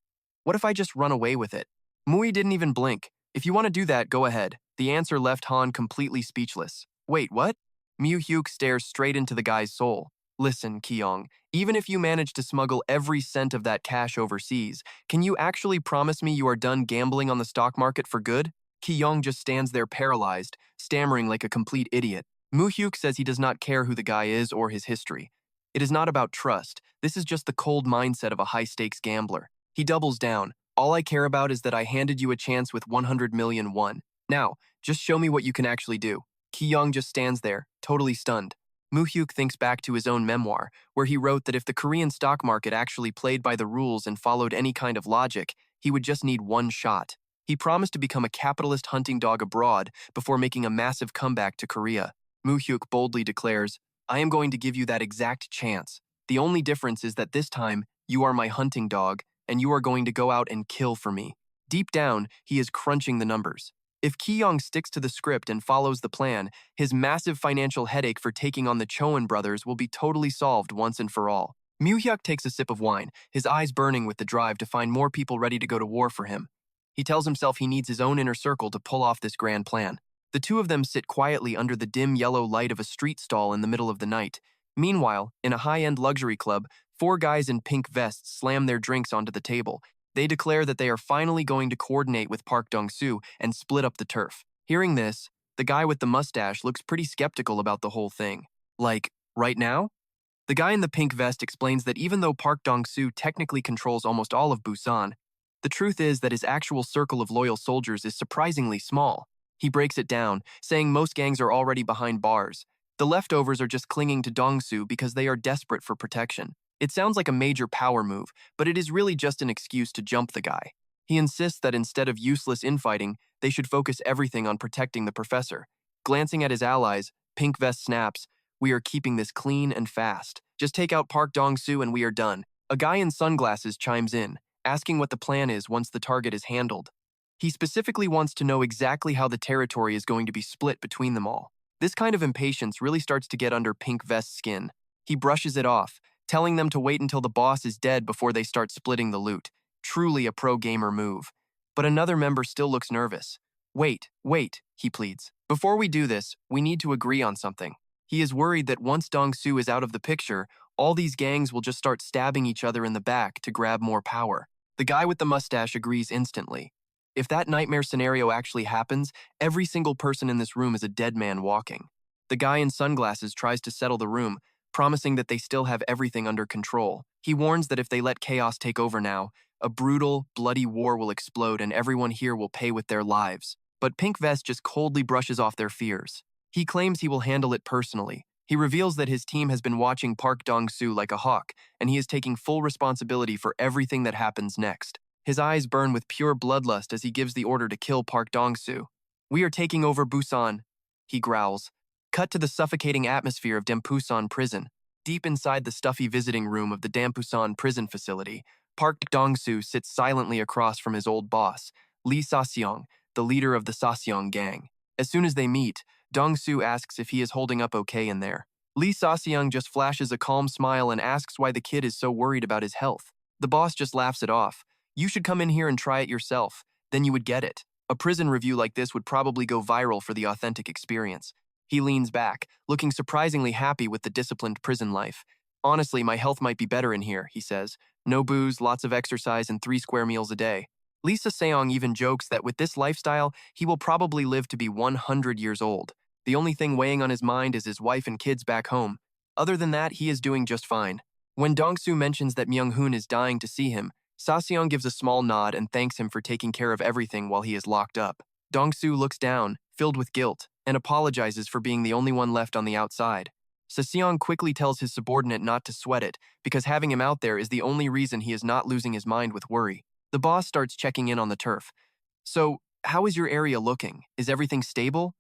What if I just run away with it? Mui didn't even blink. If you want to do that, go ahead. The answer left Han completely speechless. Wait, what? Mu Hyuk stares straight into the guy's soul. Listen, Kyung, even if you manage to smuggle every cent of that cash overseas, can you actually promise me you are done gambling on the stock market for good? Kyung just stands there paralyzed, stammering like a complete idiot. Mu Hyuk says he does not care who the guy is or his history. It is not about trust. This is just the cold mindset of a high-stakes gambler. He doubles down. All I care about is that I handed you a chance with 100 million won. Now, just show me what you can actually do. Kyung just stands there, totally stunned. Mu Hyuk thinks back to his own memoir, where he wrote that if the Korean stock market actually played by the rules and followed any kind of logic, he would just need one shot. He promised to become a capitalist hunting dog abroad before making a massive comeback to Korea. Mu Hyuk boldly declares, "I am going to give you that exact chance. The only difference is that this time, you are my hunting dog, and you are going to go out and kill for me." Deep down, he is crunching the numbers. If Ki-young sticks to the script and follows the plan, his massive financial headache for taking on the Choen brothers will be totally solved once and for all. Mu Hyuk takes a sip of wine, his eyes burning with the drive to find more people ready to go to war for him. He tells himself he needs his own inner circle to pull off this grand plan. The two of them sit quietly under the dim yellow light of a street stall in the middle of the night. Meanwhile, in a high-end luxury club, four guys in pink vests slam their drinks onto the table. They declare that they are finally going to coordinate with Park Dong-soo and split up the turf. Hearing this, the guy with the mustache looks pretty skeptical about the whole thing. Like, right now? The guy in the pink vest explains that even though Park Dong-soo technically controls almost all of Busan, the truth is that his actual circle of loyal soldiers is surprisingly small. He breaks it down, saying most gangs are already behind bars. The leftovers are just clinging to Dong-soo because they are desperate for protection. It sounds like a major power move, but it is really just an excuse to jump the guy. He insists that instead of useless infighting, they should focus everything on protecting the professor. Glancing at his allies, Pink Vest snaps, "We are keeping this clean and fast. Just take out Park Dong-soo and we are done." A guy in sunglasses chimes in, asking what the plan is once the target is handled. He specifically wants to know exactly how the territory is going to be split between them all. This kind of impatience really starts to get under Pink Vest's skin. He brushes it off, telling them to wait until the boss is dead before they start splitting the loot. Truly a pro-gamer move. But another member still looks nervous. Wait, he pleads. "Before we do this, we need to agree on something." He is worried that once Dong-soo is out of the picture, all these gangs will just start stabbing each other in the back to grab more power. The guy with the mustache agrees instantly. If that nightmare scenario actually happens, every single person in this room is a dead man walking. The guy in sunglasses tries to settle the room, promising that they still have everything under control. He warns that if they let chaos take over now, a brutal, bloody war will explode and everyone here will pay with their lives. But Pink Vest just coldly brushes off their fears. He claims he will handle it personally. He reveals that his team has been watching Park Dong-soo like a hawk, and he is taking full responsibility for everything that happens next. His eyes burn with pure bloodlust as he gives the order to kill Park Dong-soo. "We are taking over Busan," he growls. Cut to the suffocating atmosphere of Dampusan prison. Deep inside the stuffy visiting room of the Dampusan prison facility, Park Dong-soo sits silently across from his old boss, Lee Saseong, the leader of the Saseong gang. As soon as they meet, Dong-soo asks if he is holding up okay in there. Lee Saseong just flashes a calm smile and asks why the kid is so worried about his health. The boss just laughs it off. "You should come in here and try it yourself. Then you would get it. A prison review like this would probably go viral for the authentic experience." He leans back, looking surprisingly happy with the disciplined prison life. "Honestly, my health might be better in here," he says. "No booze, lots of exercise, and 3 square meals a day." Lisa Seong even jokes that with this lifestyle, he will probably live to be 100 years old. The only thing weighing on his mind is his wife and kids back home. Other than that, he is doing just fine. When Dong-soo mentions that Myung-hoon is dying to see him, Saseong gives a small nod and thanks him for taking care of everything while he is locked up. Dong-soo looks down, filled with guilt, and apologizes for being the only one left on the outside. Saseong quickly tells his subordinate not to sweat it, because having him out there is the only reason he is not losing his mind with worry. The boss starts checking in on the turf. "So, how is your area looking? Is everything stable?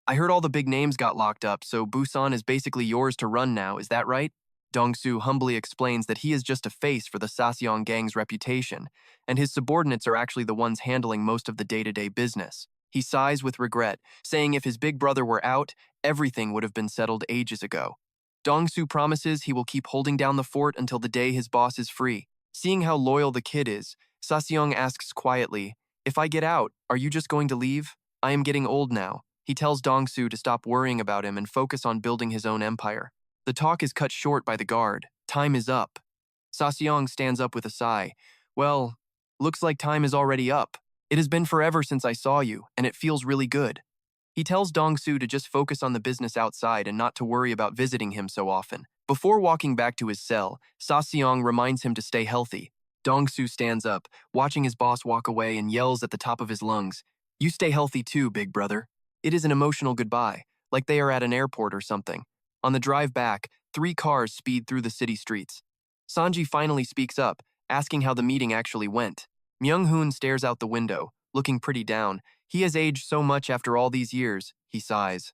I heard all the big names got locked up, so Busan is basically yours to run now, is that right?" Dong-soo humbly explains that he is just a face for the Saseong gang's reputation, and his subordinates are actually the ones handling most of the day-to-day business. He sighs with regret, saying if his big brother were out, everything would have been settled ages ago. Dong-soo promises he will keep holding down the fort until the day his boss is free. Seeing how loyal the kid is, Saseong asks quietly, "If I get out, are you just going to leave? I am getting old now." He tells Dong-soo to stop worrying about him and focus on building his own empire. The talk is cut short by the guard. Time is up. Saseong stands up with a sigh. "Well, looks like time is already up. It has been forever since I saw you, and it feels really good." He tells Dong-soo to just focus on the business outside and not to worry about visiting him so often. Before walking back to his cell, Saseong reminds him to stay healthy. Dong-soo stands up, watching his boss walk away and yells at the top of his lungs, "You stay healthy too, big brother." It is an emotional goodbye, like they are at an airport or something. On the drive back, 3 cars speed through the city streets. Sanji finally speaks up, asking how the meeting actually went. Myung-hoon stares out the window, looking pretty down. He has aged so much after all these years, he sighs.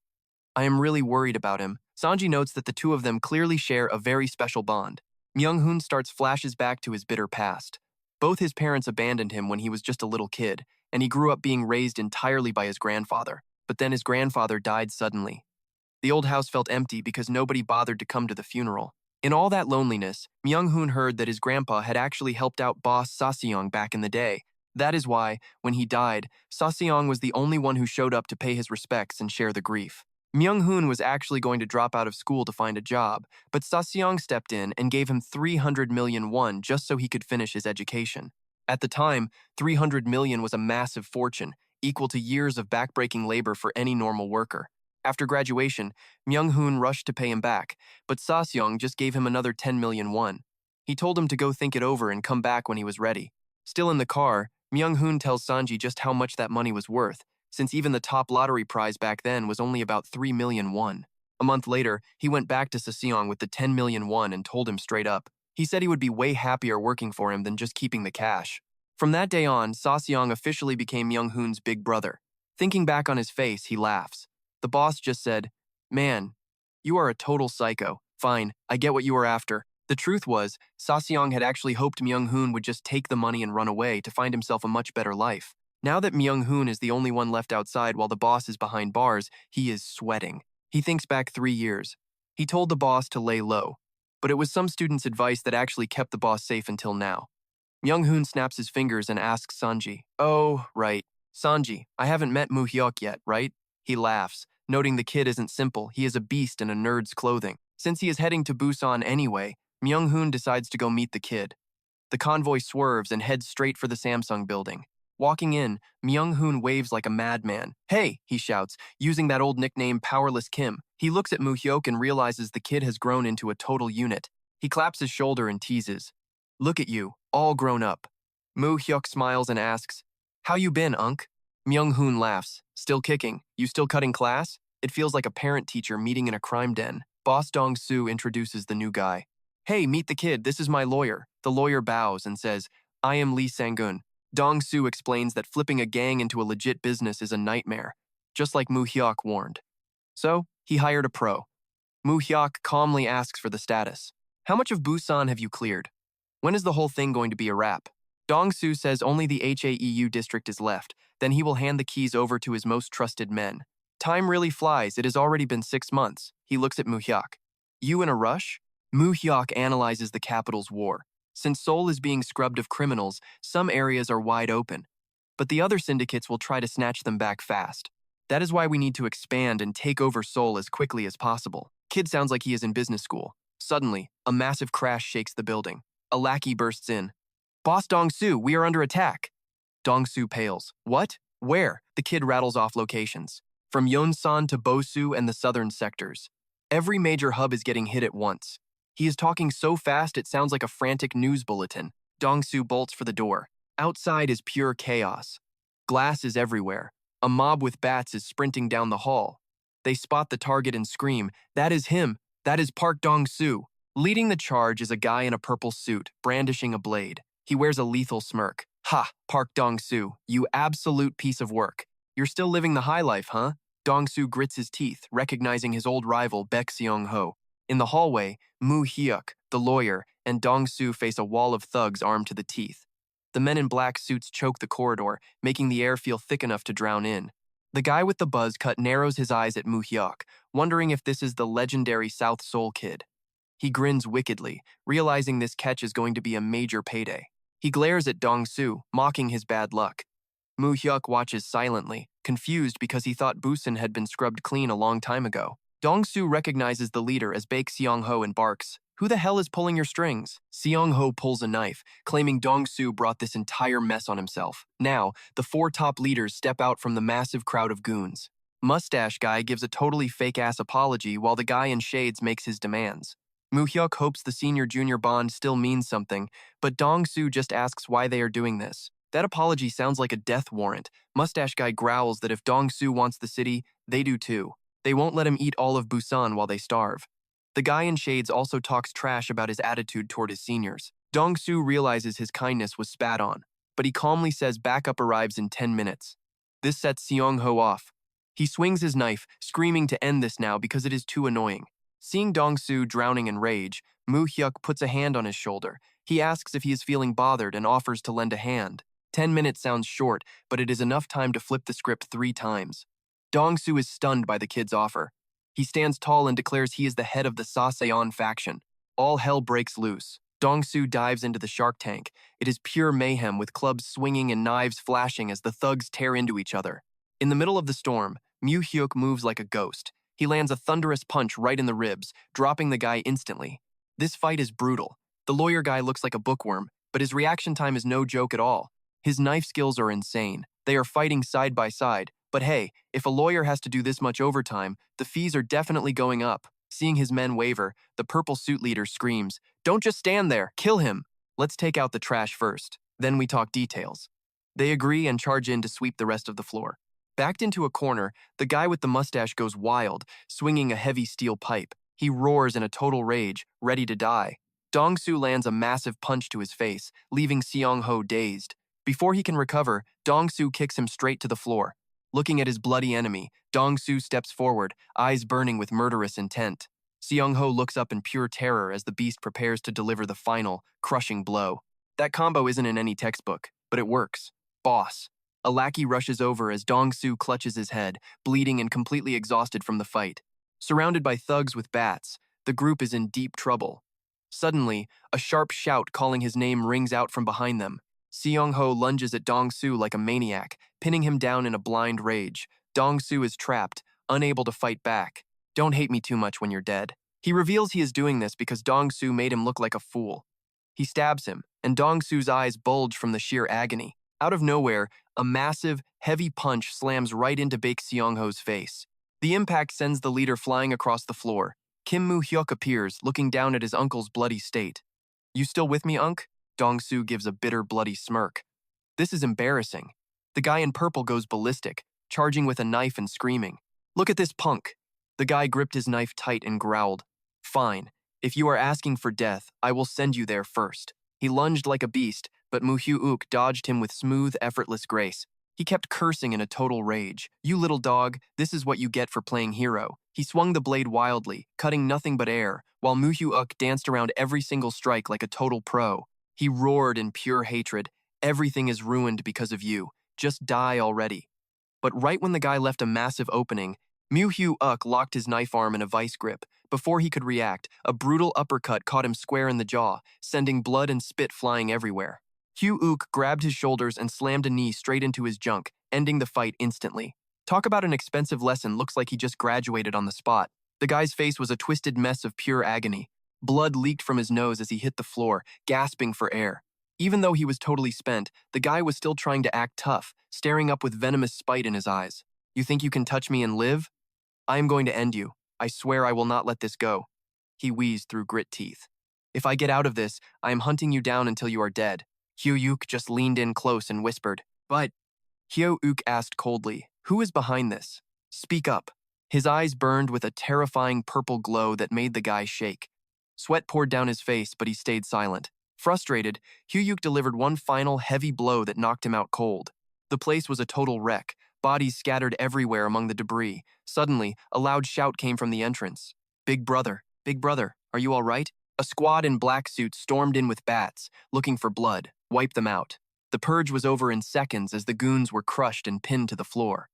I am really worried about him. Sanji notes that the two of them clearly share a very special bond. Myung-hoon starts flashes back to his bitter past. Both his parents abandoned him when he was just a little kid, and he grew up being raised entirely by his grandfather. But then his grandfather died suddenly. The old house felt empty because nobody bothered to come to the funeral. In all that loneliness, Myung-hoon heard that his grandpa had actually helped out boss Saseong back in the day. That is why, when he died, Saseong was the only one who showed up to pay his respects and share the grief. Myung-hoon was actually going to drop out of school to find a job, but Saseong stepped in and gave him 300 million won just so he could finish his education. At the time, 300 million was a massive fortune, equal to years of backbreaking labor for any normal worker. After graduation, Myung-hoon rushed to pay him back, but Saseong just gave him another 10 million won. He told him to go think it over and come back when he was ready. Still in the car, Myung-hoon tells Sanji just how much that money was worth, since even the top lottery prize back then was only about 3 million won. A month later, he went back to Saseong with the 10 million won and told him straight up. He said he would be way happier working for him than just keeping the cash. From that day on, Saseong officially became Myung-hoon's big brother. Thinking back on his face, he laughs. The boss just said, "Man, you are a total psycho. Fine, I get what you were after." The truth was, Saseong had actually hoped Myung-hoon would just take the money and run away to find himself a much better life. Now that Myung-hoon is the only one left outside while the boss is behind bars, he is sweating. He thinks back 3 years. He told the boss to lay low, but it was some student's advice that actually kept the boss safe until now. Myung-hoon snaps his fingers and asks Sanji, "Oh, right. Sanji, I haven't met Mu Hyuk yet, right?" He laughs, noting the kid isn't simple, he is a beast in a nerd's clothing. Since he is heading to Busan anyway, Myung-hoon decides to go meet the kid. The convoy swerves and heads straight for the Samsung building. Walking in, Myung-hoon waves like a madman. "Hey," he shouts, using that old nickname Powerless Kim. He looks at Mu Hyuk and realizes the kid has grown into a total unit. He claps his shoulder and teases. "Look at you, all grown up." Mu Hyuk smiles and asks, "How you been, Unk?" Myung-hoon laughs. "Still kicking. You still cutting class?" It feels like a parent-teacher meeting in a crime den. Boss Dong-soo introduces the new guy. "Hey, meet the kid, this is my lawyer." The lawyer bows and says, "I am Lee Sang-gun." Dong-soo explains that flipping a gang into a legit business is a nightmare, just like Mu Hyuk warned. So, he hired a pro. Mu Hyuk calmly asks for the status. "How much of Busan have you cleared? When is the whole thing going to be a wrap?" Dong-soo says only the HAEU district is left, then he will hand the keys over to his most trusted men. Time really flies, it has already been 6 months. He looks at Mu Hyuk. "You in a rush?" Mu Hyuk analyzes the capital's war. Since Seoul is being scrubbed of criminals, some areas are wide open. But the other syndicates will try to snatch them back fast. That is why we need to expand and take over Seoul as quickly as possible. Kid sounds like he is in business school. Suddenly, a massive crash shakes the building. A lackey bursts in. "Boss Dong-soo, we are under attack." Dong-soo pales. "What? Where?" The kid rattles off locations. From Yonsan to Bosu and the southern sectors. Every major hub is getting hit at once. He is talking so fast it sounds like a frantic news bulletin. Dong-soo bolts for the door. Outside is pure chaos. Glass is everywhere. A mob with bats is sprinting down the hall. They spot the target and scream, "That is him! That is Park Dong-soo!" Leading the charge is a guy in a purple suit, brandishing a blade. He wears a lethal smirk. "Ha, Park Dong-soo, you absolute piece of work. You're still living the high life, huh?" Dong-soo grits his teeth, recognizing his old rival Baek Seong-ho. In the hallway, Mu Hyuk, the lawyer, and Dong-soo face a wall of thugs armed to the teeth. The men in black suits choke the corridor, making the air feel thick enough to drown in. The guy with the buzz cut narrows his eyes at Mu Hyuk, wondering if this is the legendary South Seoul kid. He grins wickedly, realizing this catch is going to be a major payday. He glares at Dong-soo, mocking his bad luck. Mu Hyuk watches silently, confused because he thought Busan had been scrubbed clean a long time ago. Dong-soo recognizes the leader as Baek Seong-ho and barks, "Who the hell is pulling your strings?" Seong-ho pulls a knife, claiming Dong-soo brought this entire mess on himself. Now, the 4 top leaders step out from the massive crowd of goons. Mustache Guy gives a totally fake-ass apology while the guy in shades makes his demands. Mu Hyuk hopes the senior-junior bond still means something, but Dong-soo just asks why they are doing this. That apology sounds like a death warrant. Mustache Guy growls that if Dong-soo wants the city, they do too. They won't let him eat all of Busan while they starve. The guy in shades also talks trash about his attitude toward his seniors. Dong-soo realizes his kindness was spat on, but he calmly says backup arrives in 10 minutes. This sets Seong-ho off. He swings his knife, screaming to end this now because it is too annoying. Seeing Dong-soo drowning in rage, Mu Hyuk puts a hand on his shoulder. He asks if he is feeling bothered and offers to lend a hand. 10 minutes sounds short, but it is enough time to flip the script 3 times. Dong-soo is stunned by the kid's offer. He stands tall and declares he is the head of the Saseon faction. All hell breaks loose. Dong-soo dives into the shark tank. It is pure mayhem with clubs swinging and knives flashing as the thugs tear into each other. In the middle of the storm, Mu Hyuk moves like a ghost. He lands a thunderous punch right in the ribs, dropping the guy instantly. This fight is brutal. The lawyer guy looks like a bookworm, but his reaction time is no joke at all. His knife skills are insane. They are fighting side by side, but hey, if a lawyer has to do this much overtime, the fees are definitely going up. Seeing his men waver, the purple suit leader screams, "Don't just stand there, kill him! Let's take out the trash first, then we talk details." They agree and charge in to sweep the rest of the floor. Backed into a corner, the guy with the mustache goes wild, swinging a heavy steel pipe. He roars in a total rage, ready to die. Dong-soo lands a massive punch to his face, leaving Seong-ho dazed. Before he can recover, Dong-soo kicks him straight to the floor. Looking at his bloody enemy, Dong-soo steps forward, eyes burning with murderous intent. Seong-ho looks up in pure terror as the beast prepares to deliver the final, crushing blow. That combo isn't in any textbook, but it works. Boss. A lackey rushes over as Dong-soo clutches his head, bleeding and completely exhausted from the fight. Surrounded by thugs with bats, the group is in deep trouble. Suddenly, a sharp shout calling his name rings out from behind them. Seong-ho lunges at Dong-soo like a maniac, pinning him down in a blind rage. Dong-soo is trapped, unable to fight back. "Don't hate me too much when you're dead." He reveals he is doing this because Dong-soo made him look like a fool. He stabs him, and Dong-soo's eyes bulge from the sheer agony. Out of nowhere, a massive, heavy punch slams right into Baek Seong-ho's face. The impact sends the leader flying across the floor. Kim Mu Hyuk appears, looking down at his uncle's bloody state. "You still with me, Unc?" Dong-soo gives a bitter, bloody smirk. This is embarrassing. The guy in purple goes ballistic, charging with a knife and screaming. "Look at this punk!" The guy gripped his knife tight and growled. "Fine. If you are asking for death, I will send you there first." He lunged like a beast, but Mu Hyuk dodged him with smooth, effortless grace. He kept cursing in a total rage. "You little dog, this is what you get for playing hero." He swung the blade wildly, cutting nothing but air, while Mu Hyuk danced around every single strike like a total pro. He roared in pure hatred. "Everything is ruined because of you. Just die already." But right when the guy left a massive opening, Mu Hyuk locked his knife arm in a vice grip. Before he could react, a brutal uppercut caught him square in the jaw, sending blood and spit flying everywhere. Hyuk grabbed his shoulders and slammed a knee straight into his junk, ending the fight instantly. Talk about an expensive lesson, looks like he just graduated on the spot. The guy's face was a twisted mess of pure agony. Blood leaked from his nose as he hit the floor, gasping for air. Even though he was totally spent, the guy was still trying to act tough, staring up with venomous spite in his eyes. "You think you can touch me and live? I am going to end you. I swear I will not let this go." He wheezed through grit teeth. "If I get out of this, I am hunting you down until you are dead." Hyuk just leaned in close and whispered. "But," Hyuk asked coldly, "who is behind this? Speak up." His eyes burned with a terrifying purple glow that made the guy shake. Sweat poured down his face, but he stayed silent. Frustrated, Hyuk delivered one final heavy blow that knocked him out cold. The place was a total wreck, bodies scattered everywhere among the debris. Suddenly, a loud shout came from the entrance. Big brother, are you all right?" A squad in black suits stormed in with bats, looking for blood. Wipe them out. The purge was over in seconds as the goons were crushed and pinned to the floor.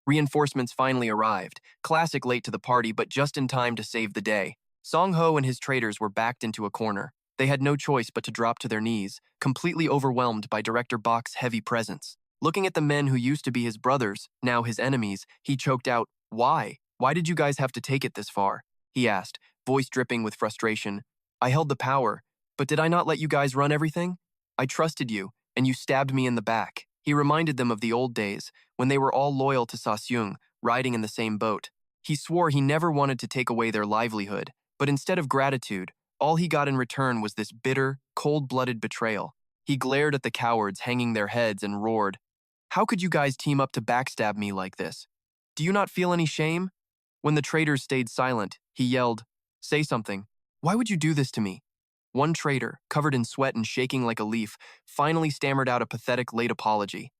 Reinforcements finally arrived, classic late to the party but just in time to save the day. Song-ho and his traitors were backed into a corner. They had no choice but to drop to their knees, completely overwhelmed by Director Bach's heavy presence. Looking at the men who used to be his brothers, now his enemies, he choked out, "Why? Why did you guys have to take it this far?" he asked, voice dripping with frustration. "I held the power, but did I not let you guys run everything? I trusted you, and you stabbed me in the back." He reminded them of the old days, when they were all loyal to Saseung, riding in the same boat. He swore he never wanted to take away their livelihood, but instead of gratitude, all he got in return was this bitter, cold-blooded betrayal. He glared at the cowards hanging their heads and roared, "How could you guys team up to backstab me like this? Do you not feel any shame?" When the traitors stayed silent, he yelled, "Say something. Why would you do this to me?" One traitor, covered in sweat and shaking like a leaf, finally stammered out a pathetic late apology.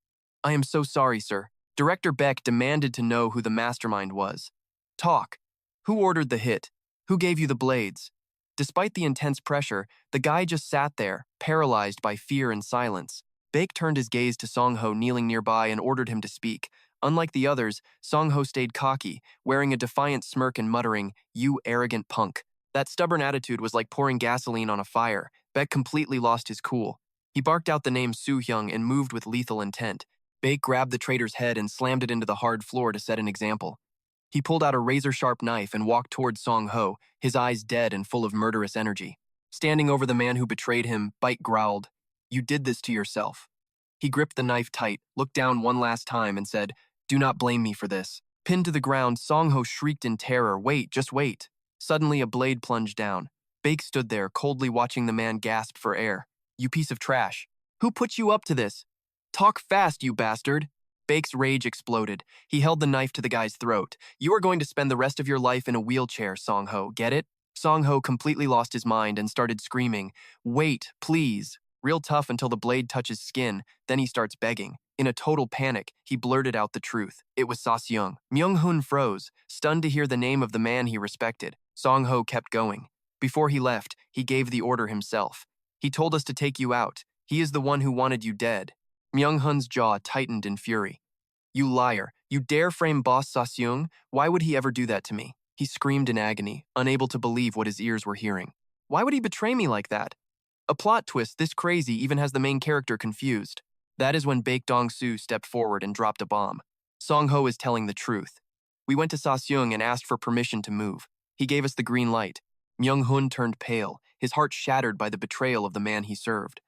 "I am so sorry, sir." Director Beck demanded to know who the mastermind was. "Talk. Who ordered the hit? Who gave you the blades?" Despite the intense pressure, the guy just sat there, paralyzed by fear and silence. Baek turned his gaze to Song-ho kneeling nearby and ordered him to speak. Unlike the others, Song-ho stayed cocky, wearing a defiant smirk and muttering, "You arrogant punk." That stubborn attitude was like pouring gasoline on a fire. Baek completely lost his cool. He barked out the name Soo-hyung and moved with lethal intent. Baek grabbed the traitor's head and slammed it into the hard floor to set an example. He pulled out a razor-sharp knife and walked towards Song-ho, his eyes dead and full of murderous energy. Standing over the man who betrayed him, Baek growled, "You did this to yourself." He gripped the knife tight, looked down one last time, and said, "Do not blame me for this." Pinned to the ground, Song-ho shrieked in terror, "Wait, just wait." Suddenly, a blade plunged down. Baek stood there, coldly watching the man gasp for air. "You piece of trash. Who put you up to this? Talk fast, you bastard." Baek's rage exploded. He held the knife to the guy's throat. "You are going to spend the rest of your life in a wheelchair, Song-ho, get it?" Song-ho completely lost his mind and started screaming, "Wait, please." Real tough until the blade touches skin, then he starts begging. In a total panic, he blurted out the truth. It was Saseung. Myung-hun froze, stunned to hear the name of the man he respected. Song-ho kept going. Before he left, he gave the order himself. "He told us to take you out. He is the one who wanted you dead." Myung-hun's jaw tightened in fury. "You liar. You dare frame boss Saseung? Why would he ever do that to me?" He screamed in agony, unable to believe what his ears were hearing. "Why would he betray me like that?" A plot twist this crazy even has the main character confused. That is when Baek Dong-soo stepped forward and dropped a bomb. Song-ho is telling the truth. "We went to Saseung and asked for permission to move. He gave us the green light." Myung-hun turned pale, his heart shattered by the betrayal of the man he served.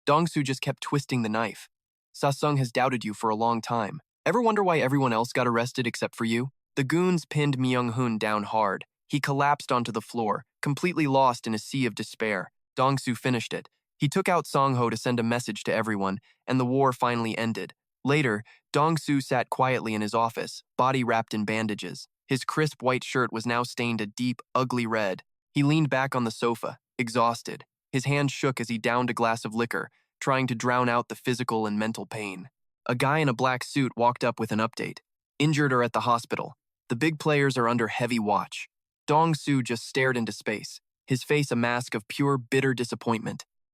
Dong-soo just kept twisting the knife. "Saseung has doubted you for a long time. Ever wonder why everyone else got arrested except for you?" The goons pinned Myung-hun down hard. He collapsed onto the floor, completely lost in a sea of despair. Dong-soo finished it. He took out Song-ho to send a message to everyone, and the war finally ended. Later, Dong-soo sat quietly in his office, body wrapped in bandages. His crisp white shirt was now stained a deep, ugly red. He leaned back on the sofa, exhausted. His hand shook as he downed a glass of liquor, trying to drown out the physical and mental pain. A guy in a black suit walked up with an update. "Injured or at the hospital. The big players are under heavy watch." Dong-soo just stared into space, his face a mask of pure, bitter disappointment.